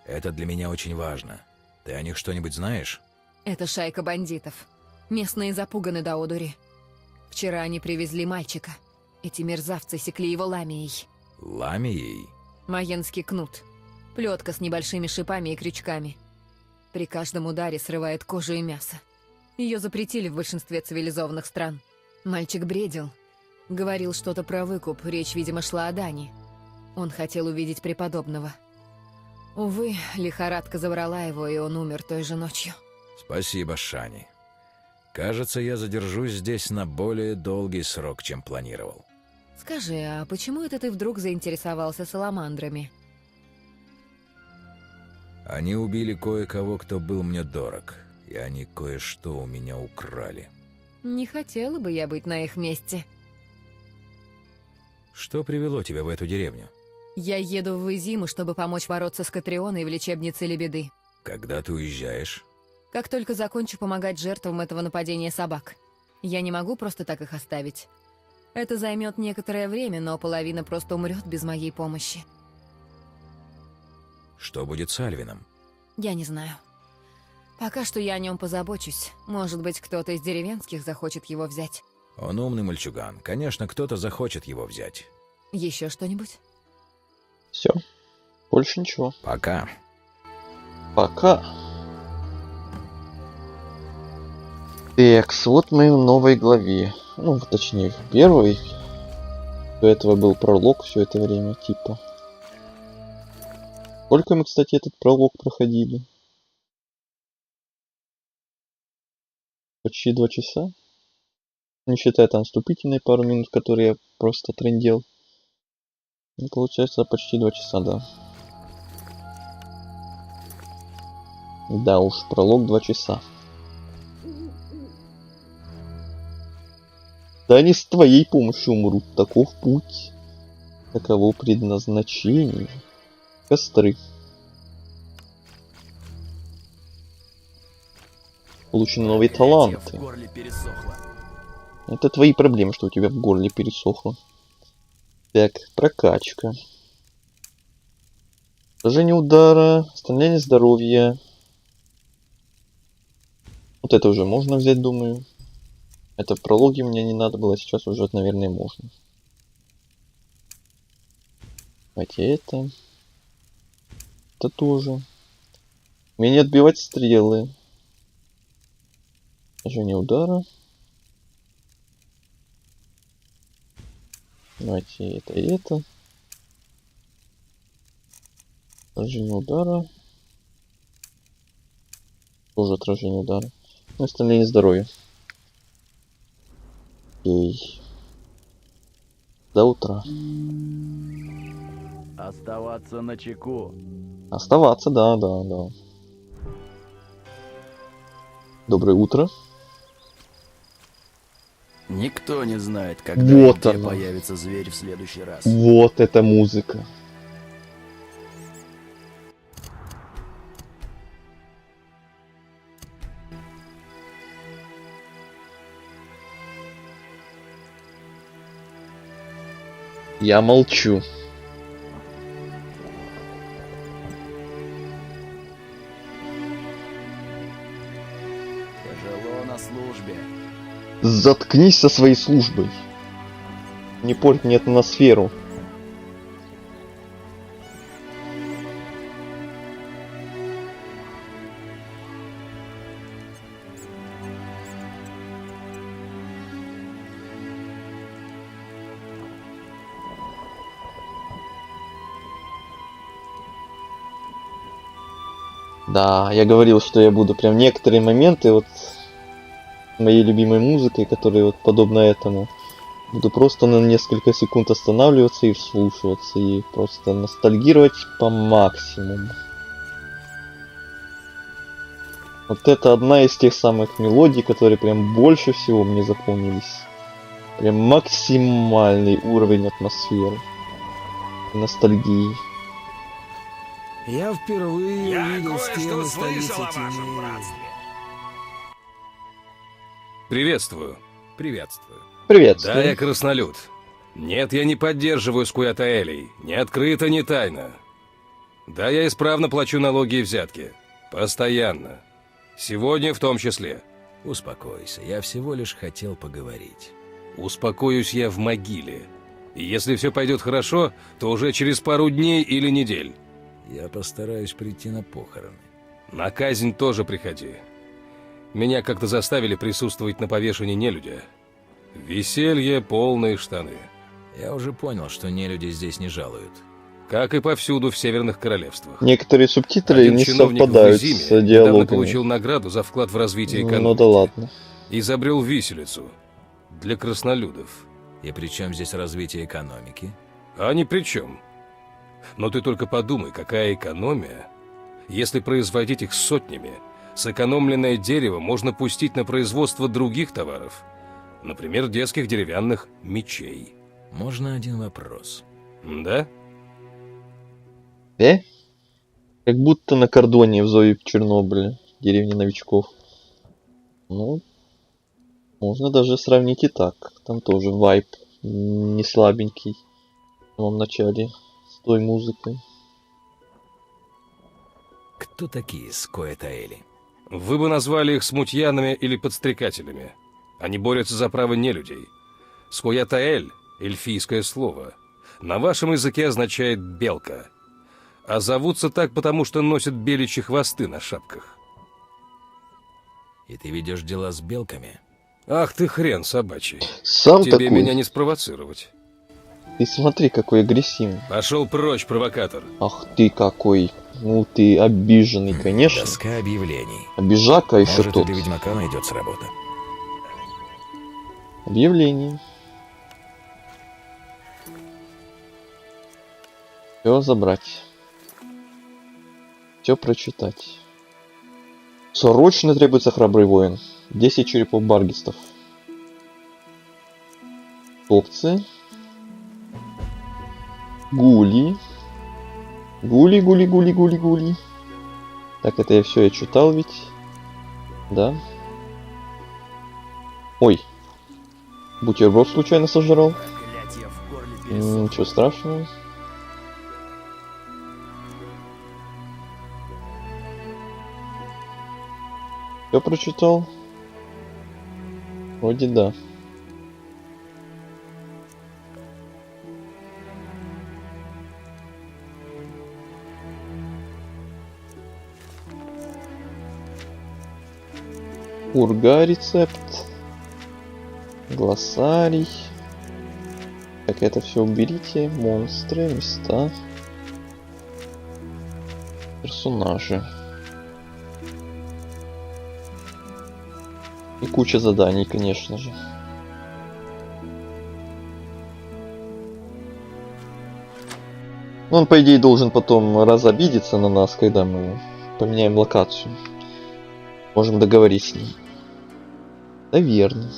Это для меня очень важно. Ты о них что-нибудь знаешь? Это шайка бандитов. Местные запуганы до одури. Вчера они привезли мальчика. Эти мерзавцы секли его ламией. Ламией? Маенский кнут. Плетка с небольшими шипами и крючками. При каждом ударе срывает кожу и мясо. Ее запретили в большинстве цивилизованных стран. Мальчик бредил. Говорил что-то про выкуп, речь, видимо, шла о Дане. Он хотел увидеть преподобного. Увы, лихорадка забрала его, и он умер той же ночью. Спасибо, Шани. Кажется, я задержусь здесь на более долгий срок, чем планировал. Скажи, а почему это ты вдруг заинтересовался саламандрами? Они убили кое-кого, кто был мне дорог, и они кое-что у меня украли. Не хотела бы я быть на их месте. Что привело тебя в эту деревню? Я еду в Изиму, чтобы помочь бороться с Катрионой в лечебнице Лебеды. Когда ты уезжаешь? Как только закончу помогать жертвам этого нападения собак. Я не могу просто так их оставить. Это займет некоторое время, но половина просто умрет без моей помощи. Что будет с Альвином? Я не знаю. Пока что я о нем позабочусь. Может быть, кто-то из деревенских захочет его взять. Он умный мальчуган. Конечно, кто-то захочет его взять. Еще что-нибудь? Все. Больше ничего. Пока. Пока. Так, вот мы в новой главе. Ну, точнее, в первой. До этого был пролог все это время, типа. Сколько мы, кстати, этот пролог проходили? Почти 2 часа. Не считая там вступительные пару минут, которые я просто трындел. Ну, получается, почти 2 часа, да. Да уж, пролог 2 часа. Да они с твоей помощью умрут. Таков путь. Таково предназначение. Костры. Получены новые таланты. Это твои проблемы, что у тебя в горле пересохло. Так, прокачка. Поражение удара, восстановление здоровья. Вот это уже можно взять, думаю. Это в прологе мне не надо было, сейчас уже, наверное, можно. Давайте это. Это тоже. Умение отбивать стрелы. Поражение удара. Давайте это и это. Отражение удара. Тоже отражение удара. Ну, восстановление здоровья. Окей. До утра. Оставаться на чеку. Оставаться, да. Доброе утро. Никто не знает, когда Вот и где оно. появится зверь в следующий раз. Вот эта музыка. Я молчу. Тяжело на службе. Заткнись со своей службой. Не порт мне атмосферу. Да, я говорил, что я буду прям некоторые моменты вот моей любимой музыкой, которая вот подобна этому, буду просто на несколько секунд останавливаться и вслушиваться, и просто ностальгировать по максимуму. Вот это одна из тех самых мелодий, которые прям больше всего мне запомнились. Прям максимальный уровень атмосферы и ностальгии. Я впервые Я увидел кое-что стены столицы слышал о вашем теней. братстве. Приветствую. Приветствую. Приветствую. Да, я краснолюд. Нет, я не поддерживаю Скуятаэлей. Ни открыто, ни тайно. Да, я исправно плачу налоги и взятки. Постоянно. Сегодня в том числе. Успокойся, я всего лишь хотел поговорить. Успокоюсь я в могиле. И если все пойдет хорошо, то уже через пару дней или недель. Я постараюсь прийти на похороны. На казнь тоже приходи. Меня как-то заставили присутствовать на повешении нелюдя. Веселье, полные штаны. Я уже понял, что нелюди здесь не жалуют. Как и повсюду в северных королевствах. Некоторые субтитры Один не чиновник совпадают в Изиме с недавно диалогами. получил награду за вклад в развитие экономики. Ну да ладно. Изобрел виселицу для краснолюдов. И при чем здесь развитие экономики? А ни при чем. Но ты только подумай, какая экономия, если производить их сотнями. Сэкономленное дерево можно пустить на производство других товаров. Например, детских деревянных мечей. Можно один вопрос? Да? Как будто на кордоне в Зое Чернобыля, деревне новичков. Ну, можно даже сравнить и так. Там тоже вайб не слабенький в самом начале с той музыкой. Кто такие Скоэтаэли? Вы бы назвали их смутьянами или подстрекателями. Они борются за право нелюдей. Скоятаэль — эльфийское слово. На вашем языке означает «белка». А зовутся так, потому что носят беличьи хвосты на шапках. И ты ведешь дела с белками? Ах ты хрен собачий. Сам Тебе такой. меня не спровоцировать. Ты смотри, какой агрессивный. Пошел прочь, провокатор. Ах ты какой. Ну ты обиженный, конечно. Доска объявлений. Обижака еще Может, и тот. для ведьмака найдется работа. Объявление. Все забрать. Все прочитать. Срочно требуется храбрый воин. 10 черепов баргистов. Овцы. Гули. Гули. Так, это я все читал ведь. Да. Ой. Бутерброд случайно сожрал. Ничего страшного. Все прочитал? Вроде да. Урга рецепт. Глоссарий. Так, это все уберите. Монстры, места. Персонажи. И куча заданий, конечно же. Он, по идее, должен потом разобидеться на нас, когда мы поменяем локацию. Можем договориться с ним. Наверное.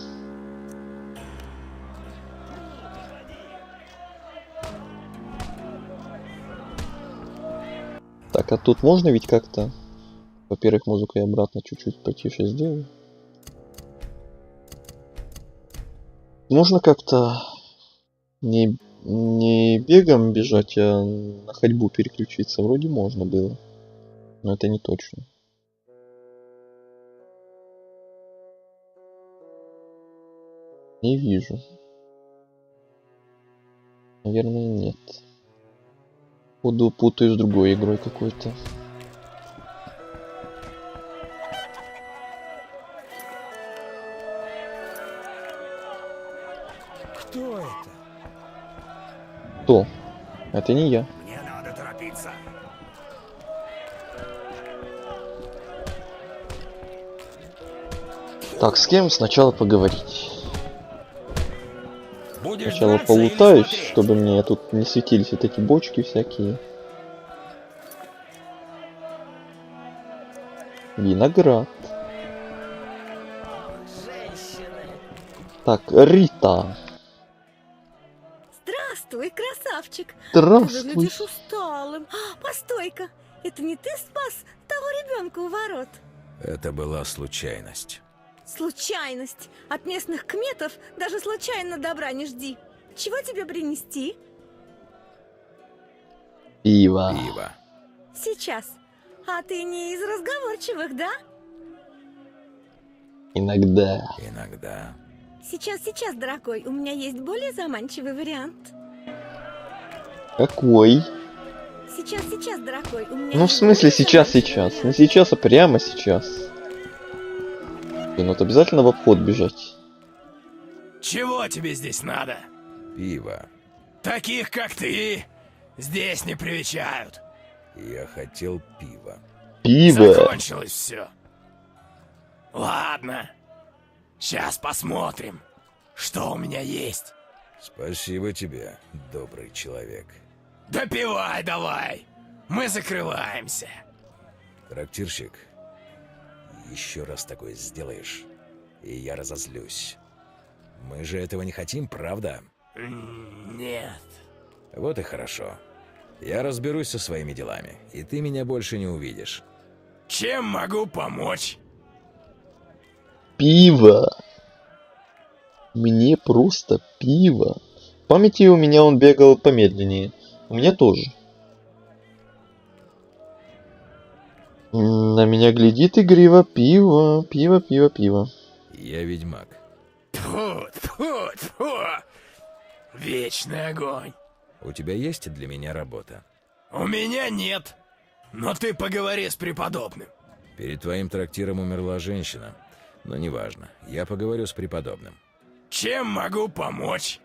Так, а тут можно ведь как-то... Во-первых, музыку я обратно чуть-чуть потише сделаю. Можно как-то не бегом бежать, а на ходьбу переключиться. Вроде можно было. Но это не точно. Не вижу. Наверное, нет. Буду путаю с другой игрой какой-то. Кто это? Кто? Это не я. Мне надо торопиться. Так, с кем сначала поговорить? Будешь Сначала драться или полутаюсь, смотреть? чтобы мне тут не светились вот эти бочки всякие. Виноград. Так, Рита. Здравствуй, красавчик. Здравствуй. Ты выглядишь усталым. Постой-ка, это не ты спас того ребенка у ворот? Это была случайность. Случайность. От местных кметов даже случайно добра не жди. Чего тебе принести? Пиво. Пиво. Сейчас. А ты не из разговорчивых, да? Иногда. Иногда. Сейчас, дорогой, у меня есть более заманчивый вариант. Какой? Сейчас, дорогой, у меня Ну, в есть смысле более сейчас? заманчивый Не сейчас, а прямо сейчас. Блин, вот обязательно в обход бежать. Чего тебе здесь надо? Пиво. Таких, как ты, здесь не привечают. Я хотел пива. Пиво. Закончилось все. Ладно. Сейчас посмотрим, что у меня есть. Спасибо тебе, добрый человек. Допивай давай. Мы закрываемся. Трактирщик, еще раз такое сделаешь, и я разозлюсь. Мы же этого не хотим, правда? Нет. Вот и хорошо. Я разберусь со своими делами, и ты меня больше не увидишь. Чем могу помочь? Пиво. Мне просто пиво. В памяти у меня он бегал помедленнее. У меня тоже. На меня глядит игриво. Пиво. Пиво. Я ведьмак. Тьфу. Вечный огонь. У тебя есть для меня работа? У меня нет. Но ты поговори с преподобным. Перед твоим трактиром умерла женщина. Но неважно, я поговорю с преподобным. Чем могу помочь?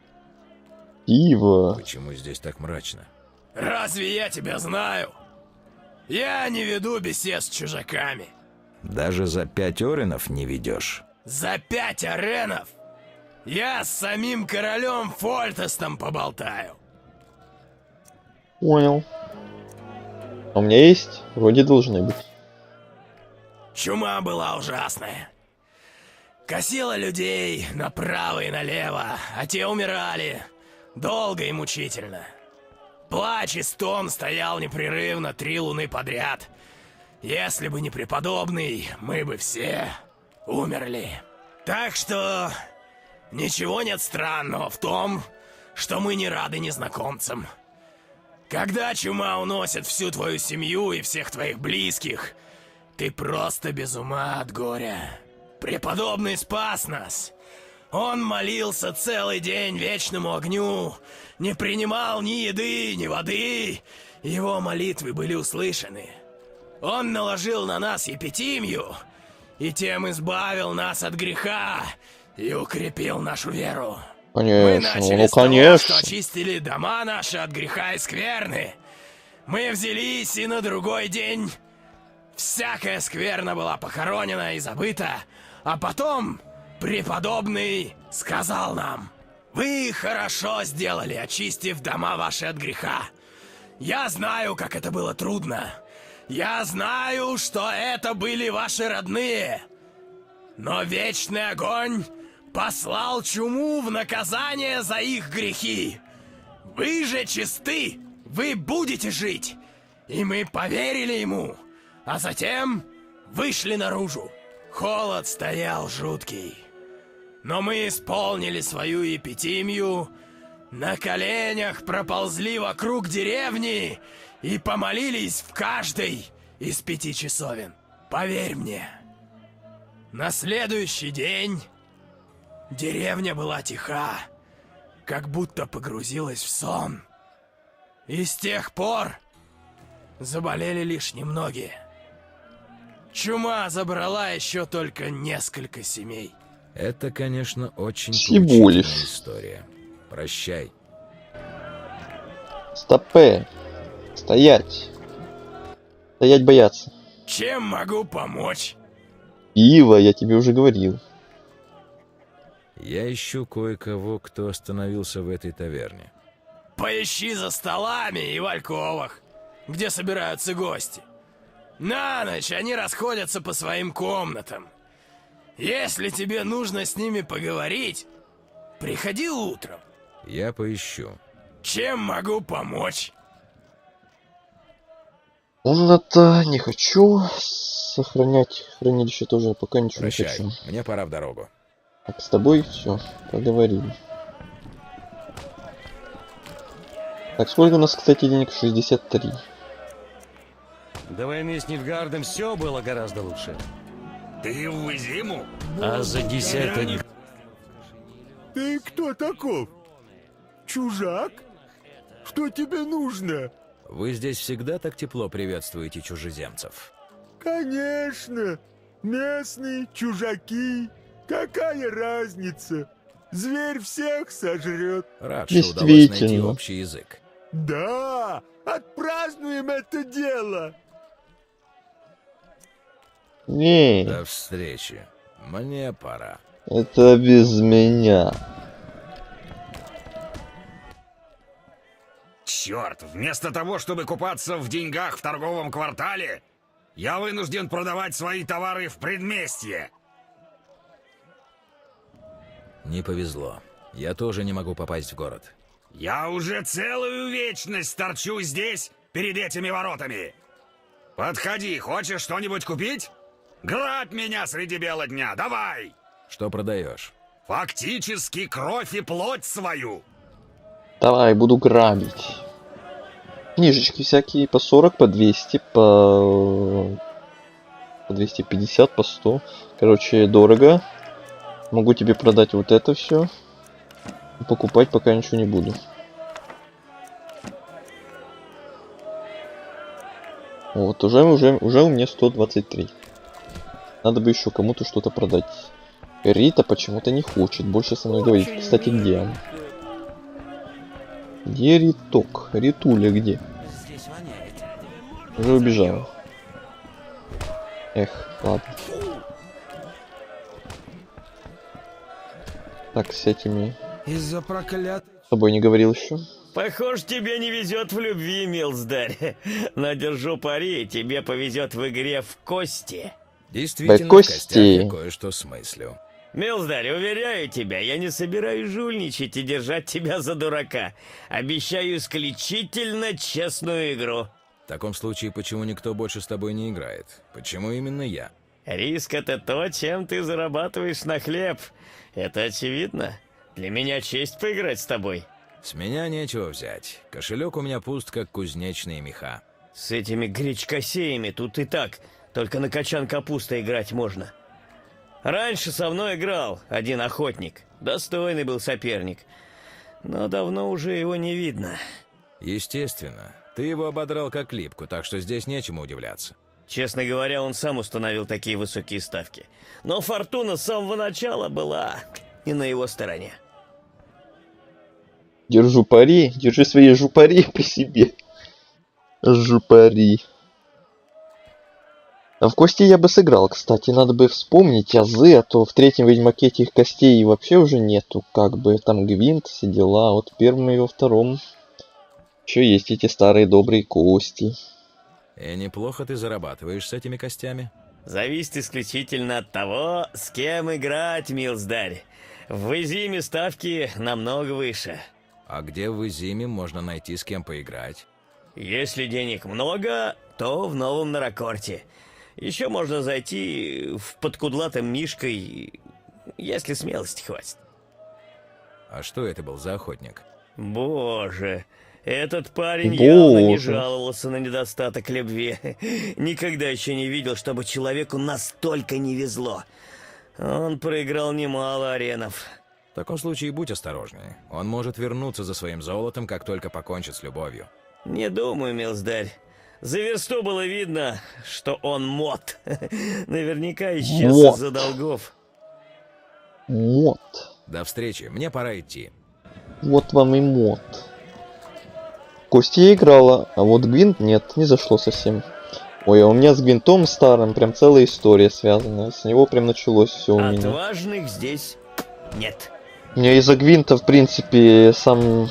Пиво. Почему здесь так мрачно? Разве я тебя знаю? Я не веду бесед с чужаками. Даже за 5 оренов не ведешь? За 5 аренов я с самим королем Фольтестом поболтаю. Понял. А у меня есть? Вроде должны быть. Чума была ужасная. Косила людей направо и налево, а те умирали. Долго и мучительно. Плач и стон стоял непрерывно 3 луны подряд. Если бы не преподобный, мы бы все умерли. Так что ничего нет странного в том, что мы не рады незнакомцам. Когда чума уносит всю твою семью и всех твоих близких, ты просто без ума от горя. Преподобный спас нас. Он молился целый день вечному огню, не принимал ни еды, ни воды. Его молитвы были услышаны. Он наложил на нас епитимию, и тем избавил нас от греха и укрепил нашу веру. Конечно, Мы начали с того, что очистили дома наши от греха и скверны. Мы взялись, и на другой день всякая скверна была похоронена и забыта. А потом преподобный сказал нам: «Вы хорошо сделали, очистив дома ваши от греха. Я знаю, как это было трудно. Я знаю, что это были ваши родные. Но вечный огонь послал чуму в наказание за их грехи. Вы же чисты, вы будете жить». И мы поверили ему, а затем вышли наружу. Холод стоял жуткий. Но мы исполнили свою епитимию, на коленях проползли вокруг деревни и помолились в каждой из 5 часовен. Поверь мне, на следующий день деревня была тиха, как будто погрузилась в сон. И с тех пор заболели лишь немногие. Чума забрала еще только несколько семей. Это, конечно, очень Всего поучительная лишь. история. Прощай. Стопе. Стоять. Стоять бояться. Чем могу помочь? Пиво, я тебе уже говорил. Я ищу кое-кого, кто остановился в этой таверне. Поищи за столами и в альковах, где собираются гости. На ночь они расходятся по своим комнатам. Если тебе нужно с ними поговорить, приходи утром. Я поищу. Чем могу помочь? Комната не хочу. Сохранять хранилище тоже пока ничего Прощай. не хочу. Мне пора в дорогу. Так, с тобой все, поговорили. Так, сколько у нас, кстати, денег? 63. До войны с Нильфгардом все было гораздо лучше. Ты в зиму? А за десяток... Ты кто таков? Чужак? Что тебе нужно? Вы здесь всегда так тепло приветствуете чужеземцев? Конечно. Местные, чужаки. Какая разница? Зверь всех сожрет. Рад, что удалось найти Действительно. общий язык. Да, отпразднуем это дело. Не, До встречи. Мне пора. это без меня. Черт, вместо того, чтобы купаться в деньгах в торговом квартале, я вынужден продавать свои товары в предместье. Не повезло. Я тоже не могу попасть в город. Я уже целую вечность торчу здесь, перед этими воротами. Подходи, хочешь что-нибудь купить? Грабь меня среди бела дня, давай! Что продаешь? Фактически кровь и плоть свою. Давай, буду грабить. Книжечки всякие по 40, по 200, по 250, по 100. Короче, дорого. Могу тебе продать вот это все. Покупать пока ничего не буду. Вот, уже у меня 123. Надо бы еще кому-то что-то продать. Рита почему-то не хочет больше со мной говорить. Кстати, где он? Где Риток? Ритуля где? Уже убежала. Эх, ладно. Так, с этими... Из-за проклят... С тобой не говорил еще? Похоже, тебе не везет в любви, милздарь. Но держу пари, тебе повезет в игре в кости. Действительно, в кости. костях я кое-что смыслю. Милздарь, уверяю тебя, я не собираюсь жульничать и держать тебя за дурака. Обещаю исключительно честную игру. В таком случае, почему никто больше с тобой не играет? Почему именно я? Риск — это то, чем ты зарабатываешь на хлеб. Это очевидно. Для меня честь поиграть с тобой. С меня нечего взять. Кошелек у меня пуст, как кузнечные меха. С этими гречкосеями тут и так, только на качан капусты играть можно. Раньше со мной играл один охотник. Достойный был соперник. Но давно уже его не видно. Естественно. Ты его ободрал как липку, так что здесь нечему удивляться. Честно говоря, он сам установил такие высокие ставки. Но фортуна с самого начала была не на его стороне. Держу пари, держи свои жупари при себе. Жупари. А в кости я бы сыграл, кстати, надо бы вспомнить азы, а то в третьем Ведьмаке этих костей вообще уже нету, как бы там гвинт, все дела, вот в первом и во втором еще есть эти старые добрые кости. И неплохо ты зарабатываешь с этими костями? Зависит исключительно от того, с кем играть, милздарь. В Изиме ставки намного выше. А где в Изиме можно найти с кем поиграть? Если денег много, то в новом Наракорте. Еще можно зайти в подкудлатым Мишкой, если смелости хватит. А что это был за охотник? Боже, этот парень явно не Боже. жаловался на недостаток любви. Никогда еще не видел, чтобы человеку настолько не везло. Он проиграл немало аренов. В таком случае будь осторожнее. Он может вернуться за своим золотом, как только покончит с любовью. Не думаю, милздарь. За версту было видно, что он мод. Наверняка исчез Мод. из-за долгов. Мод. До встречи, мне пора идти. Вот вам и мод. Кости я играла, а вот гвинт нет, не зашло совсем. Ой, а у меня с гвинтом старым прям целая история связана. С него прям началось все у меня. Отважных здесь нет. У меня из-за гвинта, в принципе, сам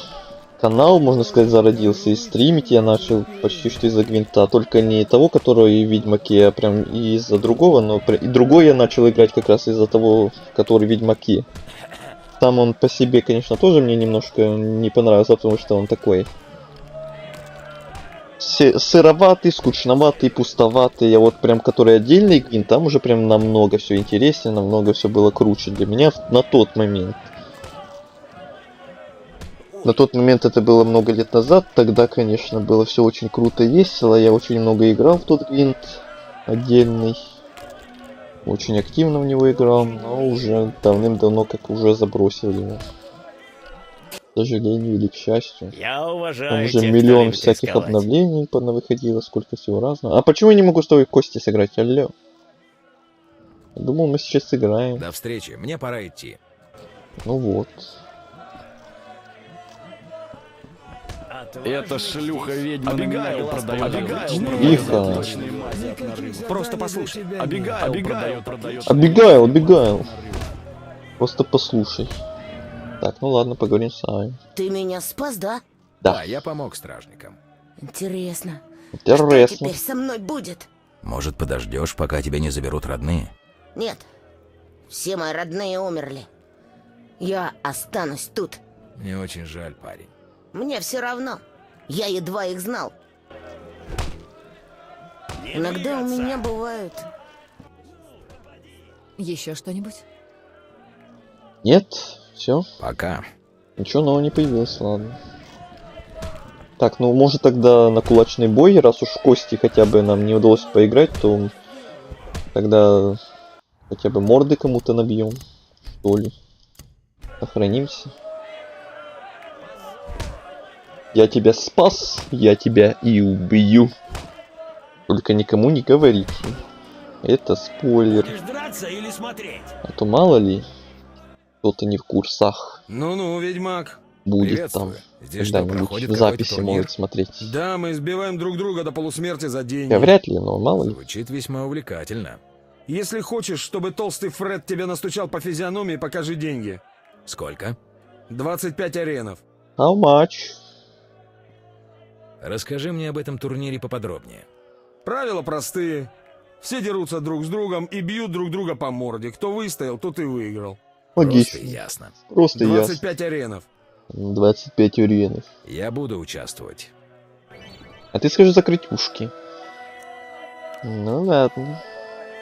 канал, можно сказать, зародился. И стримить я начал почти что из-за гвинта. Только не того, которого и в Ведьмаке, а прям и из-за другого. Но и другой я начал играть как раз из-за того, который в Ведьмаке. Там он по себе, конечно, тоже мне немножко не понравился, потому что он такой сыроватый, скучноватый, пустоватый. А вот прям который отдельный гвинт, там уже прям намного все интереснее, намного все было круче для меня на тот момент. На тот момент это было много лет назад, тогда, конечно, было все очень круто и весело. Я очень много играл в тот гвинт отдельный. Очень активно в него играл, но уже давным-давно как уже забросил его. К сожалению или к счастью. Я уважаю Там уже тех, миллион кто любит всяких рисковать. обновлений выходило, сколько всего разного. А почему я не могу с тобой в кости сыграть, алло? Я думал, мы сейчас сыграем. До встречи, мне пора идти. Ну вот. Эта шлюха-ведьма Абигайл продает. Тихо. Просто послушай. Абигайл продает. Абигайл. Просто послушай. Так, ну ладно, поговорим с вами. Ты меня спас, да? Да. Я помог стражникам. Интересно. Интересно. Что теперь со мной будет? Может, подождешь, пока тебя не заберут родные? Нет. Все мои родные умерли. Я останусь тут. Мне очень жаль, парень. Мне все равно. Я едва их знал. Иногда у меня бывают... Еще что-нибудь? Нет, все. Пока. Ничего нового не появилось, ладно. Так, ну может тогда на кулачный бой, раз уж в кости хотя бы нам не удалось поиграть, то тогда хотя бы морды кому-то набьем, что ли. Сохранимся. Я тебя спас, я тебя и убью. Только никому не говорите. Это спойлер. Будешь драться или смотреть? А то мало ли, кто-то не в курсах. Ну-ну, ведьмак. Будет Приветствую. там. Здесь что, Когда-нибудь проходит в какой-то записи турнир? могут смотреть. Да, мы избиваем друг друга до полусмерти за деньги. Я вряд ли, но мало ли. Звучит весьма увлекательно. Если хочешь, чтобы толстый Фред тебе настучал по физиономии, покажи деньги. Сколько? 25 аренов. How much? Расскажи мне об этом турнире поподробнее. Правила простые. Все дерутся друг с другом и бьют друг друга по морде. Кто выстоял, тот и выиграл. Просто и ясно. Просто 25 аренов. 25 уренов. Я буду участвовать. А ты скажи закрыть ушки. Ну ладно.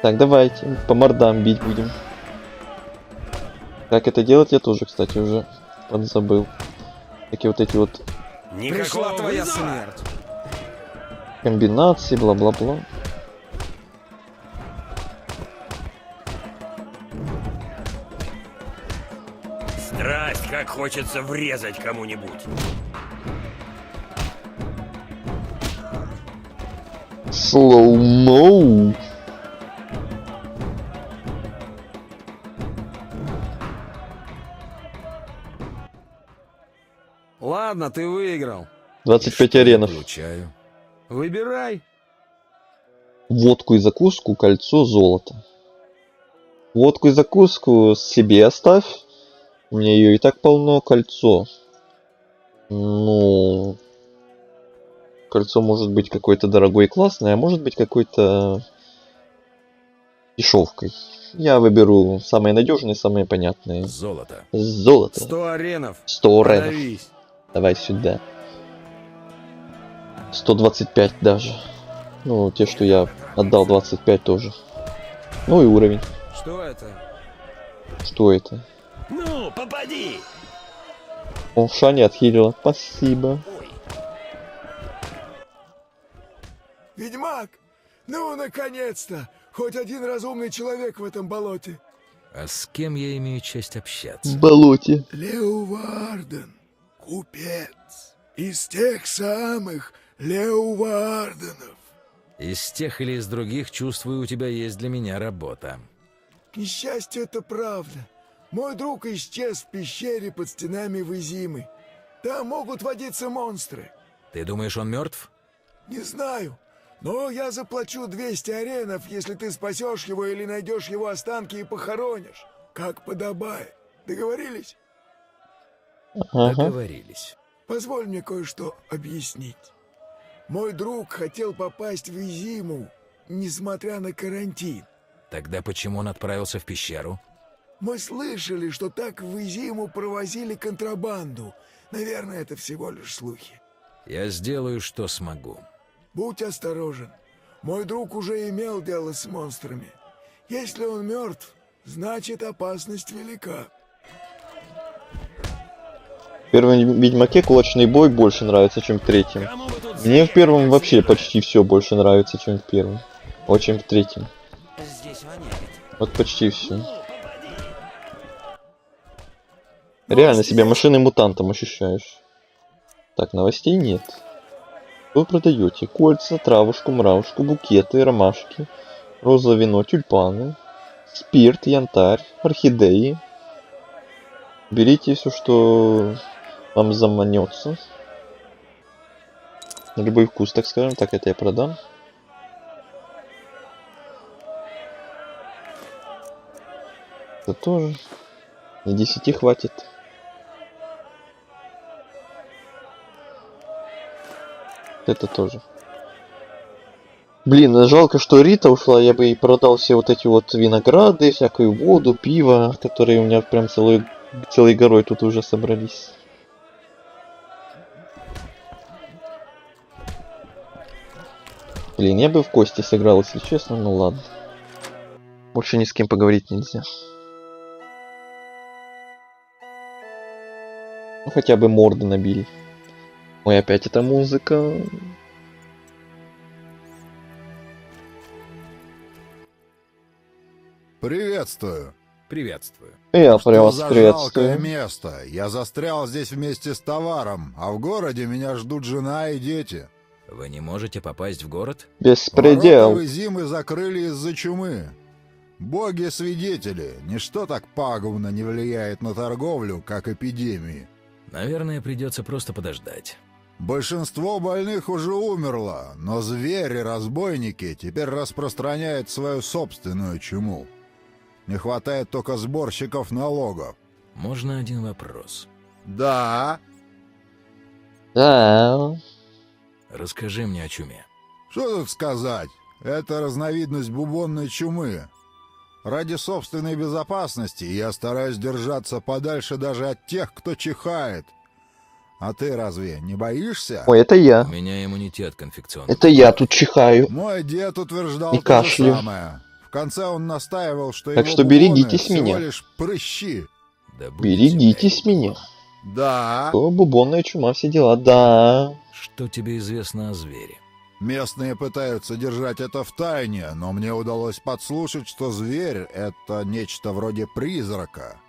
Так, давайте. По мордам бить будем. Как это делать, я тоже, кстати, уже подзабыл. Такие вот эти вот Пришла твоя смерть. комбинации, бла-бла-бла. Страсть, как хочется врезать кому-нибудь. Слоу-моу. Ладно, ты выиграл. 25 аренов. Получаю. Выбирай. Водку и закуску, кольцо, золото. Водку и закуску себе оставь. У меня ее и так полно. Кольцо. Ну... Кольцо может быть какое-то дорогое и классное, а может быть какой-то дешевкой. Я выберу самые надежные, самые понятные. Золото. Золото. 100 аренов. 100 аренов. Подавись. Давай сюда. 125 даже. Ну, те, что я отдал 25 тоже. Ну и уровень. Что это? Что это? Ну, попади! О, Шани отхилила. Спасибо. Ведьмак! Ну, наконец-то! Хоть один разумный человек в этом болоте. А с кем я имею честь общаться? В болоте. Леуварден, купец. Из тех самых Леуварденов. Из тех или из других, чувствую, у тебя есть для меня работа. К несчастью, это правда. Мой друг исчез в пещере под стенами Вызимы. Там могут водиться монстры. Ты думаешь, он мертв? Не знаю. Но я заплачу 200 аренов, если ты спасешь его или найдешь его останки и похоронишь. Как подобает. Договорились? Договорились. Позволь мне кое-что объяснить. Мой друг хотел попасть в Изиму, несмотря на карантин. Тогда почему он отправился в пещеру? Мы слышали, что так в Изиму провозили контрабанду. Наверное, это всего лишь слухи. Я сделаю, что смогу. Будь осторожен. Мой друг уже имел дело с монстрами. Если он мертв, значит опасность велика. В первом Ведьмаке кулачный бой больше нравится, чем в третьем. Мне в первом вообще почти все больше нравится, чем в первом. Чем в третьем. Вот почти все. Реально себя машиной-мутантом ощущаешь. Так, новостей нет. Что вы продаете? Кольца, травушку, мравушку, букеты, ромашки, розовое вино, тюльпаны, спирт, янтарь, орхидеи. Берите все, что вам заманется. На любой вкус, так скажем. Так, это я продам. Это тоже. На 10 хватит. Это тоже. Блин, жалко, что Рита ушла. Я бы и продал все вот эти вот винограды, всякую воду, пиво, которые у меня прям целой горой тут уже собрались. Блин, я бы в кости сыграл, если честно, ну ладно. Больше ни с кем поговорить нельзя. Ну хотя бы морды набили. Ой, опять эта музыка. Приветствую. Приветствую. Я прям Что за приветствую. жалкое место? Я застрял здесь вместе с товаром, а в городе меня ждут жена и дети. Вы не можете попасть в город? Беспредел. Ворота зимы закрыли из-за чумы. Боги-свидетели, ничто так пагубно не влияет на торговлю, как эпидемии. Наверное, придется просто подождать. Большинство больных уже умерло, но звери-разбойники теперь распространяют свою собственную чуму. Не хватает только сборщиков налогов. Можно один вопрос? Да. Да. Расскажи мне о чуме. Что тут сказать? Это разновидность бубонной чумы. Ради собственной безопасности я стараюсь держаться подальше даже от тех, кто чихает. А ты разве не боишься? Ой, это я. У меня иммунитет конфекционный. Это я тут чихаю. Мой дед утверждал И то кашлю. же самое. В конце он настаивал, что Так его что бубоны берегитесь всего меня. лишь прыщи. Да Берегитесь меня. Да. О, бубонная чума, все дела, да. Что тебе известно о звере? Местные пытаются держать это в тайне, но мне удалось подслушать, что зверь — это нечто вроде призрака.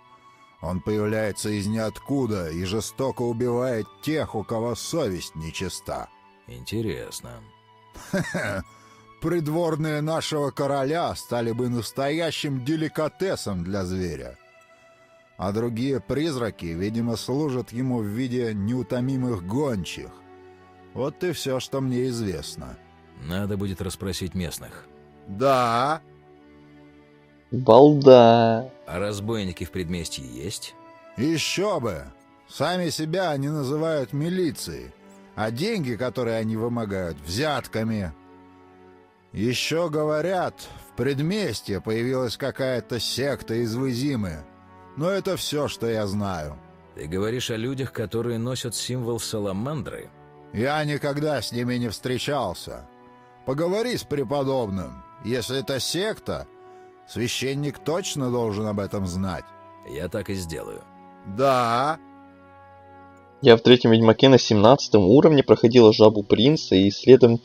Он появляется из ниоткуда и жестоко убивает тех, у кого совесть нечиста. Интересно. Придворные нашего короля стали бы настоящим деликатесом для зверя. А другие призраки, видимо, служат ему в виде неутомимых гончих. Вот и все, что мне известно. Надо будет расспросить местных. Да. Балда. А разбойники в предместье есть? Еще бы. Сами себя они называют милицией, а деньги, которые они вымогают, взятками. Еще говорят, в предместье появилась какая-то секта из Вызимы. Но это все, что я знаю. Ты говоришь о людях, которые носят символ саламандры? Я никогда с ними не встречался. Поговори с преподобным. Если это секта, священник точно должен об этом знать. Я так и сделаю. Да. Я в третьем Ведьмаке на 17 уровне проходила жабу принца и следом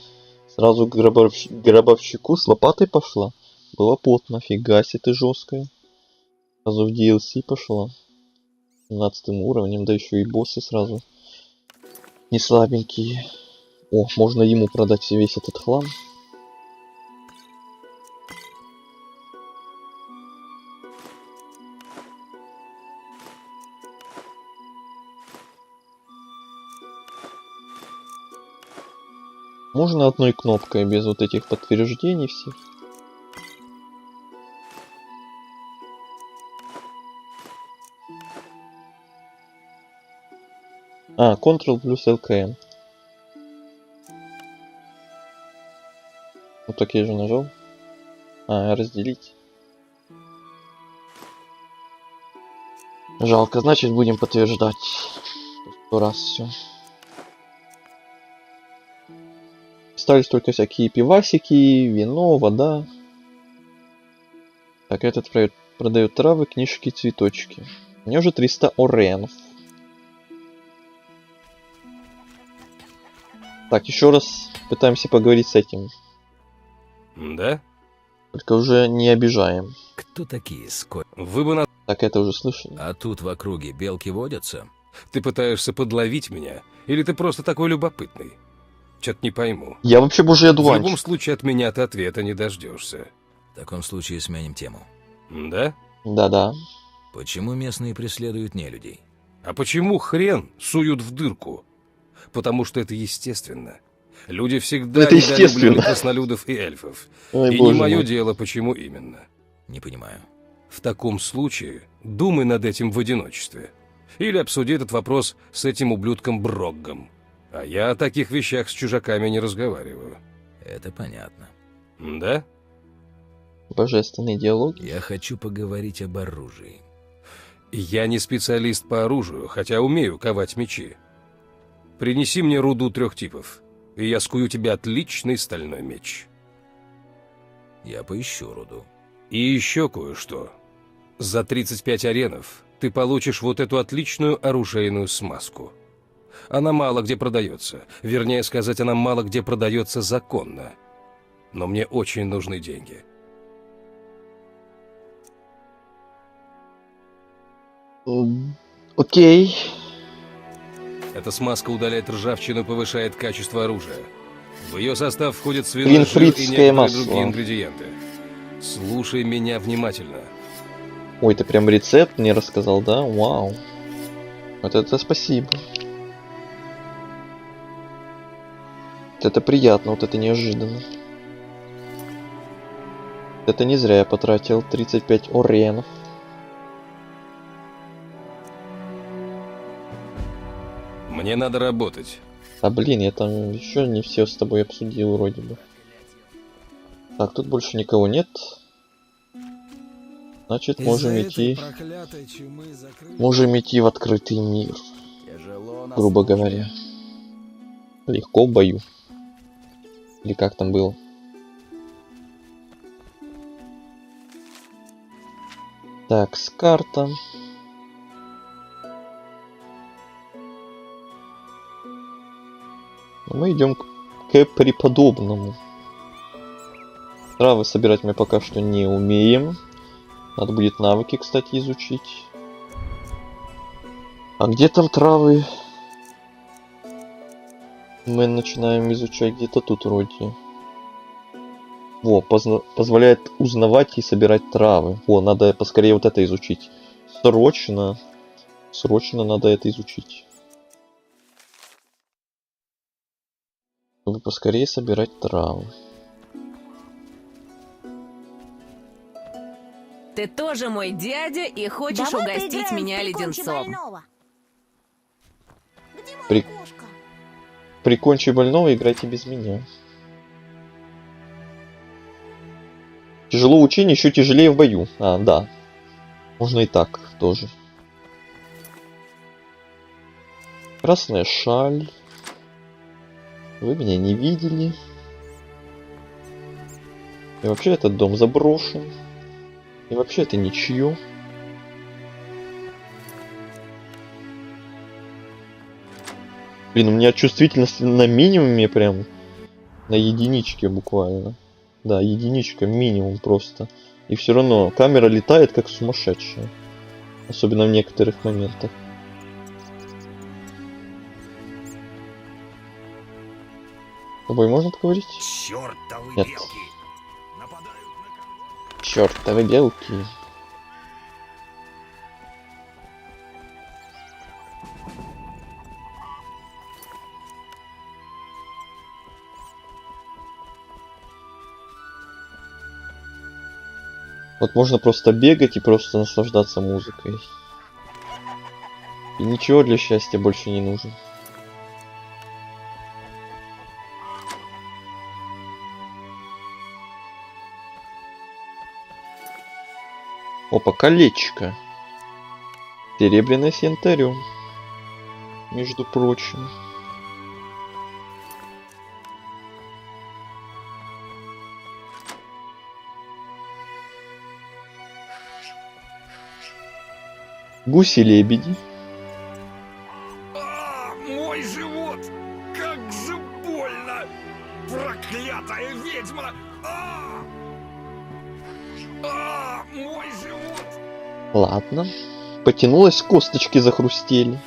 сразу к гробовщику с лопатой пошла. Было потно, фига себе ты жесткая. Сразу в DLC пошла. 17 уровнем, да еще и боссы сразу. Не слабенькие. О, можно ему продать весь этот хлам. Можно одной кнопкой, без вот этих подтверждений всех. А, Ctrl плюс LKM. Вот так я же нажал. А, разделить. Жалко, значит будем подтверждать. 100 раз все. Остались только всякие пивасики, вино, вода. Так, этот продает травы, книжки, цветочки. У меня уже 300 оренов. Так, еще раз пытаемся поговорить с этим. Да? Только уже не обижаем. Кто такие Вы бы на... Так, это уже слышали. А тут в округе белки водятся? Ты пытаешься подловить меня? Или ты просто такой любопытный? Чё-то не пойму. Я вообще божий В одуванчик. любом случае от меня ты ответа не дождешься. В таком случае сменим тему. Да? Да-да. Почему местные преследуют нелюдей? А почему хрен суют в дырку? Потому что это естественно. Люди всегда Это недолюбливали естественно. краснолюдов и эльфов. Ой, И боже не мое мой. дело, почему именно. Не понимаю. В таком случае думай над этим в одиночестве. Или обсуди этот вопрос с этим ублюдком Броггом. А я о таких вещах с чужаками не разговариваю. Это понятно. Да? Божественный диалог. Я хочу поговорить об оружии. Я не специалист по оружию, хотя умею ковать мечи. Принеси мне руду 3 типов, и я скую тебе отличный стальной меч. Я поищу руду. И еще кое-что. За 35 аренов ты получишь вот эту отличную оружейную смазку. Она мало где продается. Вернее сказать, она мало где продается законно. Но мне очень нужны деньги. Окей. Эта смазка удаляет ржавчину и повышает качество оружия. В ее состав входит свиной жир и Ринфритское некоторые масло. другие ингредиенты. Слушай меня внимательно. Ой, ты прям рецепт мне рассказал, да? Вау. Вот это спасибо. Вот это приятно, вот это неожиданно. Это не зря я потратил 35 оренов. Мне надо работать. А блин, я там еще не все с тобой обсудил вроде бы. Так, тут больше никого нет. Значит, можем идти. Можем идти в открытый мир. Грубо говоря. Легко в бою. Или как там было? Так, с карта. Мы идем к преподобному. Травы собирать мы пока что не умеем. Надо будет навыки, кстати, изучить. А где там травы? Мы начинаем изучать где-то тут вроде. Во, позволяет узнавать и собирать травы. Во, надо поскорее вот это изучить. Срочно. Срочно надо это изучить. Чтобы поскорее собирать травы. Ты тоже мой дядя и хочешь угостить меня леденцом. Прикончи больного, играйте без меня. Тяжело в учении, еще тяжелее в бою. А, да. Можно и так тоже. Красная шаль. Вы меня не видели. И вообще этот дом заброшен. И вообще это ничье. Блин, у меня чувствительность на минимуме прям. На единичке буквально. Да, единичка минимум просто. И все равно камера летает как сумасшедшая. Особенно в некоторых моментах. С тобой можно поговорить? Чёртовы Нет. белки! Чёртовы белки. Вот можно просто бегать и просто наслаждаться музыкой. И ничего для счастья больше не нужно. Опа, колечко. Серебряное с янтарем. Между прочим. Гуси-лебеди. Мой живот! Как же больно! Проклятая ведьма! Мой живот! Ладно. Потянулась, косточки захрустели.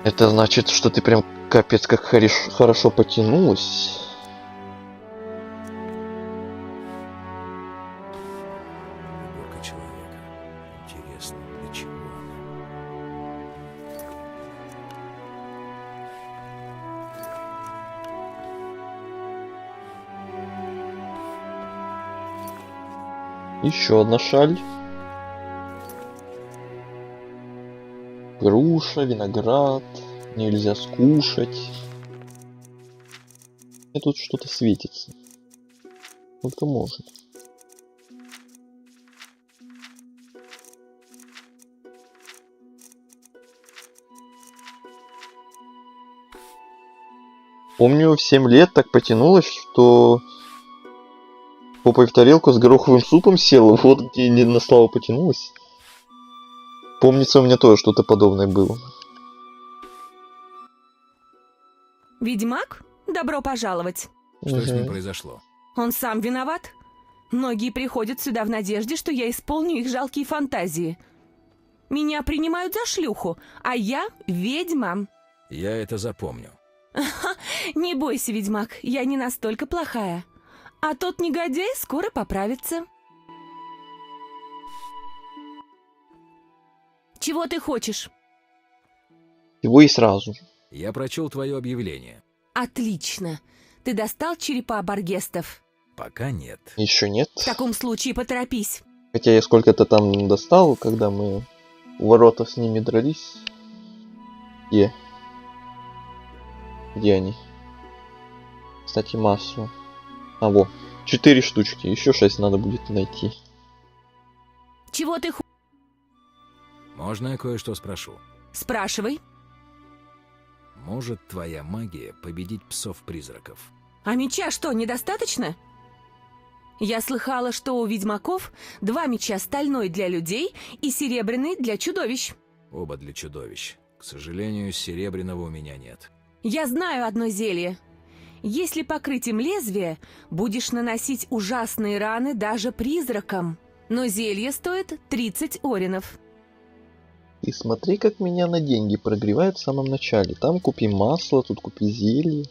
Это значит, что ты прям капец как хорошо потянулась. Уборка человека. Интересно, для чего она? Еще одна шаль. Груша, виноград. Нельзя скушать. И тут что-то светится. Только может. Помню, в 7 лет так потянулось, что попой в тарелку с гороховым супом села. Вот где не на славу потянулась. Помнится, у меня тоже что-то подобное было. Ведьмак? Добро пожаловать. Что с ним произошло? Он сам виноват? Многие приходят сюда в надежде, что я исполню их жалкие фантазии. Меня принимают за шлюху, а я ведьма. Я это запомню. Не бойся, ведьмак, я не настолько плохая. А тот негодяй скоро поправится. Чего ты хочешь? Его и сразу. Я прочел твое объявление. Отлично. Ты достал черепа баргестов? Пока нет. Еще нет. В таком случае поторопись. Хотя я сколько-то там достал, когда мы у ворота с ними дрались. Где? Где они? Кстати, масло. А, во. 4 штучки. Еще 6 надо будет найти. Чего ты Можно я кое-что спрошу? Спрашивай. Может твоя магия победить псов-призраков? А меча что, недостаточно? Я слыхала, что у ведьмаков 2 меча: стальной для людей и серебряный для чудовищ. Оба для чудовищ. К сожалению, серебряного у меня нет. Я знаю одно зелье. Если покрыть им лезвие, будешь наносить ужасные раны даже призракам. Но зелье стоит 30 оренов. И смотри, как меня на деньги прогревают в самом начале. Там купи масло, тут купи зелье.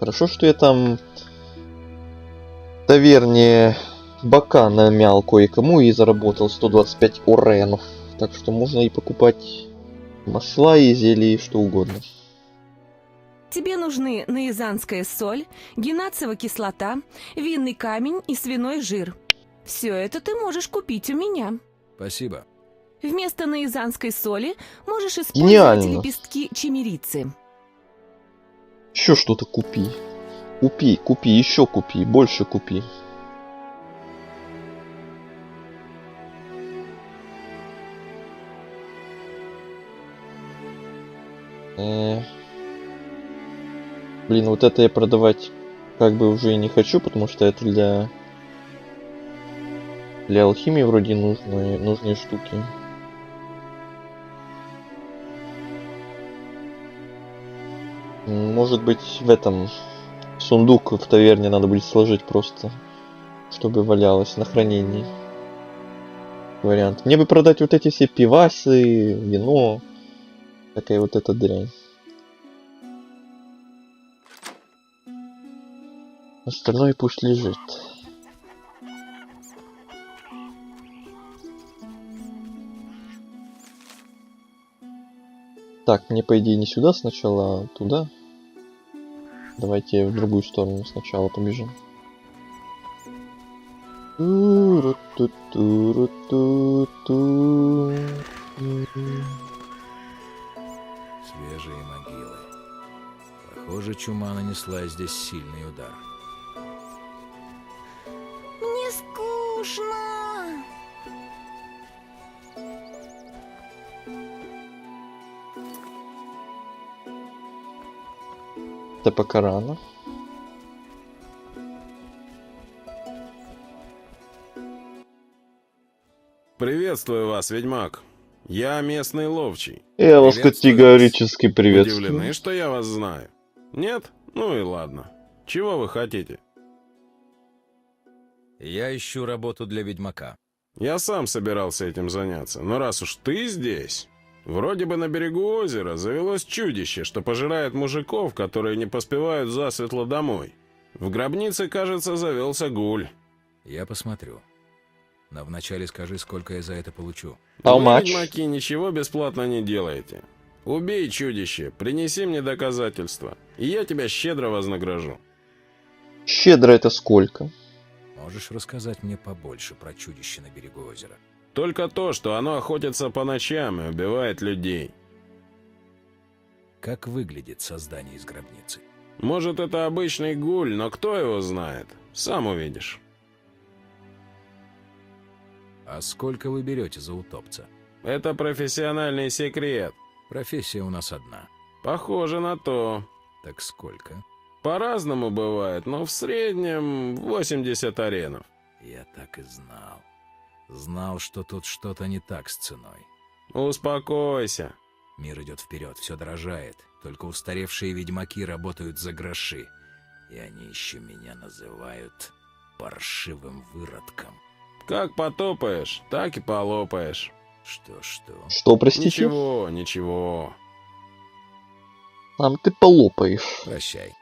Хорошо, что я там в таверне бока намял кое-кому и заработал 125 оренов. Так что можно и покупать масла и зелья и что угодно. Тебе нужны наизанская соль, генацева кислота, винный камень и свиной жир. Все это ты можешь купить у меня. Спасибо. Вместо наизанской соли можешь использовать Гениально. лепестки чимерицы. Еще что-то купи. Купи, еще купи, больше купи. Блин, вот это я продавать как бы уже и не хочу, потому что это для алхимии вроде нужные штуки. Может быть, в этом сундук в таверне надо будет сложить просто, чтобы валялось на хранении. Вариант. Мне бы продать вот эти все пивасы, вино, такая вот эта дрянь. Остальное пусть лежит. Так, мне по идее не сюда сначала, а туда. Давайте в другую сторону сначала побежим. Свежие могилы. Похоже, чума нанесла здесь сильный удар. Мне скучно. Это пока рано. Приветствую вас, ведьмак. Я местный ловчий. Я вас Приветствую категорически вас. приветствую. Удивлены, что я вас знаю? Нет? Ну и ладно. Чего вы хотите? Я ищу работу для ведьмака. Я сам собирался этим заняться, но раз уж ты здесь... Вроде бы на берегу озера завелось чудище, что пожирает мужиков, которые не поспевают засветло домой. В гробнице, кажется, завелся гуль. Я посмотрю. Но вначале скажи, сколько я за это получу. How Вы, much? ведьмаки, ничего бесплатно не делаете. Убей чудище, принеси мне доказательства, и я тебя щедро вознагражу. Щедро это сколько? Можешь рассказать мне побольше про чудище на берегу озера? Только то, что оно охотится по ночам и убивает людей. Как выглядит создание из гробницы? Может, это обычный гуль, но кто его знает? Сам увидишь. А сколько вы берете за утопца? Это профессиональный секрет. Профессия у нас одна. Похоже на то. Так сколько? По-разному бывает, но в среднем 80 аренов. Я так и знал. Знал, что тут что-то не так с ценой. Успокойся. Мир идет вперед, все дорожает. Только устаревшие ведьмаки работают за гроши. И они еще меня называют паршивым выродком. Как потопаешь, так и полопаешь. Что? Что, простите? Ничего, ничего. Там ты полопаешь. Прощай.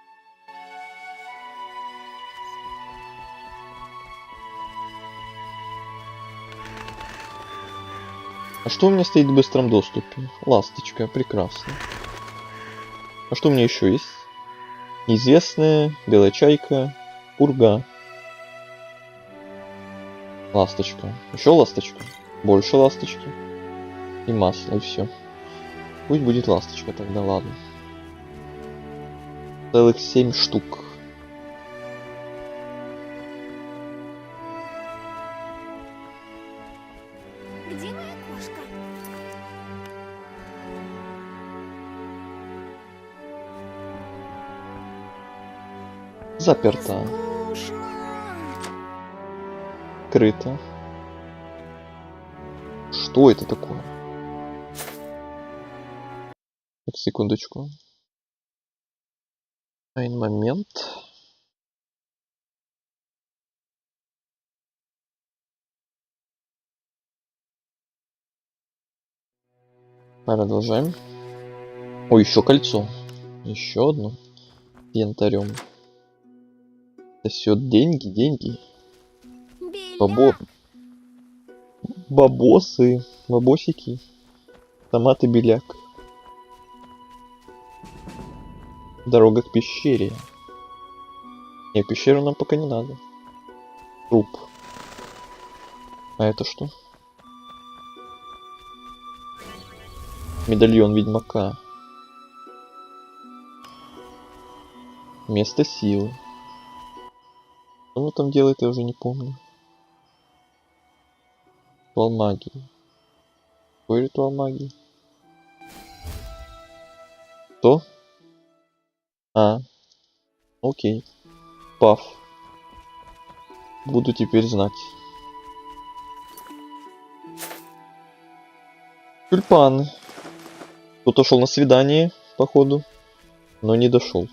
А что у меня стоит в быстром доступе? Ласточка, прекрасно. А что у меня еще есть? Неизвестная, белая чайка, пурга. Ласточка. Еще ласточка. Больше ласточки. И масло, и все. Пусть будет ласточка тогда, ладно. Целых 7 штук. Где моя кошка? Заперта. Крыто. Что это такое? Так, секундочку. Один момент. Продолжаем. Ой, еще кольцо. Еще одно. Янтарем. Сосет деньги, деньги. Бабосы. Бабосики. Томаты, беляк. Дорога к пещере. Не, пещеру нам пока не надо. Труп. А это что? Медальон ведьмака. Место силы. Что он там делает, я уже не помню. Ритуал магии. Какой ритуал магии? Что? А. Окей. Паф. Буду теперь знать. Тюльпаны. Кто-то шел на свидание, походу, но не дошел.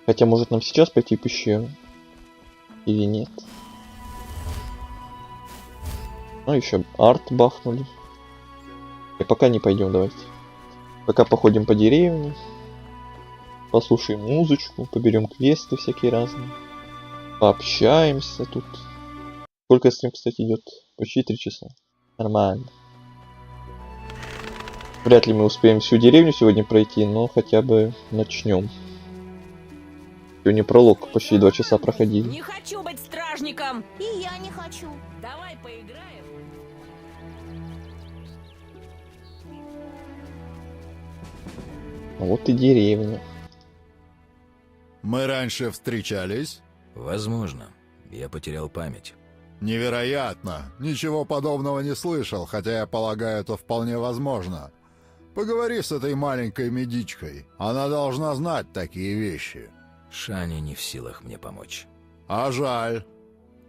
Хотя, может, нам сейчас пойти в пещеру? Или нет? Ну, еще арт бафнули. И пока не пойдем, давайте. Пока походим по деревне. Послушаем музычку, поберем квесты всякие разные. Пообщаемся тут. Сколько стрим, кстати, идет? Почти 3 часа. Нормально. Вряд ли мы успеем всю деревню сегодня пройти, но хотя бы начнем. Сегодня пролог почти 2 часа проходили. Не хочу быть стражником! И я не хочу. Давай поиграем. Вот и деревня. Мы раньше встречались? Возможно. Я потерял память. Невероятно. Ничего подобного не слышал, хотя я полагаю, это вполне возможно. Поговори с этой маленькой медичкой. Она должна знать такие вещи. Шаня не в силах мне помочь. А жаль.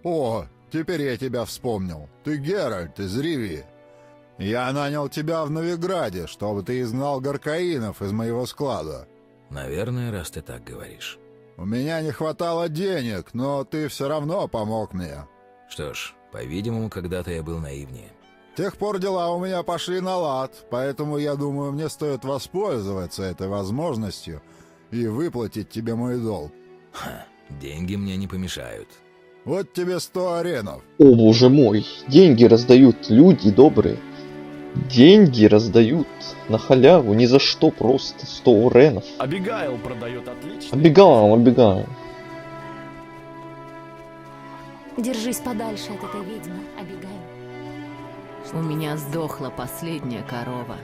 О, теперь я тебя вспомнил. Ты Геральт из Ривии. Я нанял тебя в Новиграде, чтобы ты изгнал горкаинов из моего склада. Наверное, раз ты так говоришь. У меня не хватало денег, но ты все равно помог мне. Что ж, по-видимому, когда-то я был наивнее. С тех пор дела у меня пошли на лад, поэтому я думаю, мне стоит воспользоваться этой возможностью и выплатить тебе мой долг. Ха, деньги мне не помешают. Вот тебе 100 аренов. О, боже мой, деньги раздают люди добрые. Деньги раздают на халяву, ни за что, просто 100 аренов. Абигайл продает отлично. Обегаем. Держись подальше от этой ведьмы, Абигайл. У меня сдохла последняя корова.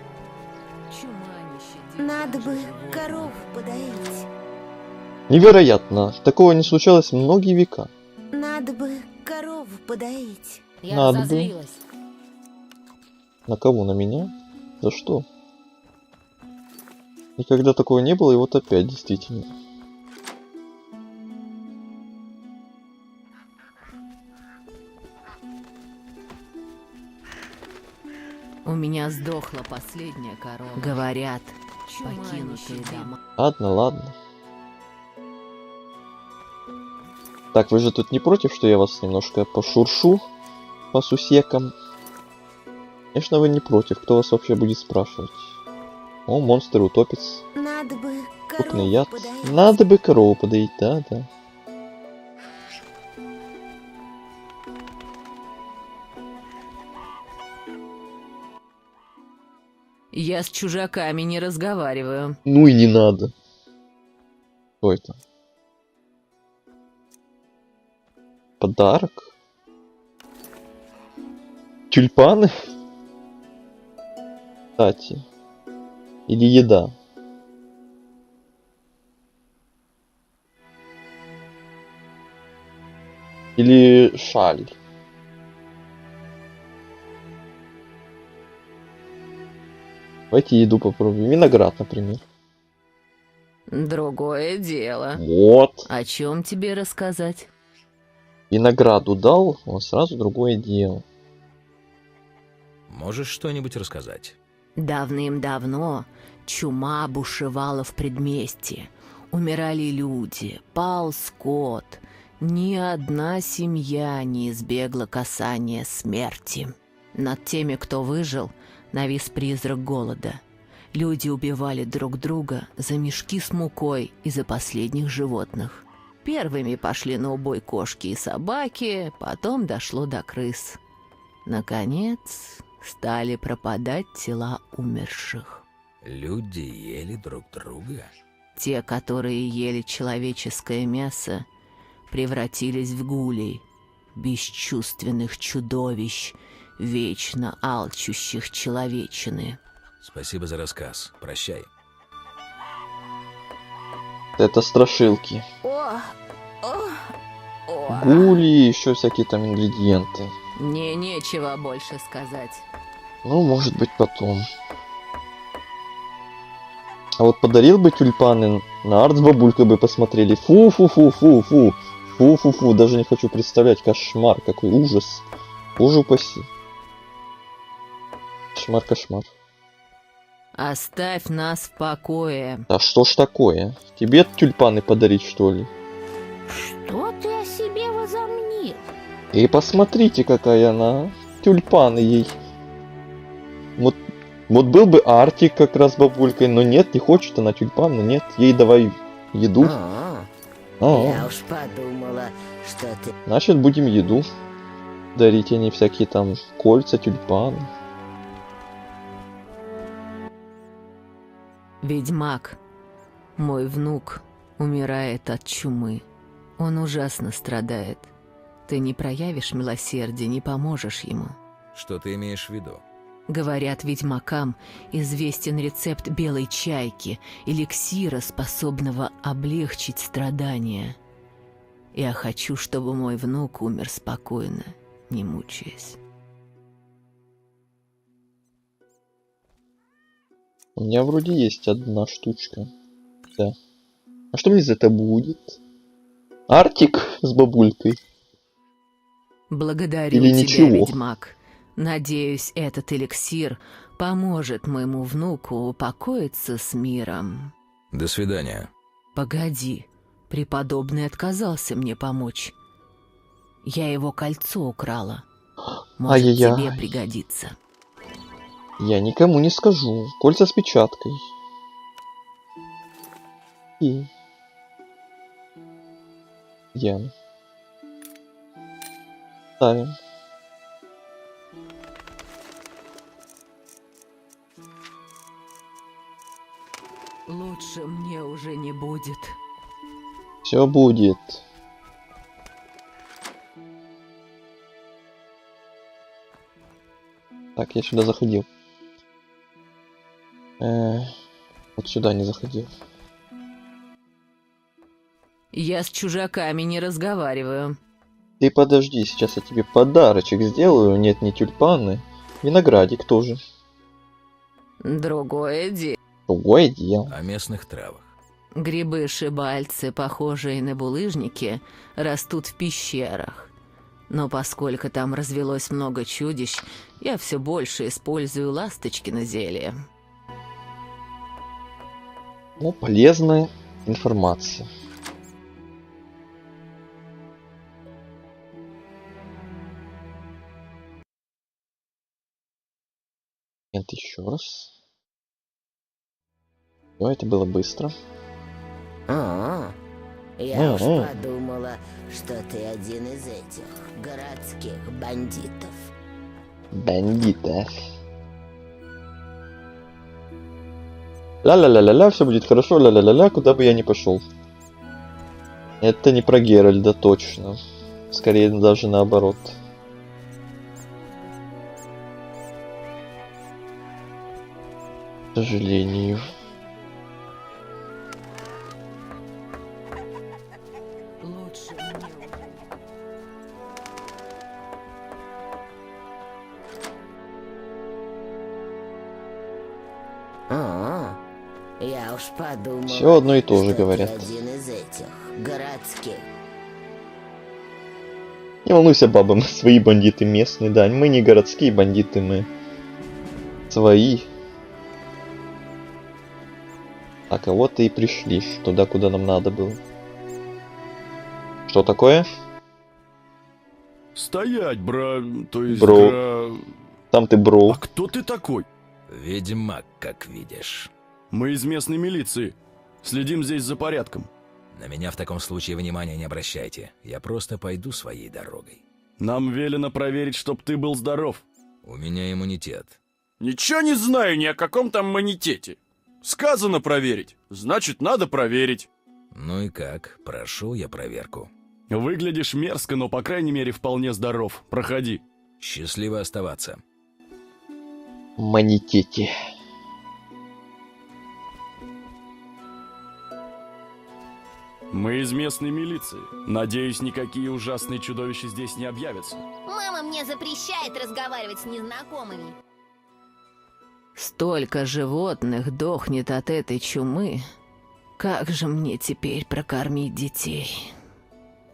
Надо бы коров подоить. Невероятно, такого не случалось многие века. Надо бы коров подоить. Я Надо бы. разозлилась. На кого? На меня? За что? Никогда такого не было, и вот опять, действительно. У меня сдохла последняя корова. Говорят, покинутые дома. Ладно. Так, вы же тут не против, что я вас немножко пошуршу по сусекам? Конечно, вы не против. Кто вас вообще будет спрашивать? О, монстр-утопец. Надо бы Крупный корову яд. подоить. Надо бы корову подоить, да. Я с чужаками не разговариваю. Ну и не надо. Что это? Подарок? Тюльпаны? Кстати. Или еда? Или шаль? Давайте еду попробуем. Виноград, например. Другое дело. Вот. О чем тебе рассказать? Винограду дал, он сразу другое дело. Можешь что-нибудь рассказать? Давным-давно чума бушевала в предместье. Умирали люди, пал скот. Ни одна семья не избегла касания смерти. Над теми, кто выжил, навис призрак голода. Люди убивали друг друга за мешки с мукой и за последних животных. Первыми пошли на убой кошки и собаки, потом дошло до крыс. Наконец, стали пропадать тела умерших. Люди ели друг друга? Те, которые ели человеческое мясо, превратились в гулей, бесчувственных чудовищ, вечно алчущих человечины. Спасибо за рассказ. Прощай. Это страшилки. Гули и еще всякие там ингредиенты. Мне нечего больше сказать. Ну, может быть, потом. А вот подарил бы тюльпаны, на арт с бабулькой бы посмотрели. Фу-фу-фу-фу-фу. Фу-фу-фу, даже не хочу представлять. Кошмар, какой ужас. Боже упаси. Кошмар, кошмар. Оставь нас в покое. А что ж такое? Тебе тюльпаны подарить, что ли? Что ты о себе возомнил? И посмотрите, какая она. Тюльпаны ей. Вот был бы Артик как раз с бабулькой, но нет, не хочет она тюльпаны, нет. Ей давай еду. Я уж подумала, что ты... Значит, будем еду дарить, а не всякие там кольца, тюльпаны. Ведьмак, мой внук, умирает от чумы. Он ужасно страдает. Ты не проявишь милосердия, не поможешь ему. Что ты имеешь в виду? Говорят, ведьмакам известен рецепт белой чайки, эликсира, способного облегчить страдания. Я хочу, чтобы мой внук умер спокойно, не мучаясь. У меня вроде есть одна штучка. Да. А что мне за это будет? Артик с бабулькой? Благодарю Или тебя, ничего? ведьмак. Надеюсь, этот эликсир поможет моему внуку упокоиться с миром. До свидания. Погоди, преподобный отказался мне помочь. Я его кольцо украла. Может, Ай-яй-яй. тебе пригодится. Я никому не скажу. Кольца с печаткой. И... Ян. Ставим. Лучше мне уже не будет. Все будет. Так, я сюда заходил. Вот сюда не заходил. Я с чужаками не разговариваю. Ты подожди, сейчас я тебе подарочек сделаю. Нет, не тюльпаны. Виноградик тоже. Другое дело. Другое дело. О местных травах. Грибы-шибальцы, похожие на булыжники, растут в пещерах. Но поскольку там развелось много чудищ, я все больше использую ласточкино зелье. Ну, полезная информация. Нет, еще раз. Ну, это было быстро. Я уж подумала, что ты один из этих городских бандитов. Бандитов. Ля-ля-ля-ля-ля, все будет хорошо, ля-ля-ля-ля, куда бы я ни пошел. Это не про Геральда, точно. Скорее даже наоборот. К сожалению. Я уж подумал, Все одно и то же что говорят. ты один из этих городских. Не волнуйся, баба, мы свои бандиты местные, да. Мы не городские бандиты, мы свои. А кого-то и пришли туда, куда нам надо было. Что такое? Стоять, бра... То есть... Бро. Там ты бро. А кто ты такой? Ведьмак, как видишь. Мы из местной милиции. Следим здесь за порядком. На меня в таком случае внимания не обращайте. Я просто пойду своей дорогой. Нам велено проверить, чтоб ты был здоров. У меня иммунитет. Ничего не знаю ни о каком там иммунитете. Сказано проверить, значит, надо проверить. Ну и как? Прошел я проверку. Выглядишь мерзко, но, по крайней мере, вполне здоров. Проходи. Счастливо оставаться. Манитете. Мы из местной милиции. Надеюсь, никакие ужасные чудовища здесь не объявятся. Мама мне запрещает разговаривать с незнакомыми. Столько животных дохнет от этой чумы. Как же мне теперь прокормить детей?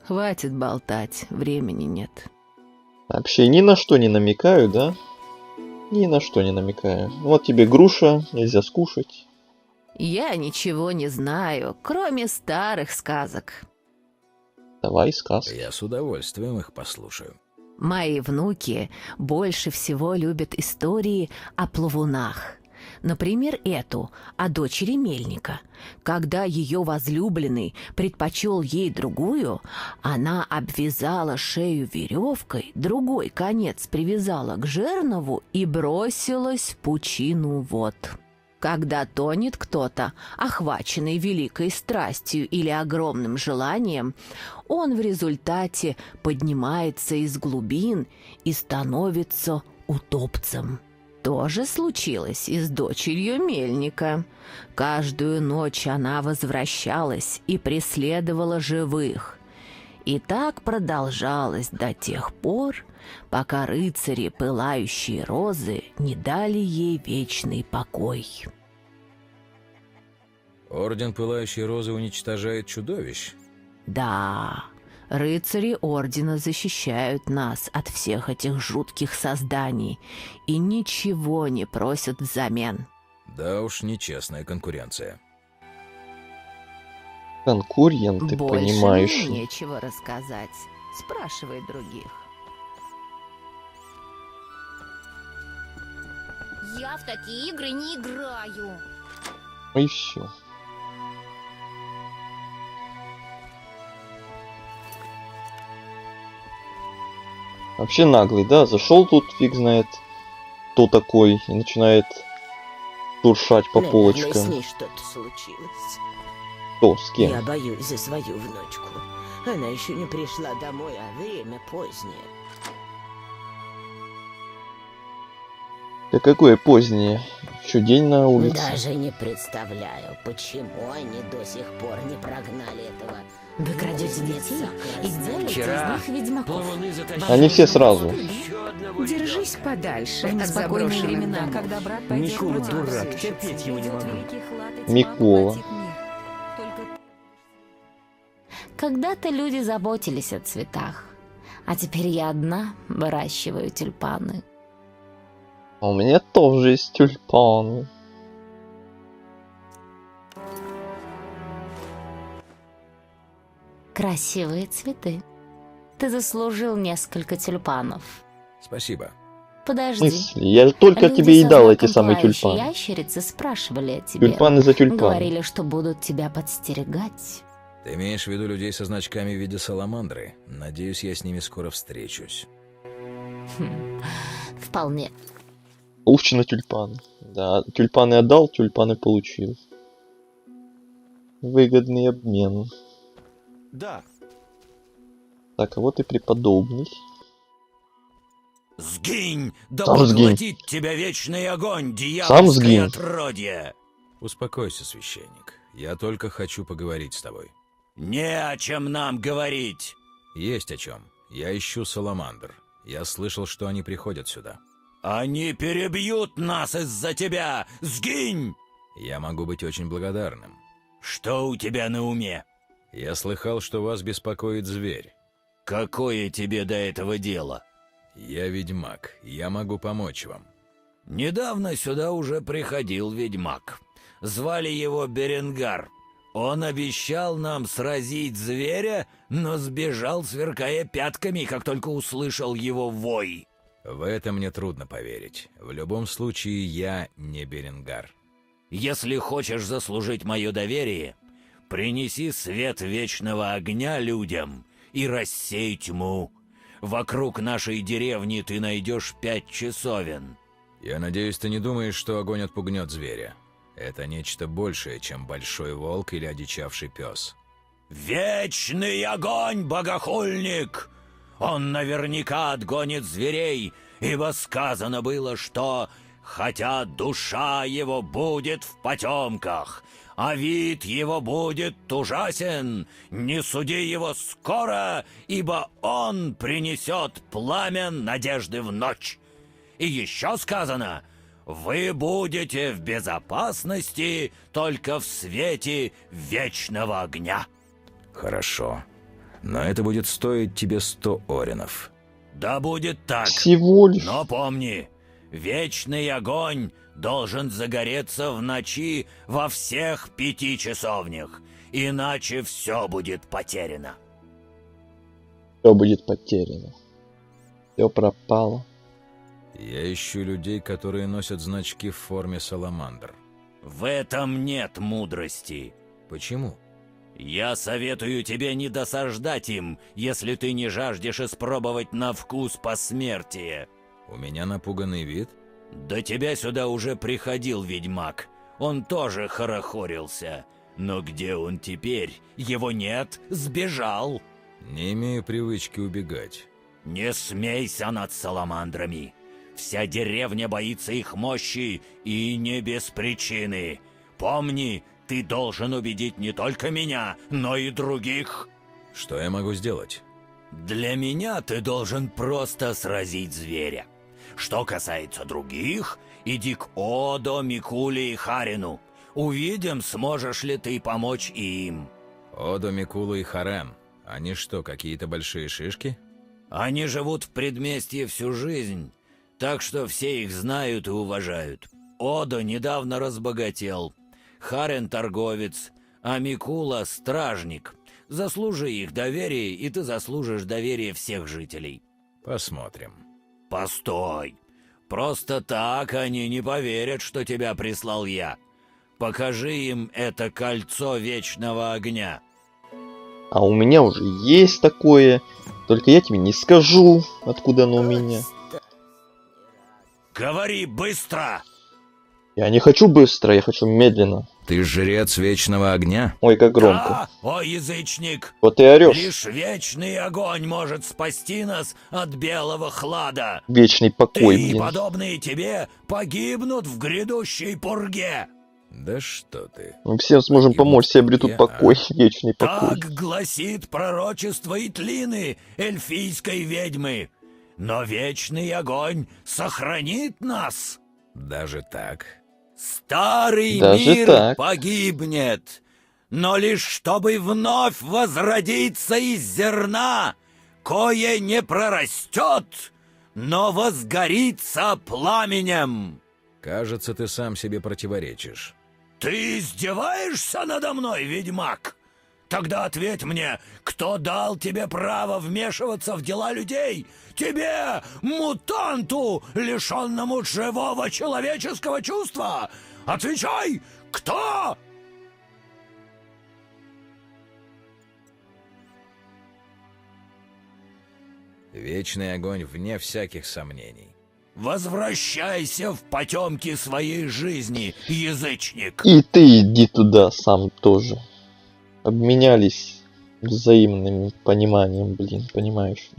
Хватит болтать, времени нет. Вообще ни на что не намекаю, да? Ни на что не намекаю. Вот тебе груша, нельзя скушать. Я ничего не знаю, кроме старых сказок. Давай сказки. Я с удовольствием их послушаю. Мои внуки больше всего любят истории о плавунах. Например, эту, о дочери мельника. Когда ее возлюбленный предпочел ей другую, она обвязала шею веревкой, другой конец привязала к жернову и бросилась в пучину вод. Когда тонет кто-то, охваченный великой страстью или огромным желанием, он в результате поднимается из глубин и становится утопцем. То же случилось и с дочерью мельника. Каждую ночь она возвращалась и преследовала живых. И так продолжалось до тех пор, пока рыцари пылающие розы не дали ей вечный покой. Орден Пылающей Розы уничтожает чудовищ? Да, рыцари Ордена защищают нас от всех этих жутких созданий и ничего не просят взамен. Да уж, нечестная конкуренция. Конкурент, ты Больше понимаешь. мне нечего рассказать. Спрашивай других. Я в такие игры не играю. И все. Вообще наглый, да? Зашел тут, фиг знает, кто такой, и начинает шуршать по полочкам. Наверное, с ней что-то случилось. Кто, с кем? Я боюсь за свою внучку. Она еще не пришла домой, а время позднее. Да какое позднее? Еще день на улице. Даже не представляю, почему они до сих пор не прогнали этого. Вы крадете детей и делаете из них ведьмаков. Они все сразу. Держись подальше В от спокойные заброшенных времена, домов. когда брат пойдет Микола против дурак, всех. терпеть его не могу. Микола. Когда-то люди заботились о цветах, а теперь я одна выращиваю тюльпаны. А у меня тоже есть тюльпаны. Красивые цветы. Ты заслужил несколько тюльпанов. Спасибо. В Подожди. смысле? Я же только Люди тебе и со дал знаком эти самые пылающей тюльпаны. ящерицы спрашивали о тебе. Тюльпаны за тюльпаны. Говорили, что будут тебя подстерегать. Ты имеешь в виду людей со значками в виде саламандры? Надеюсь, я с ними скоро встречусь. Вполне. Лучше на тюльпаны. Да, тюльпаны отдал, тюльпаны получил. Выгодный обмен. Да. Так, а вот и преподобный. Сгинь, да Сам сгинь. поглотит тебя вечный огонь, Сам сгинь. дьявольское отродье. Успокойся, священник. Я только хочу поговорить с тобой. Не о чем нам говорить. Есть о чем. Я ищу Саламандр. Я слышал, что они приходят сюда. Они перебьют нас из-за тебя. Сгинь! Я могу быть очень благодарным. Что у тебя на уме? Я слыхал, что вас беспокоит зверь. Какое тебе до этого дело? Я ведьмак. Я могу помочь вам. Недавно сюда уже приходил ведьмак. Звали его Беренгар. Он обещал нам сразить зверя, но сбежал, сверкая пятками, как только услышал его вой. В это мне трудно поверить. В любом случае, я не Беренгар. Если хочешь заслужить мое доверие, принеси свет вечного огня людям и рассей тьму. Вокруг нашей деревни ты найдешь 5 часовен. Я надеюсь, ты не думаешь, что огонь отпугнет зверя. Это нечто большее, чем большой волк или одичавший пес. Вечный огонь, богохульник! Он наверняка отгонит зверей, ибо сказано было, что хотя душа его будет в потемках, а вид его будет ужасен, не суди его скоро, ибо он принесет пламя надежды в ночь. И еще сказано, вы будете в безопасности только в свете вечного огня. Хорошо. Но это будет стоить тебе 100 оренов. Да будет так. Всего лишь. Но помни, вечный огонь должен загореться в ночи во всех 5 часовнях, иначе все будет потеряно. Все будет потеряно. Все пропало. Я ищу людей, которые носят значки в форме саламандр. В этом нет мудрости. Почему? Я советую тебе не досаждать им, если ты не жаждешь испробовать на вкус посмертие. У меня напуганный вид? До тебя сюда уже приходил ведьмак. Он тоже хорохорился. Но где он теперь? Его нет, сбежал. Не имею привычки убегать. Не смейся над саламандрами. Вся деревня боится их мощи, и не без причины. Помни, ты должен убедить не только меня, но и других. Что я могу сделать? Для меня ты должен просто сразить зверя. Что касается других, иди к Одо, Микуле и Харину. Увидим, сможешь ли ты помочь им. Одо, Микула и Харен. Они что, какие-то большие шишки? Они живут в предместье всю жизнь, так что все их знают и уважают. Одо недавно разбогател. Харен торговец, а Микула стражник. Заслужи их доверие, и ты заслужишь доверие всех жителей. Посмотрим. Постой. Просто так они не поверят, что тебя прислал я. Покажи им это кольцо вечного огня. А у меня уже есть такое. Только я тебе не скажу, откуда оно у меня. Говори быстро! Я не хочу быстро, я хочу медленно. Ты жрец вечного огня? Ой, как громко. Да, о язычник! Вот и орёшь. Лишь вечный огонь может спасти нас от белого хлада. Вечный покой, Ты и блин. подобные тебе погибнут в грядущей пурге. Да что ты. Мы всем сможем помочь, все обретут покой, вечный покой. Так гласит пророчество Итлины, эльфийской ведьмы. Но вечный огонь сохранит нас. Даже так? Старый Даже мир так. погибнет, но лишь чтобы вновь возродиться из зерна, кое не прорастет, но возгорится пламенем. Кажется, ты сам себе противоречишь. Ты издеваешься надо мной, ведьмак? Тогда ответь мне, кто дал тебе право вмешиваться в дела людей? Тебе, мутанту, лишенному живого человеческого чувства? Отвечай, кто? Вечный огонь вне всяких сомнений. Возвращайся в потемки своей жизни, язычник. И ты иди туда сам тоже. Обменялись взаимным пониманием, блин, понимаешь.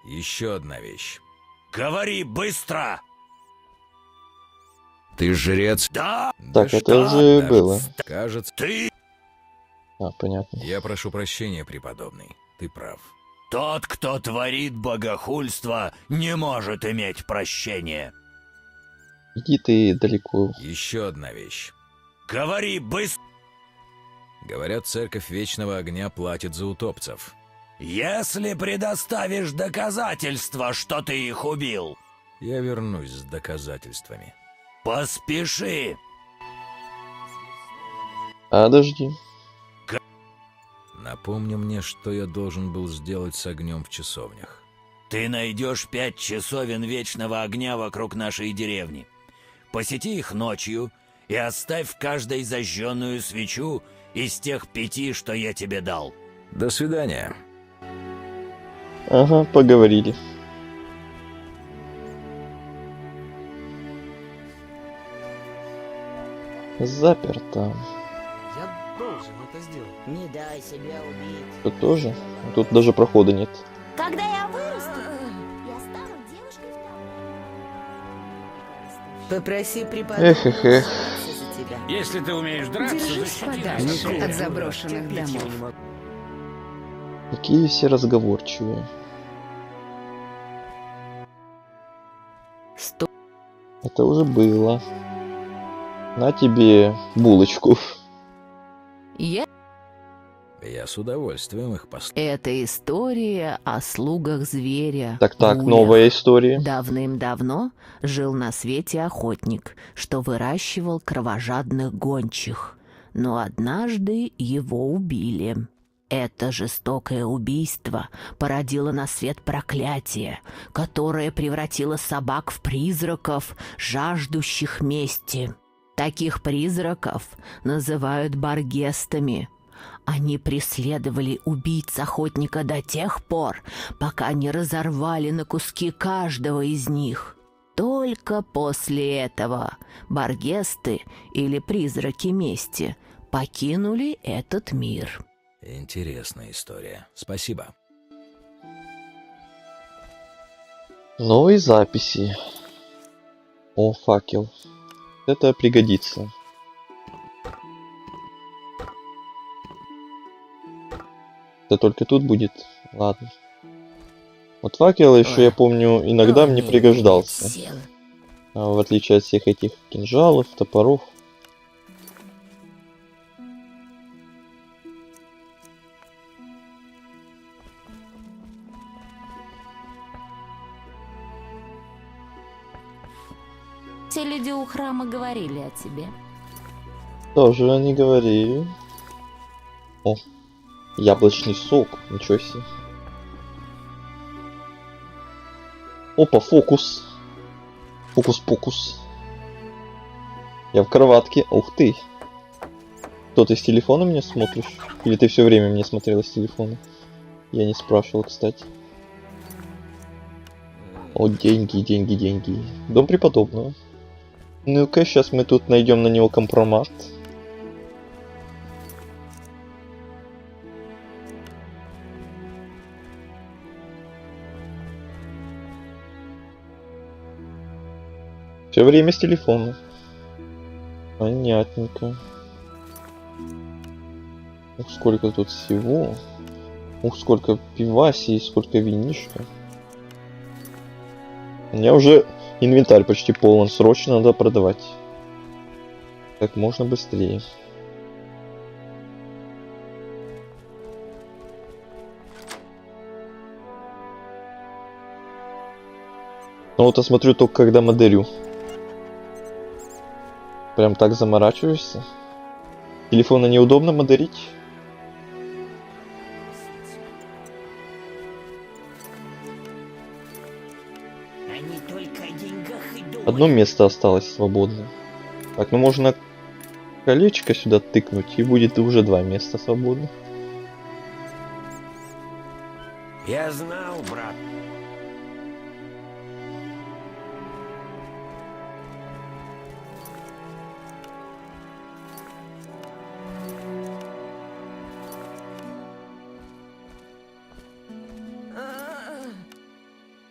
Еще одна вещь. Говори быстро! Ты жрец? Да! Так, это уже было. Кажется... Ты... Понятно. Я прошу прощения, преподобный. Ты прав. Тот, кто творит богохульство, не может иметь прощения. Иди ты далеко. Еще одна вещь. Говори быстро! Говорят, церковь Вечного Огня платит за утопцев. Если предоставишь доказательства, что ты их убил, я вернусь с доказательствами. Поспеши. Подожди. Напомни мне, что я должен был сделать с огнем в часовнях. Ты найдешь 5 часовен Вечного Огня вокруг нашей деревни. Посети их ночью и оставь в каждой зажженную свечу из тех 5, что я тебе дал. До свидания. Ага, поговорили. Заперто. Я должен это сделать. Не дай себя убить. Тут тоже? Тут даже прохода нет. Когда я вырасту, я стану девушкой Попроси преподобного Эх, эх, эх. за тебя. Если ты умеешь драться, Держись подальше от заброшенных домов. Какие все разговорчивые. Это уже было. На тебе булочку. Я... Я с удовольствием их послушаю. Это история о слугах зверя. Так, Гулях. новая история. Давным-давно жил на свете охотник, что выращивал кровожадных гончих. Но однажды его убили. Это жестокое убийство породило на свет проклятие, которое превратило собак в призраков, жаждущих мести. Таких призраков называют баргестами. Они преследовали убийц охотника до тех пор, пока не разорвали на куски каждого из них. Только после этого баргесты, или призраки мести, покинули этот мир. Интересная история. Спасибо. Новые записи. О, факел. Это пригодится. Это только тут будет? Ладно. Вот факел еще, я помню, иногда мне пригождался. В отличие от всех этих кинжалов, топоров. Те люди у храма говорили о тебе. Тоже они говорили. О, яблочный сок, ничего себе. Опа, фокус. Фокус-покус. Я в кроватке. Ух ты. Что, ты с телефона меня смотришь? Или ты все время меня смотрела с телефона? Я не спрашивал, кстати. О, деньги, деньги, деньги. Дом преподобного. Ну-ка, сейчас мы тут найдем на него компромат. Все время с телефона. Понятненько. Ух, сколько тут всего. Ух, сколько пивасей, сколько винишка. У меня уже инвентарь почти полон. Срочно надо продавать. Как можно быстрее. Ну вот я смотрю только когда модерю. Прям так заморачиваешься. Телефона неудобно модерить. Они только о деньгах и думают. Одно место осталось свободно. Так, ну можно колечко сюда тыкнуть, и будет уже 2 места свободных. Я знал, брат.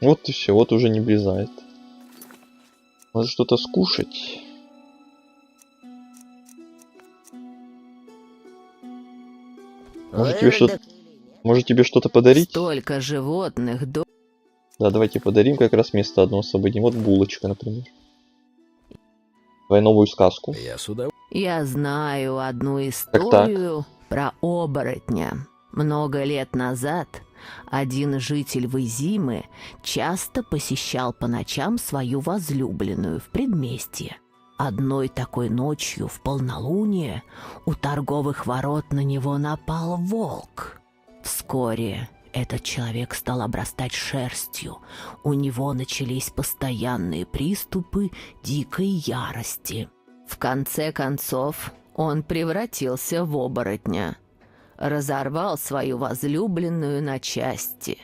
Вот и все, вот уже не влезает. Может что-то скушать? Может тебе что-то подарить? Столько животных, Да, давайте подарим, как раз место одно освободим. Вот булочка, например. Давай новую сказку. Я знаю одну историю про оборотня. Много лет назад один житель Вызимы часто посещал по ночам свою возлюбленную в предместье. Одной такой ночью в полнолуние у торговых ворот на него напал волк. Вскоре этот человек стал обрастать шерстью. У него начались постоянные приступы дикой ярости. В конце концов, он превратился в оборотня. Разорвал свою возлюбленную на части.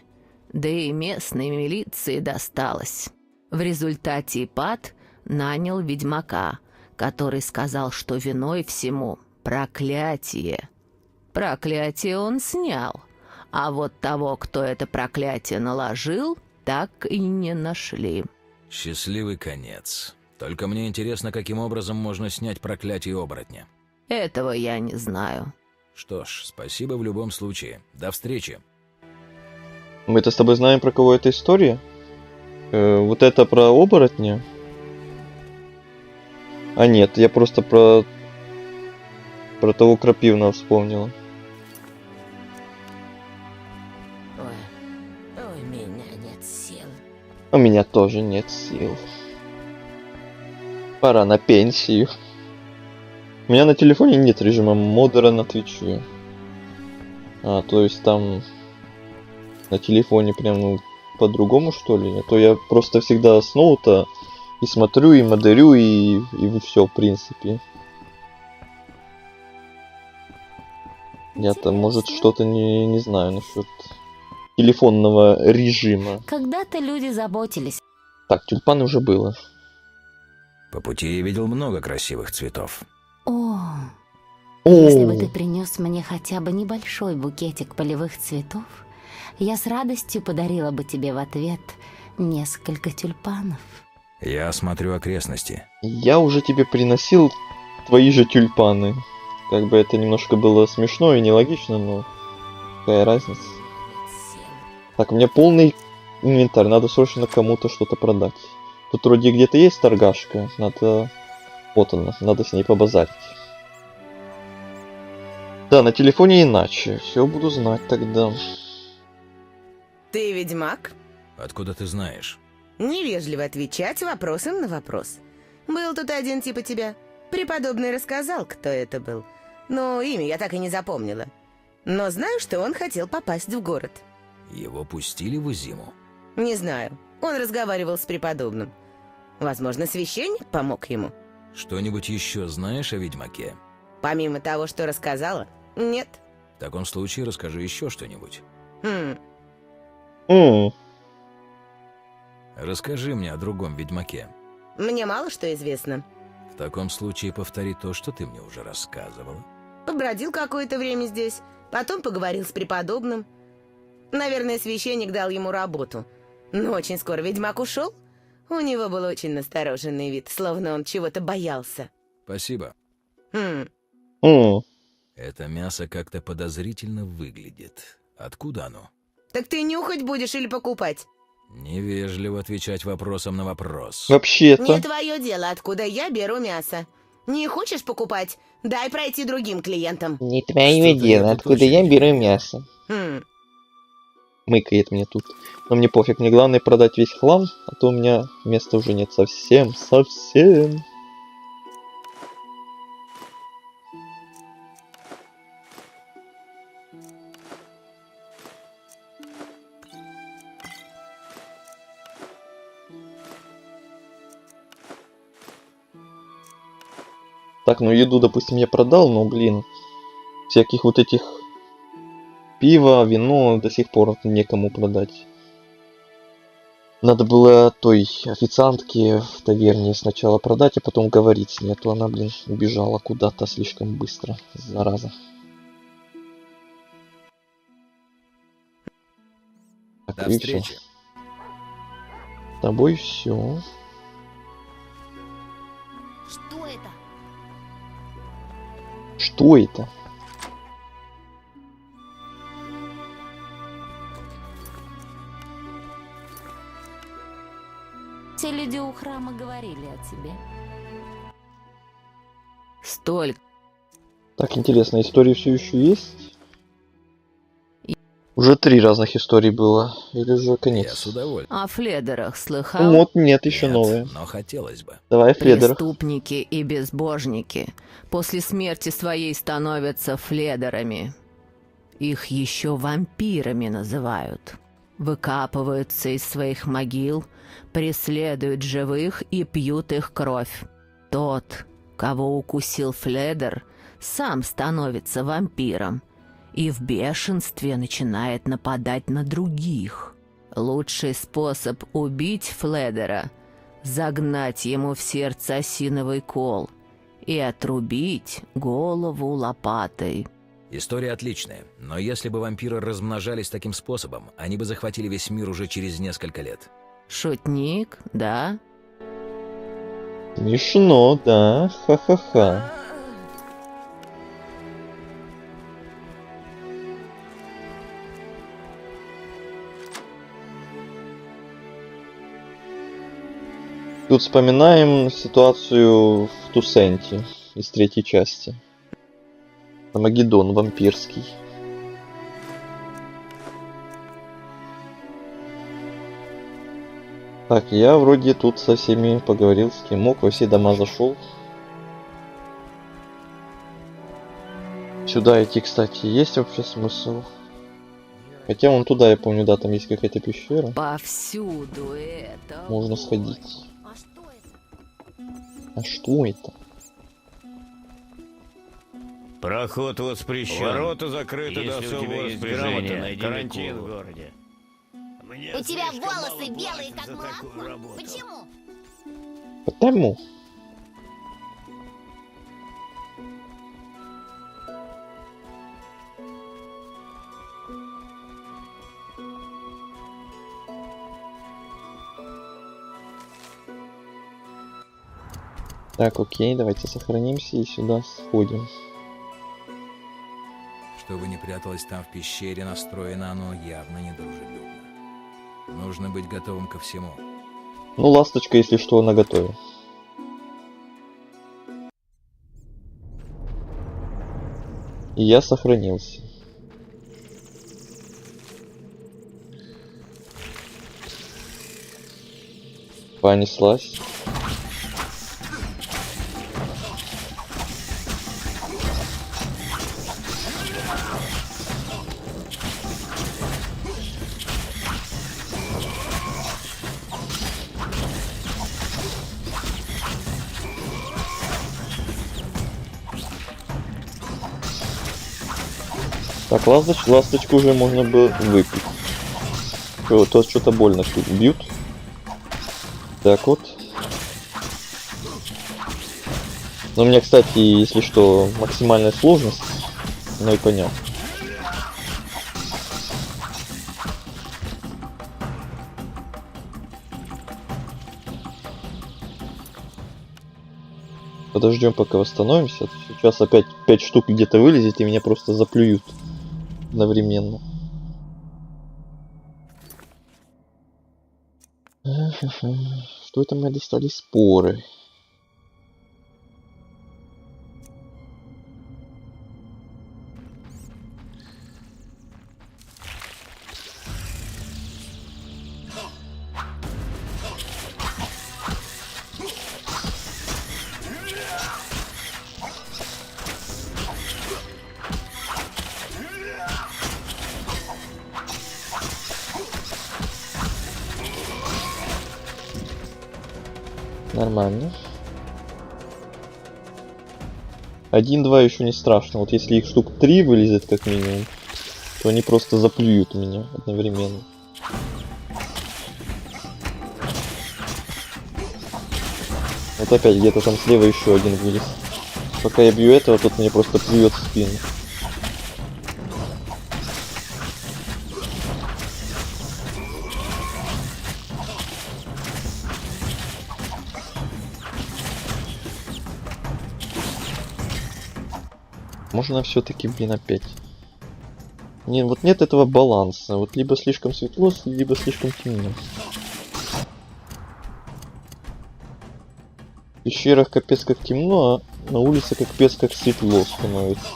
Да и местной милиции досталось. В результате Ипат нанял ведьмака, который сказал, что виной всему проклятие. Проклятие он снял, а вот того, кто это проклятие наложил, так и не нашли. Счастливый конец. Только мне интересно, каким образом можно снять проклятие оборотня. Этого я не знаю. Что ж, спасибо в любом случае. До встречи. Мы-то с тобой знаем, про кого эта история? Вот это про оборотня? А нет, я просто про того крапивного вспомнила. Ой, у меня нет сил. У меня тоже нет сил. Пора на пенсию. У меня на телефоне нет режима модера на Твиче. То есть там на телефоне прям по-другому, что ли? А то я просто всегда с ноута и смотрю, и модерю, и все, в принципе. Я-то, может, что-то не знаю насчет телефонного режима. Когда-то люди заботились. Так, тюльпаны уже было. По пути я видел много красивых цветов. Если бы ты принес мне хотя бы небольшой букетик полевых цветов, я с радостью подарила бы тебе в ответ несколько тюльпанов. Я осмотрю окрестности. Я уже тебе приносил твои же тюльпаны. Как бы это немножко было смешно и нелогично, но какая разница. Так, у меня полный инвентарь, надо срочно кому-то что-то продать. Тут вроде где-то есть торгашка, надо... Вот она, надо с ней побазарить. Да, на телефоне иначе, все буду знать тогда. Ты ведьмак? Откуда ты знаешь? Невежливо отвечать вопросом на вопрос. Был тут один типа тебя. Преподобный рассказал, кто это был. Но имя я так и не запомнила. Но знаю, что он хотел попасть в город. Его пустили в зиму? Не знаю. Он разговаривал с преподобным. Возможно, священник помог ему. Что-нибудь еще знаешь о ведьмаке? Помимо того, что рассказала, нет. В таком случае расскажи еще что-нибудь. Расскажи мне о другом ведьмаке. Мне мало что известно. В таком случае повтори то, что ты мне уже рассказывала. Побродил какое-то время здесь, потом поговорил с преподобным. Наверное, священник дал ему работу. Но очень скоро ведьмак ушел. У него был очень настороженный вид, словно он чего-то боялся. Спасибо. Это мясо как-то подозрительно выглядит. Откуда оно? Так ты нюхать будешь или покупать? Невежливо отвечать вопросом на вопрос. Вообще-то. Не твое дело, откуда я беру мясо. Не хочешь покупать? Дай пройти другим клиентам. Не твое дело, откуда я беру мясо. Мыкает мне тут. Но мне пофиг, мне главное продать весь хлам, а то у меня места уже нет совсем. Так, ну еду, допустим, я продал, но, блин, всяких вот этих пиво, вино до сих пор некому продать. Надо было той официантке в таверне сначала продать, а потом говорить с ней, а то она, блин, убежала куда-то слишком быстро, зараза. До встречи. С тобой все. Что это? Что это? Все люди у храма говорили о тебе. Столько. Так, интересно, истории все еще есть? Уже 3 разных истории было. Или же конец? Я с удовольствием. О Фледерах слыхал? Ну вот, нет, еще новые. Но хотелось бы. Давай, Фледерах. Преступники и безбожники после смерти своей становятся Фледерами. Их еще вампирами называют. Выкапываются из своих могил, преследуют живых и пьют их кровь. Тот, кого укусил Фледер, сам становится вампиром и в бешенстве начинает нападать на других. Лучший способ убить Фледера — загнать ему в сердце осиновый кол и отрубить голову лопатой. История отличная, но если бы вампиры размножались таким способом, они бы захватили весь мир уже через несколько лет. Шутник, да? Смешно, да? Ха-ха-ха. Тут вспоминаем ситуацию в Тусенте из 3-й части. Армагеддон вампирский. Так, я вроде тут со всеми поговорил, с кем мог, во все дома зашел. Сюда идти, кстати, есть вообще смысл? Хотя вон туда, я помню, да, там есть какая-то пещера. Повсюду это. Можно сходить. А что это? Проход воспрещен. Ворота закрыты до Если у тебя особого есть грамота, распоряжения. найди Карантин Микулу. в городе. У тебя волосы белые, как молоко. Почему? Потому. Так, окей, давайте сохранимся и сюда сходим. Чтобы не пряталось там в пещере, настроено оно явно недружелюбно. Нужно быть готовым ко всему. Ну, ласточка, если что, наготове. И я сохранился. Понеслась. Так, ласточку уже можно было выпить. То что-то больно тут бьют. Так вот. Но у меня, кстати, если что, максимальная сложность. Ну и понятно. Подождем, пока восстановимся. Сейчас опять 5 штук где-то вылезет и меня просто заплюют одновременно. Что это мы достали? Споры. Нормально. 1-2 еще не страшно. Вот если их штук 3 вылезет как минимум, то они просто заплюют меня одновременно. Вот опять где-то там слева еще один вылез. Пока я бью этого, тот мне просто плюет в спину. Можно все-таки, блин, опять. Не, вот нет этого баланса. Вот либо слишком светло, либо слишком темно. В пещерах капец как темно, а на улице капец как светло становится.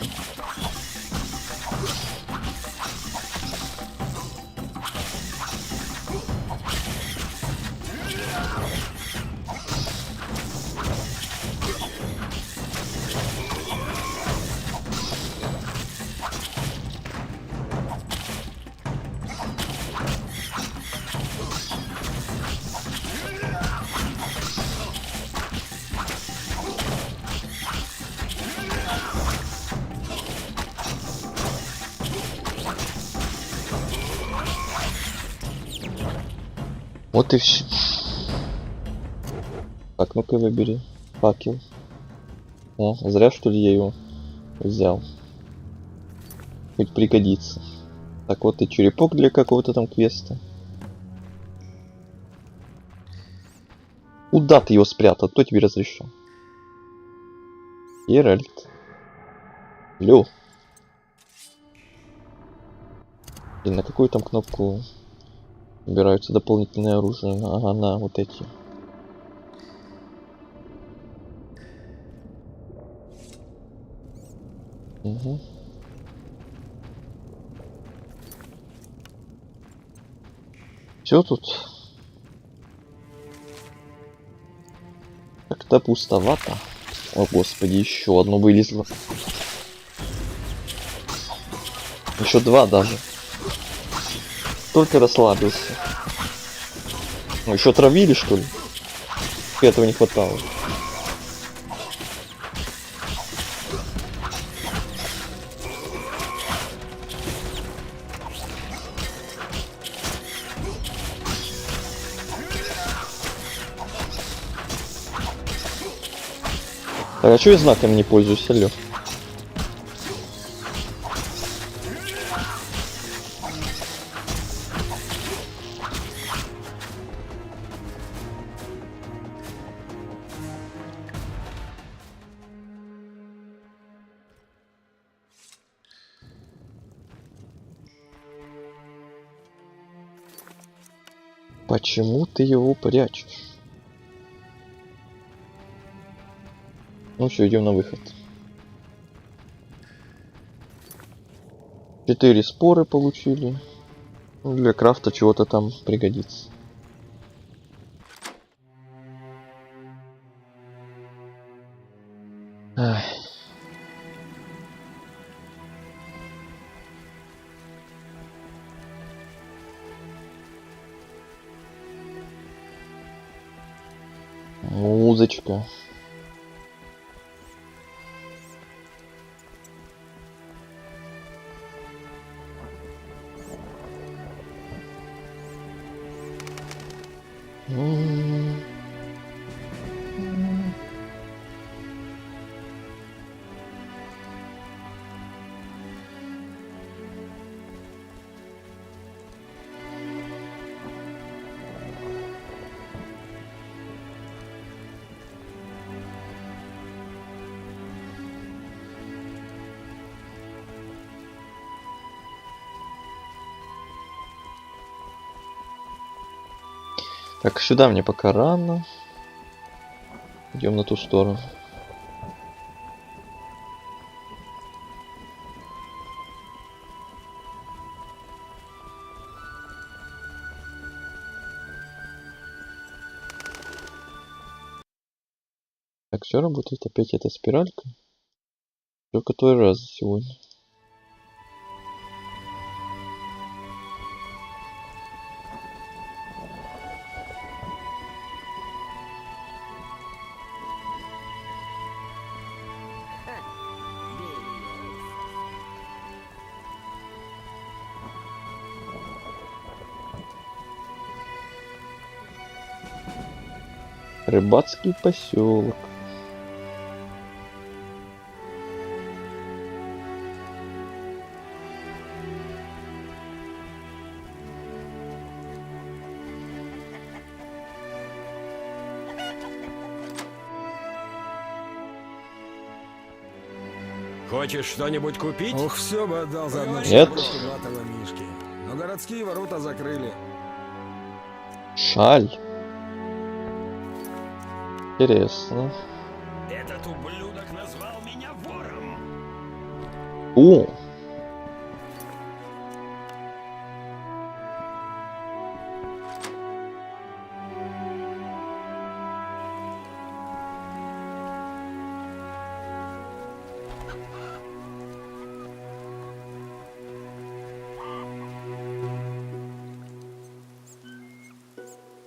Вот и все. Так, ну-ка выбери факел. А, зря что ли я его взял. Хоть пригодится. Так, вот и черепок для какого-то там квеста. Куда ты его спрятал? Кто тебе разрешил? Геральт. Лё. И на какую там кнопку убираются дополнительное оружие? Ага, на вот эти. Угу. Все тут как-то пустовато. О господи, еще одно вылезло. Еще два даже. Только расслабился. Ну, еще травили, что ли? Этого не хватало. Так, а что я знаком не пользуюсь, алё? Почему ты его прячешь? Ну все, идем на выход. 4 споры получили. Ну, для крафта чего-то там пригодится. Ах. Музычка. Так, сюда мне пока рано. Идем на ту сторону. Так, все работает. Опять эта спиралька. Только который раз сегодня. Рыбацкий поселок. Хочешь что-нибудь купить? Ох, все бы отдал за одну Нет. крылатого мишки. Но городские ворота закрыли. Шаль. Интересно. Этот ублюдок назвал меня вором. О!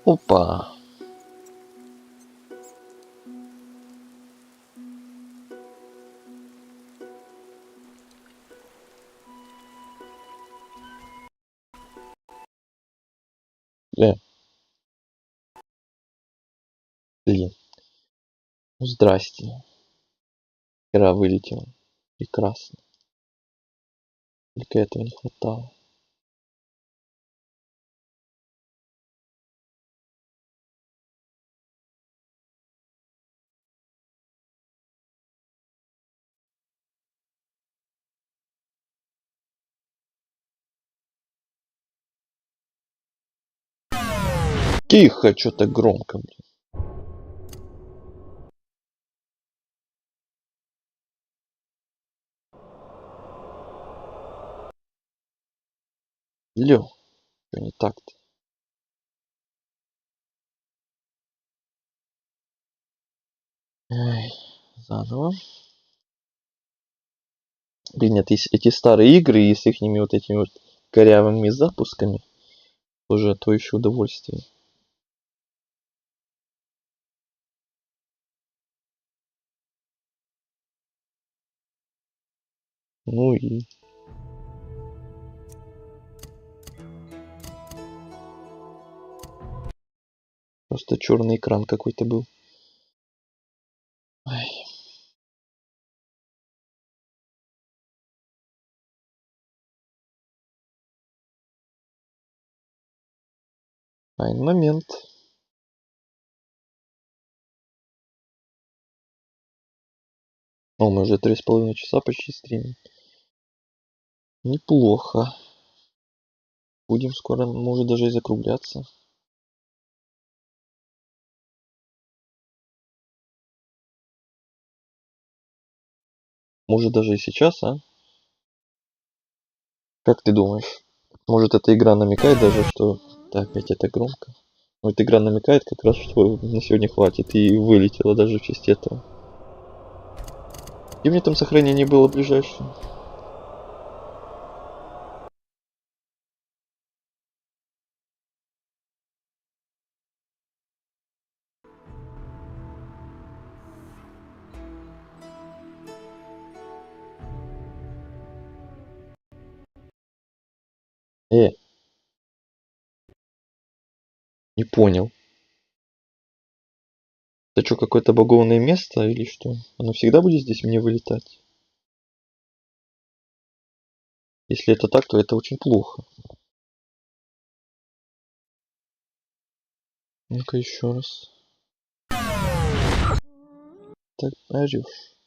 Опа. Блин. Ну, здрасте. Игра вылетела. Прекрасно. Только этого не хватало. Тихо, что так громко, блин. Лё, что не так-то? Ай, заново. Блин, нет, эти старые игры и с их вот этими вот корявыми запусками уже то еще удовольствие. Ну и... Просто черный экран какой-то был. Ай. Один момент. О, мы уже 3,5 часа почти стримим. Неплохо. Будем скоро, может, даже и закругляться. Может, даже и сейчас, а? Как ты думаешь? Может, эта игра намекает даже, что... Да, опять это громко. Но эта игра намекает как раз, что на сегодня хватит. И вылетела даже в честь этого. И мне там сохранение было ближайшее. Не понял. Это что, какое-то багованное место или что? Оно всегда будет здесь мне вылетать? Если это так, то это очень плохо. Ну-ка еще раз. Так, орешь.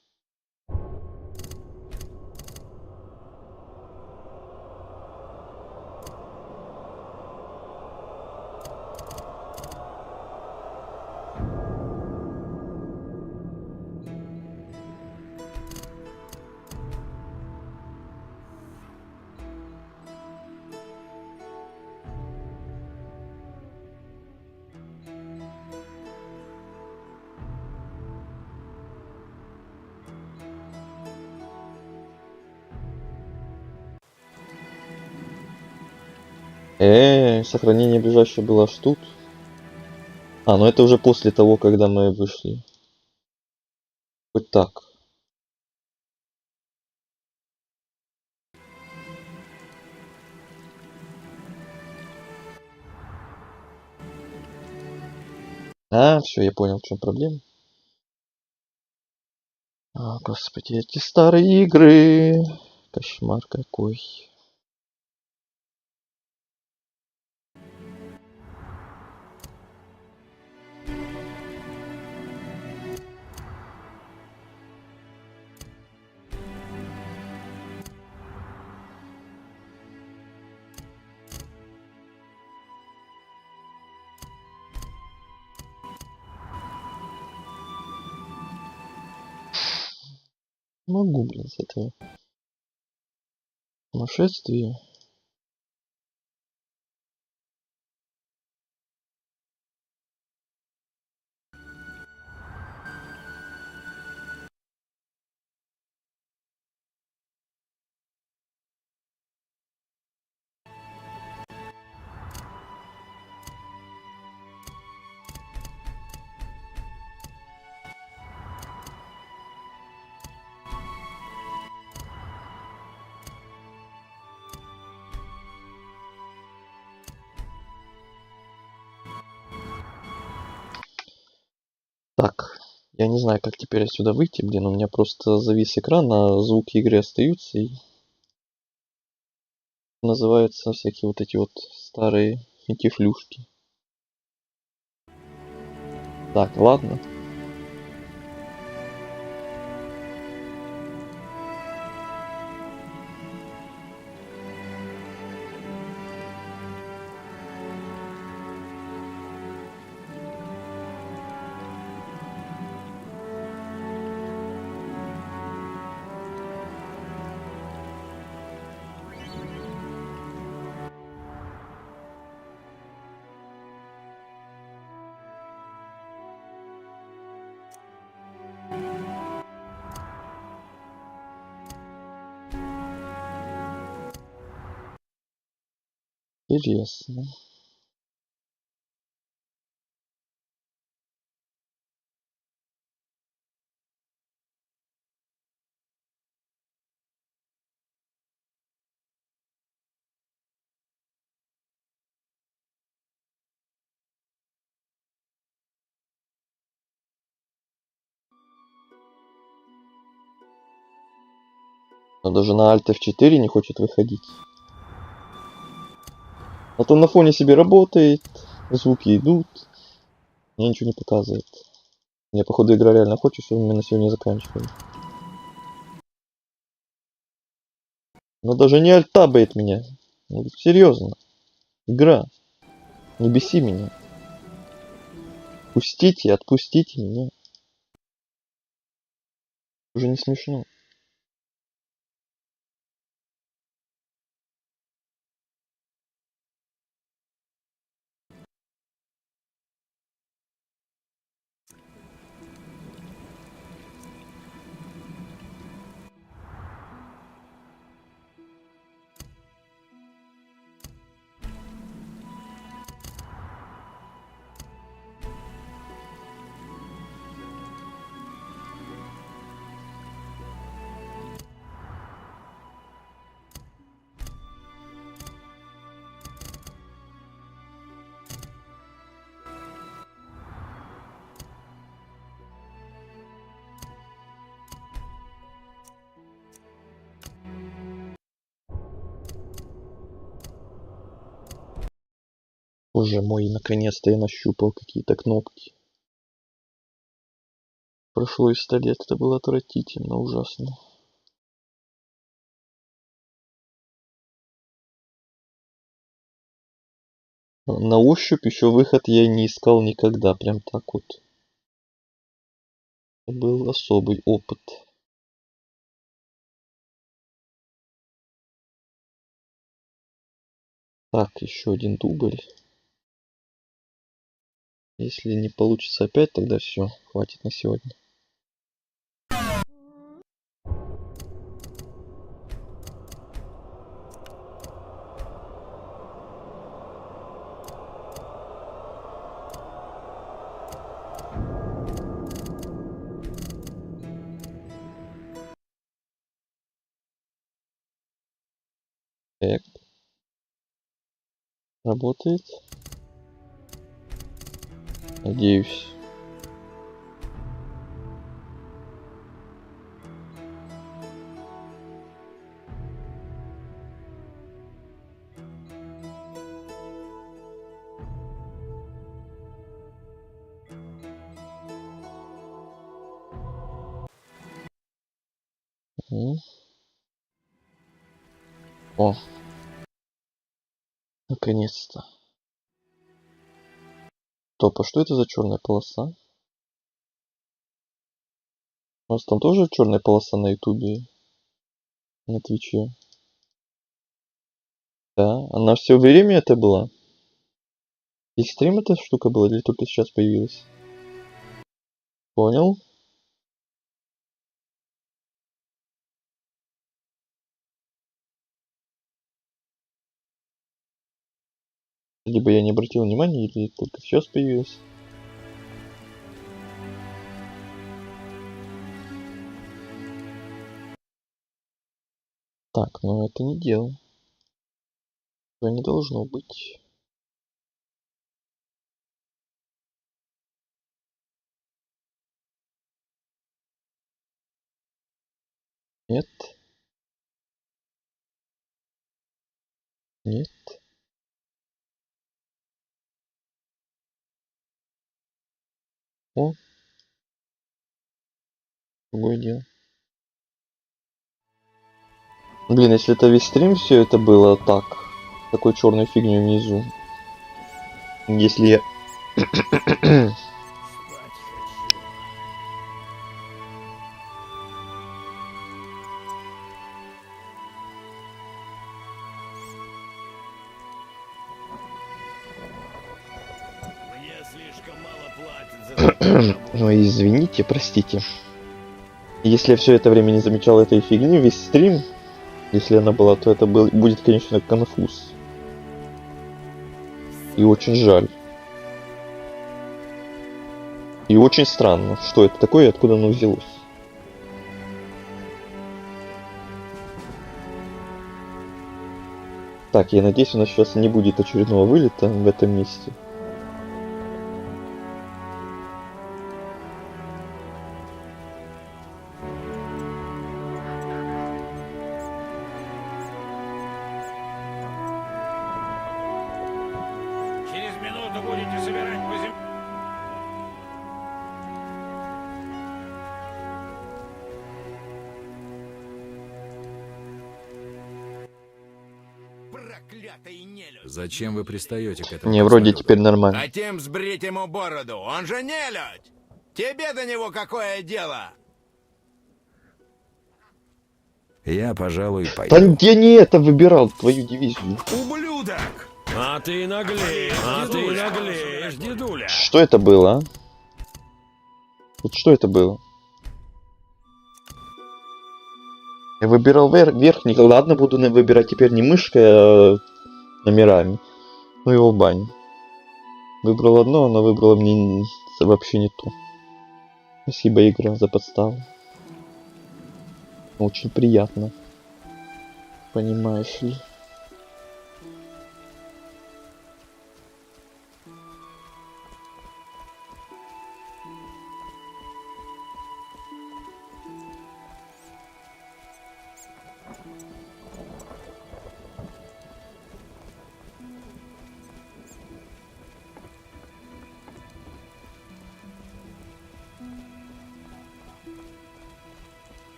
Сохранение ближайшее было аж тут. А, ну это уже после того, когда мы вышли. Хоть так. А, все, я понял, в чем проблема. О, господи, эти старые игры. Кошмар какой. Могу, блин, с этого сумасшествия. Так, я не знаю, как теперь отсюда выйти, блин, у меня просто завис экран, а звуки игры остаются, и называются всякие вот эти вот старые финтифлюшки. Так, ладно. Интересно. Но даже на Alt F4 не хочет выходить. А то на фоне себе работает, звуки идут, мне ничего не показывает. Мне, походу, игра реально хочет, чтобы мы на сегодня заканчивали. Но даже не альтабает меня. Ну, серьезно. Игра. Не беси меня. Пустите, отпустите меня. Уже не смешно. Боже мой, наконец-то я нащупал какие-то кнопки. Прошло и 100 лет, это было отвратительно, ужасно. На ощупь еще выход я не искал никогда, прям так вот. Это был особый опыт. Так, еще один дубль. Если не получится опять, тогда все, хватит на сегодня. Так. Работает. Надеюсь. О. Наконец-то. Топ, а что это за черная полоса? У нас там тоже черная полоса на ютубе, на твиче. Да, она все время это была. И стрим эта штука была или только сейчас появилась? Понял. Либо я не обратил внимания, или только сейчас появилась. Так, но это не дело. Этого не должно быть. Нет. Нет. О. Другое дело. Блин, если это весь стрим все это было так, такой черной фигней внизу. Если я... Ой, извините, простите. Если я все это время не замечал этой фигни, весь стрим, если она была, то это будет, конечно, конфуз. И очень жаль. И очень странно, что это такое и откуда оно взялось. Так, я надеюсь, у нас сейчас не будет очередного вылета в этом месте. Зачем вы пристаете к этому? Не, вроде теперь нормально. Хотим сбрить ему бороду, он же нелюдь! Тебе до него какое дело? Я, пожалуй, пойду. Да я не это выбирал, твою дивизию. Ублюдок! А ты наглеешь, дедуля. Что это было, а? Вот что это было? Я выбирал верхний, ладно, буду выбирать теперь не мышкой, а номерами. Ну его бань. Выбрал одно, она выбрала мне вообще не то. Спасибо, игра, за подставу. Очень приятно. Понимаешь ли.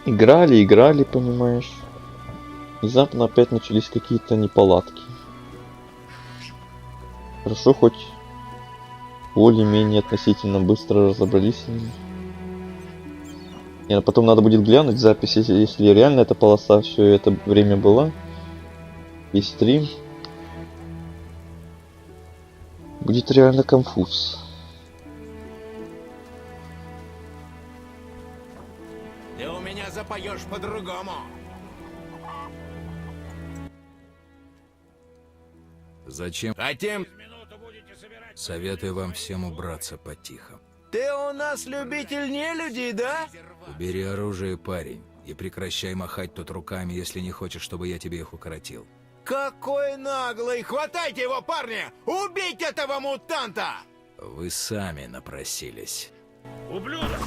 Играли, понимаешь. Внезапно опять начались какие-то неполадки. Хорошо, хоть более-менее относительно быстро разобрались с ними. Нет, потом надо будет глянуть запись, если реально эта полоса все это время была. Весь стрим. Будет реально конфуз. Ты у меня запоешь по-другому. Зачем? Хотим... Советую вам всем убраться по-тихому. Ты у нас любитель нелюдей, да? Убери оружие, парень, и прекращай махать тут руками, если не хочешь, чтобы я тебе их укоротил. Какой наглый! Хватайте его, парня! Убить этого мутанта! Вы сами напросились. Ублюдок!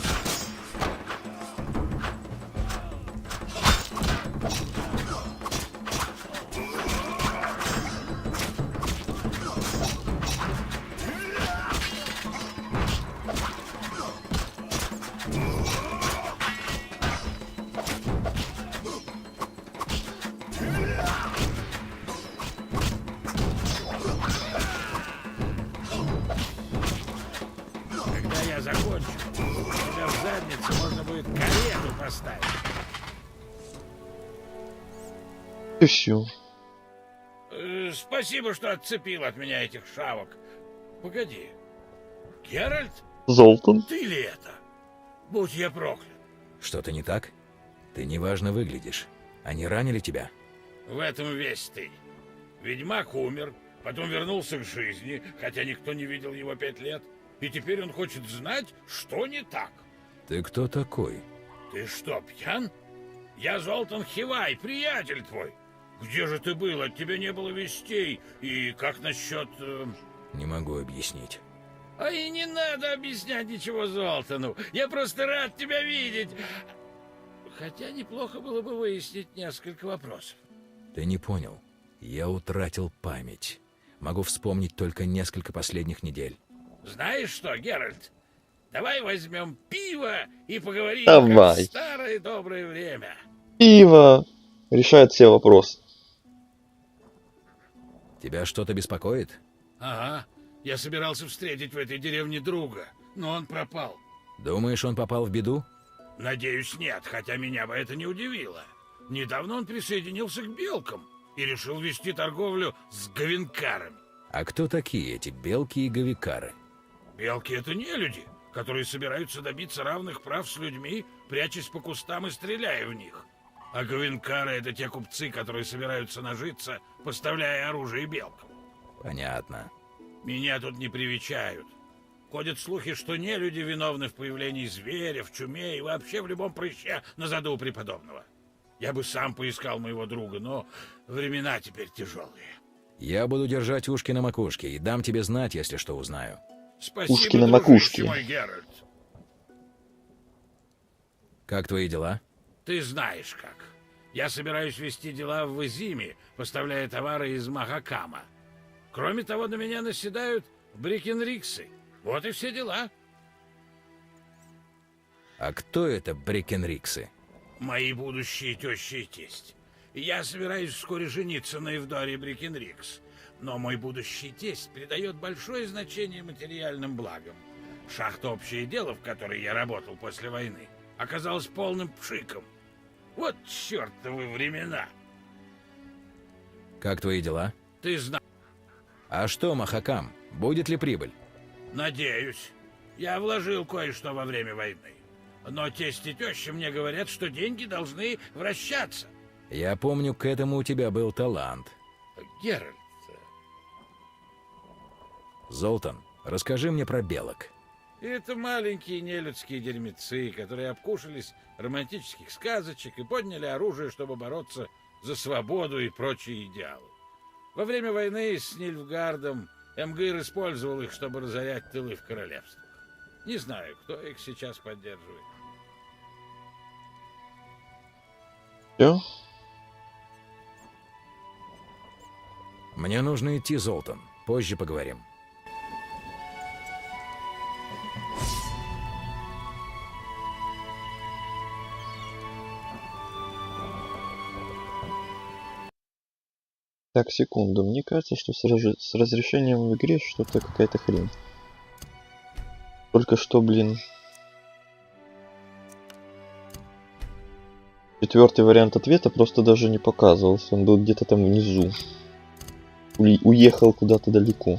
следует карету поставить. И все. Спасибо, что отцепил от меня этих шавок. Погоди. Геральт? Золтан? Ты ли это? Будь я проклят. Что-то не так? Ты неважно выглядишь. Они ранили тебя? В этом весь ты. Ведьмак умер, потом вернулся к жизни, хотя никто не видел его 5 лет. И теперь он хочет знать, что не так. Ты кто такой? Ты что, пьян? Я Золтан Хивай, приятель твой. Где же ты был? От тебя не было вестей. И как насчет... Не могу объяснить. А и не надо объяснять ничего Золтану. Я просто рад тебя видеть. Хотя неплохо было бы выяснить несколько вопросов. Ты не понял. Я утратил память. Могу вспомнить только несколько последних недель. Знаешь что, Геральт? Давай возьмем пиво и поговорим Давай. как в старое доброе время. Пиво решает все вопросы. Тебя что-то беспокоит? Ага. Я собирался встретить в этой деревне друга, но он пропал. Думаешь, он попал в беду? Надеюсь, нет, хотя меня бы это не удивило. Недавно он присоединился к белкам и решил вести торговлю с говенкарами. А кто такие эти белки и говикары? Белки — это не люди, которые собираются добиться равных прав с людьми, прячась по кустам и стреляя в них. А говенкары — это те купцы, которые собираются нажиться, поставляя оружие белкам. Понятно. Меня тут не привечают. Ходят слухи, что не люди виновны в появлении зверя, в чуме и вообще в любом прыще на заду у преподобного. Я бы сам поискал моего друга, но времена теперь тяжелые. Я буду держать ушки на макушке и дам тебе знать, если что узнаю. Спасибо, Ушки на дружище макушке. мой Геральт. Как твои дела? Ты знаешь как. Я собираюсь вести дела в Изиме, поставляя товары из Махакама. Кроме того, на меня наседают Брикенриксы. Вот и все дела. А кто это Брикенриксы? Мои будущие тещи и тесть. Я собираюсь вскоре жениться на Эвдоре Брикенрикс. Но мой будущий тесть придает большое значение материальным благам. Шахта «Общее дело», в которой я работал после войны, оказалась полным пшиком. Вот чертовы времена. Как твои дела? Ты знаешь. А что, Махакам, будет ли прибыль? Надеюсь. Я вложил кое-что во время войны. Но тесть и теща мне говорят, что деньги должны вращаться. Я помню, к этому у тебя был талант. Геральт. Золтан, расскажи мне про белок. Это маленькие нелюдские дерьмецы, которые обкушались романтических сказочек и подняли оружие, чтобы бороться за свободу и прочие идеалы. Во время войны с Нильфгардом Эмгир использовал их, чтобы разорять тылы в королевствах. Не знаю, кто их сейчас поддерживает. Все? Мне нужно идти, Золтан. Позже поговорим. Так, секунду. Мне кажется, что с разрешением в игре что-то какая-то хрень. Только что, блин. 4-й вариант ответа просто даже не показывался. Он был где-то там внизу. Уехал куда-то далеко.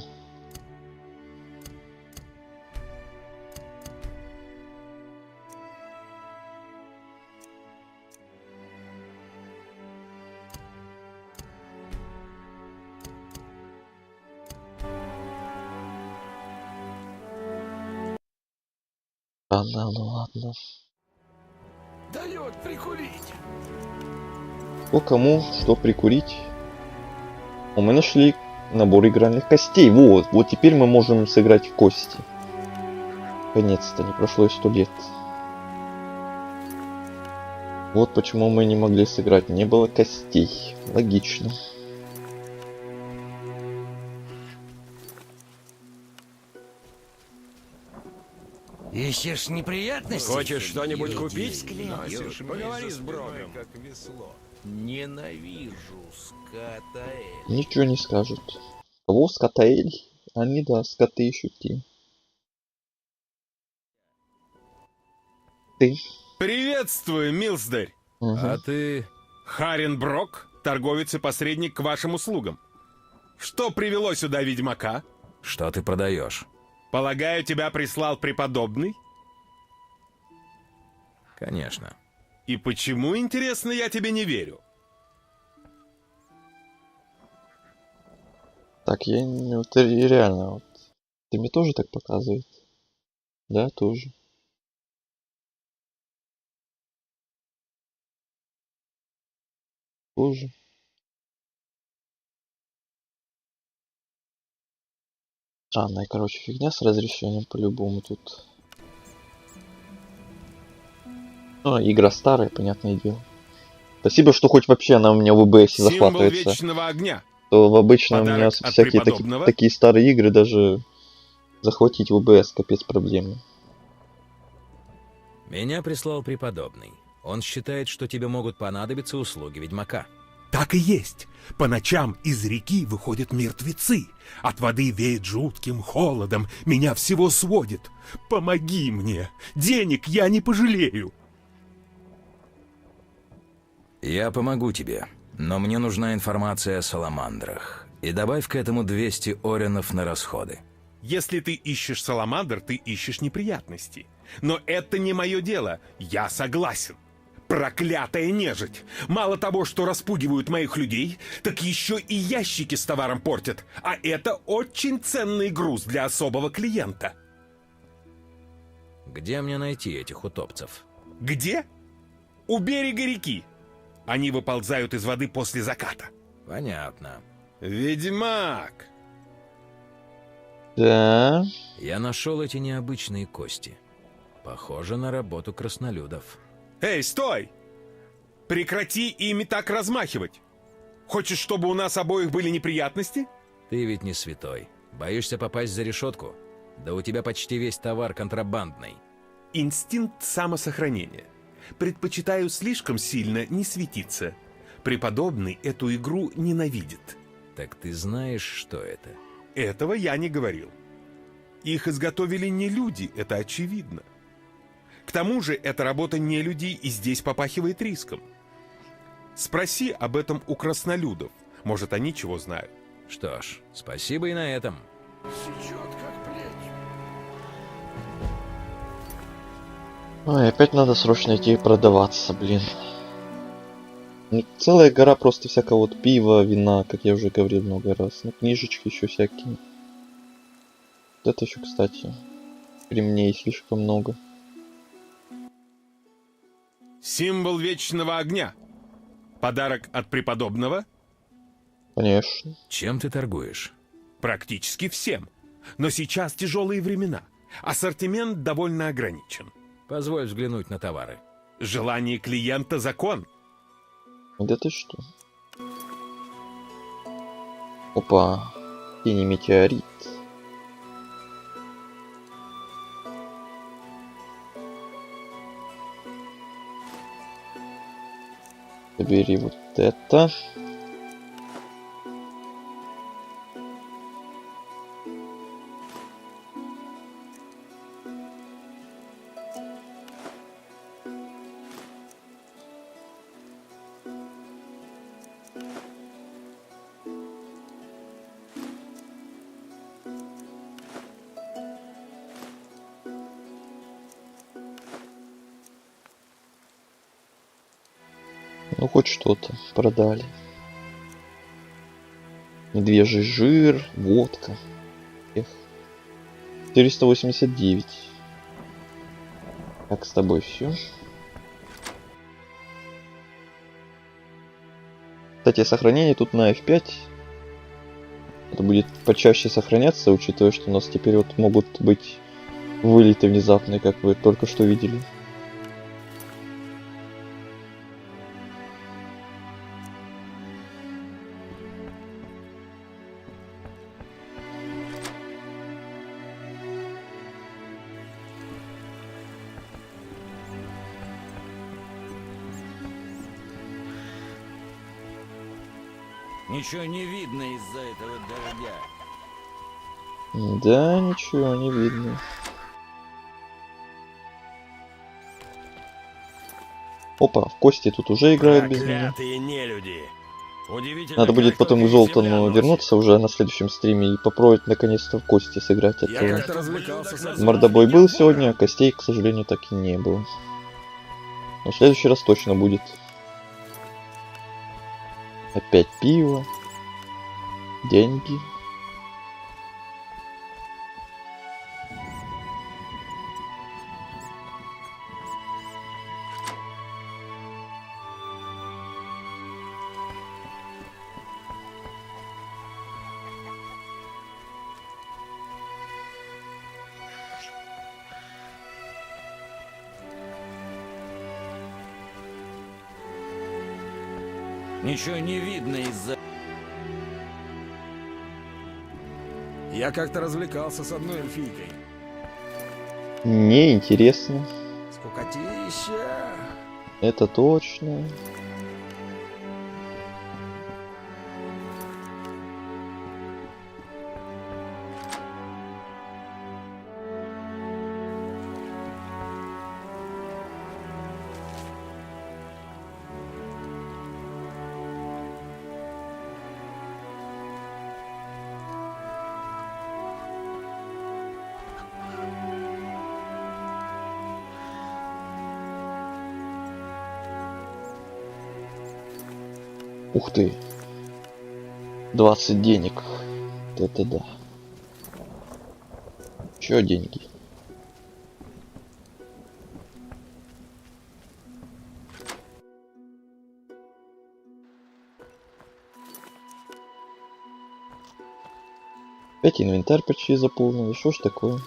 Ну ладно. Дает прикурить. Кто кому что прикурить? О, мы нашли набор игральных костей. Вот теперь мы можем сыграть в кости. Наконец-то, не прошло и 100 лет. Вот почему мы не могли сыграть. Не было костей. Логично. Ищешь неприятности? Хочешь что-нибудь купить? Носишь Поговори с между Брогом. спиной, как весло. Ненавижу Скатаэль. Ничего не скажут. Кого Скатаэль? Они да, скоты еще те. Ты. Приветствую, милздарь. А ты... Харин Брок, торговец и посредник к вашим услугам. Что привело сюда ведьмака? Что ты продаешь? Полагаю, тебя прислал преподобный? Конечно. И почему, интересно, я тебе не верю? Так, я не... Вот и реально, вот. Ты мне тоже так показывает? Да, тоже. Тоже. Странная, короче, фигня с разрешением по-любому тут. Ну, игра старая, понятное дело. Спасибо, что хоть вообще она у меня в ВБС захватывается. Символ вечного огня. То в обычном у меня Подарок от всякие преподобного? такие старые игры даже захватить в ВБС капец проблемно. Меня прислал преподобный. Он считает, что тебе могут понадобиться услуги ведьмака. Так и есть. По ночам из реки выходят мертвецы. От воды веет жутким холодом. Меня всего сводит. Помоги мне. Денег я не пожалею. Я помогу тебе, но мне нужна информация о саламандрах. И добавь к этому 200 оренов на расходы. Если ты ищешь саламандр, ты ищешь неприятности. Но это не мое дело. Я согласен. Проклятая нежить! Мало того, что распугивают моих людей, так еще и ящики с товаром портят. А это очень ценный груз для особого клиента. Где мне найти этих утопцев? Где? У берега реки. Они выползают из воды после заката. Понятно. Ведьмак! Да. Я нашел эти необычные кости. Похоже на работу краснолюдов. Эй, стой! Прекрати ими так размахивать. Хочешь, чтобы у нас обоих были неприятности? Ты ведь не святой. Боишься попасть за решетку? Да у тебя почти весь товар контрабандный. Инстинкт самосохранения. Предпочитаю слишком сильно не светиться. Преподобный эту игру ненавидит. Так ты знаешь, что это? Этого я не говорил. Их изготовили не люди, это очевидно. К тому же, это работа нелюдей, и здесь попахивает риском. Спроси об этом у краснолюдов. Может, они чего знают. Что ж, спасибо и на этом. Сечет, как плеть. Ой, опять надо срочно идти продаваться, блин. Ну, целая гора просто всякого вот пива, вина, как я уже говорил много раз. Ну, книжечки еще всякие. Вот это еще, кстати, ремней слишком много. Символ вечного огня. Подарок от преподобного? Конечно. Чем ты торгуешь? Практически всем. Но сейчас тяжелые времена. Ассортимент довольно ограничен. Позволь взглянуть на товары. Желание клиента — закон. Да ты что? Опа. Синий метеорит. Забери вот это. Ну, хоть что-то продали. Медвежий жир, водка. Эх. 489. Как с тобой все? Кстати, сохранение тут на F5. Это будет почаще сохраняться, учитывая, что у нас теперь вот могут быть вылеты внезапные, как вы только что видели. Ничего не видно из-за этого дождя. Да, ничего не видно. Опа, в кости тут уже играют без меня. Проклятые нелюди. Удивительно, Надо будет как потом только к их земля Золтану носит. вернуться уже на следующем стриме и попробовать наконец-то в кости сыграть. Я Это как-то развлекался с одной мордобой был сегодня, а костей, к сожалению, так и не было. Но в следующий раз точно будет. Опять пиво. Деньги. Ничего не видно из-за... Я как-то развлекался с одной эльфийкой. Неинтересно. Скукотища. Это точно. Ух ты. 20 денег. Вот это да. Чё деньги? Опять инвентарь почти заполнил. Что ж такое?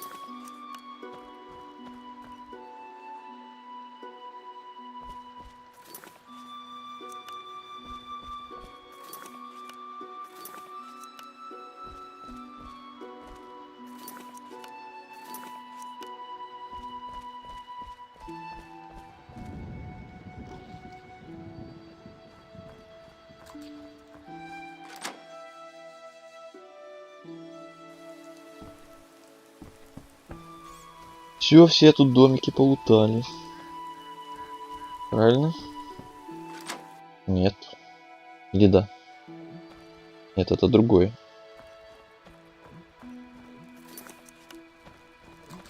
Все тут домики полутали. Правильно? Нет. Или да? Нет, это другое.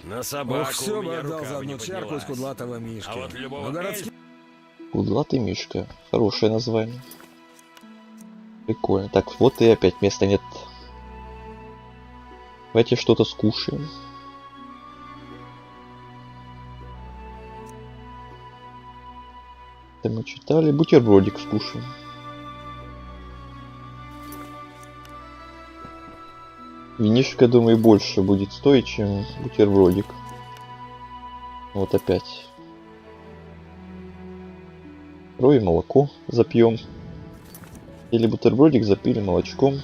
На собаку Ох, все у бы меня отдал рука за бы не одну чарку из поднялась. кудлатого мишки. А вот любого Но городские... Кудлатый мишка. Хорошее название. Прикольно. Так, вот и опять места нет. Давайте что-то скушаем. Это мы читали. Бутербродик скушаем. Винишко, думаю, больше будет стоить, чем бутербродик. Вот опять. Рой молоко запьем. Или бутербродик запили молочком.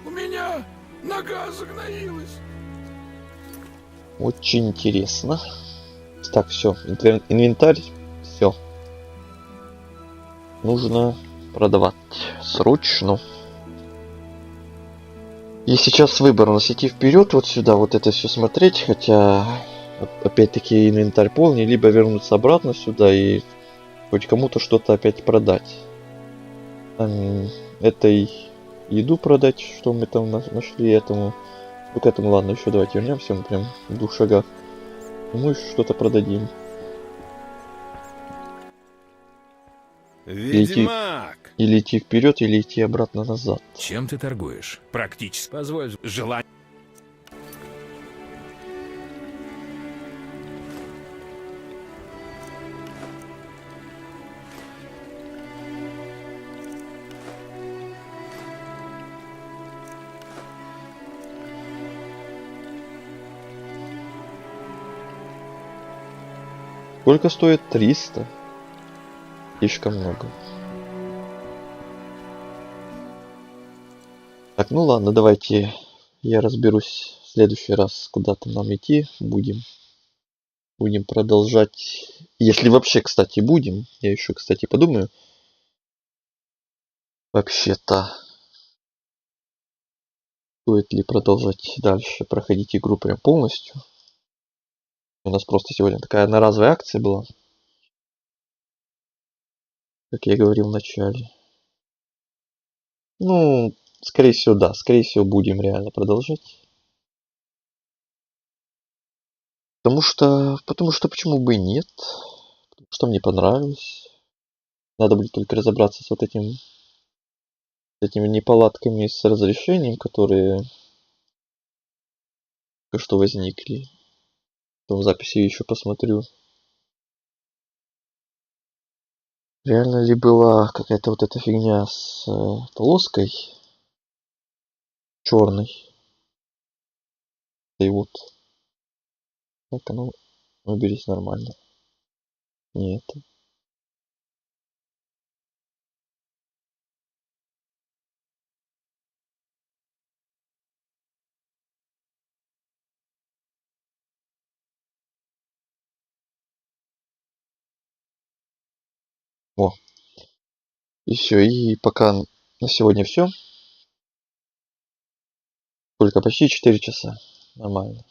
У меня нога загноилась. Очень интересно. Так, все. Инвентарь. Все. Нужно продавать срочно. И сейчас выбор, у нас идти вперед, вот сюда, вот это все смотреть, хотя опять-таки инвентарь полный, либо вернуться обратно сюда и хоть кому-то что-то опять продать. Этой еду продать, что мы там нашли, этому. Ну к этому ладно, еще давайте вернемся, мы прям в 2 шагах. Ему еще что-то продадим. Ведьмак! Или идти вперед, или идти обратно назад. Чем ты торгуешь? Практически. Позволь желать. Сколько стоит? 300. Слишком много. Так, ну ладно, давайте я разберусь в следующий раз, куда там нам идти. Будем продолжать. Если вообще, кстати, будем. Я еще, кстати, подумаю. вообще-то, стоит ли продолжать дальше проходить игру прям полностью. У нас просто сегодня такая одноразовая акция была, как я говорил в начале. Ну, скорее всего, да. Скорее всего, будем реально продолжать. Потому что почему бы и нет? Потому что мне понравилось. Надо будет только разобраться с этими неполадками с разрешением, которые только что возникли. Потом в записи еще посмотрю. Реально ли была какая-то вот эта фигня с полоской черной? И вот. Так, ну, выберись нормально. Не это. О. И все. И пока на сегодня все. Только почти 4 часа. Нормально.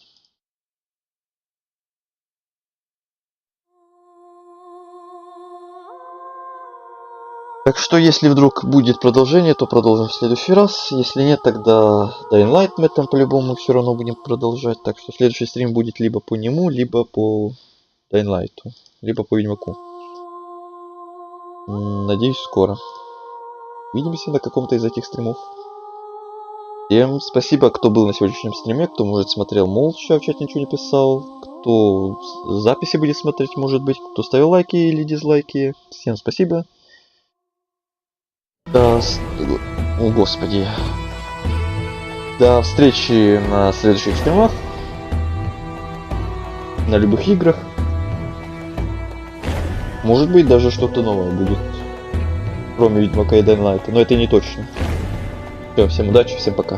Так что, если вдруг будет продолжение, то продолжим в следующий раз. Если нет, тогда Dying Light мы там по-любому все равно будем продолжать. Так что следующий стрим будет либо по нему, либо по Dying Light, либо по Ведьмаку. Надеюсь, скоро. Увидимся на каком-то из этих стримов. Всем спасибо, кто был на сегодняшнем стриме, кто, может, смотрел молча, в чат ничего не писал, кто записи будет смотреть, может быть, кто ставил лайки или дизлайки. Всем спасибо. О, господи. До встречи на следующих стримах. На любых играх. Может быть, даже что-то новое будет. Кроме Ведьмака и Dying Light. Но это не точно. Все, всем удачи, всем пока.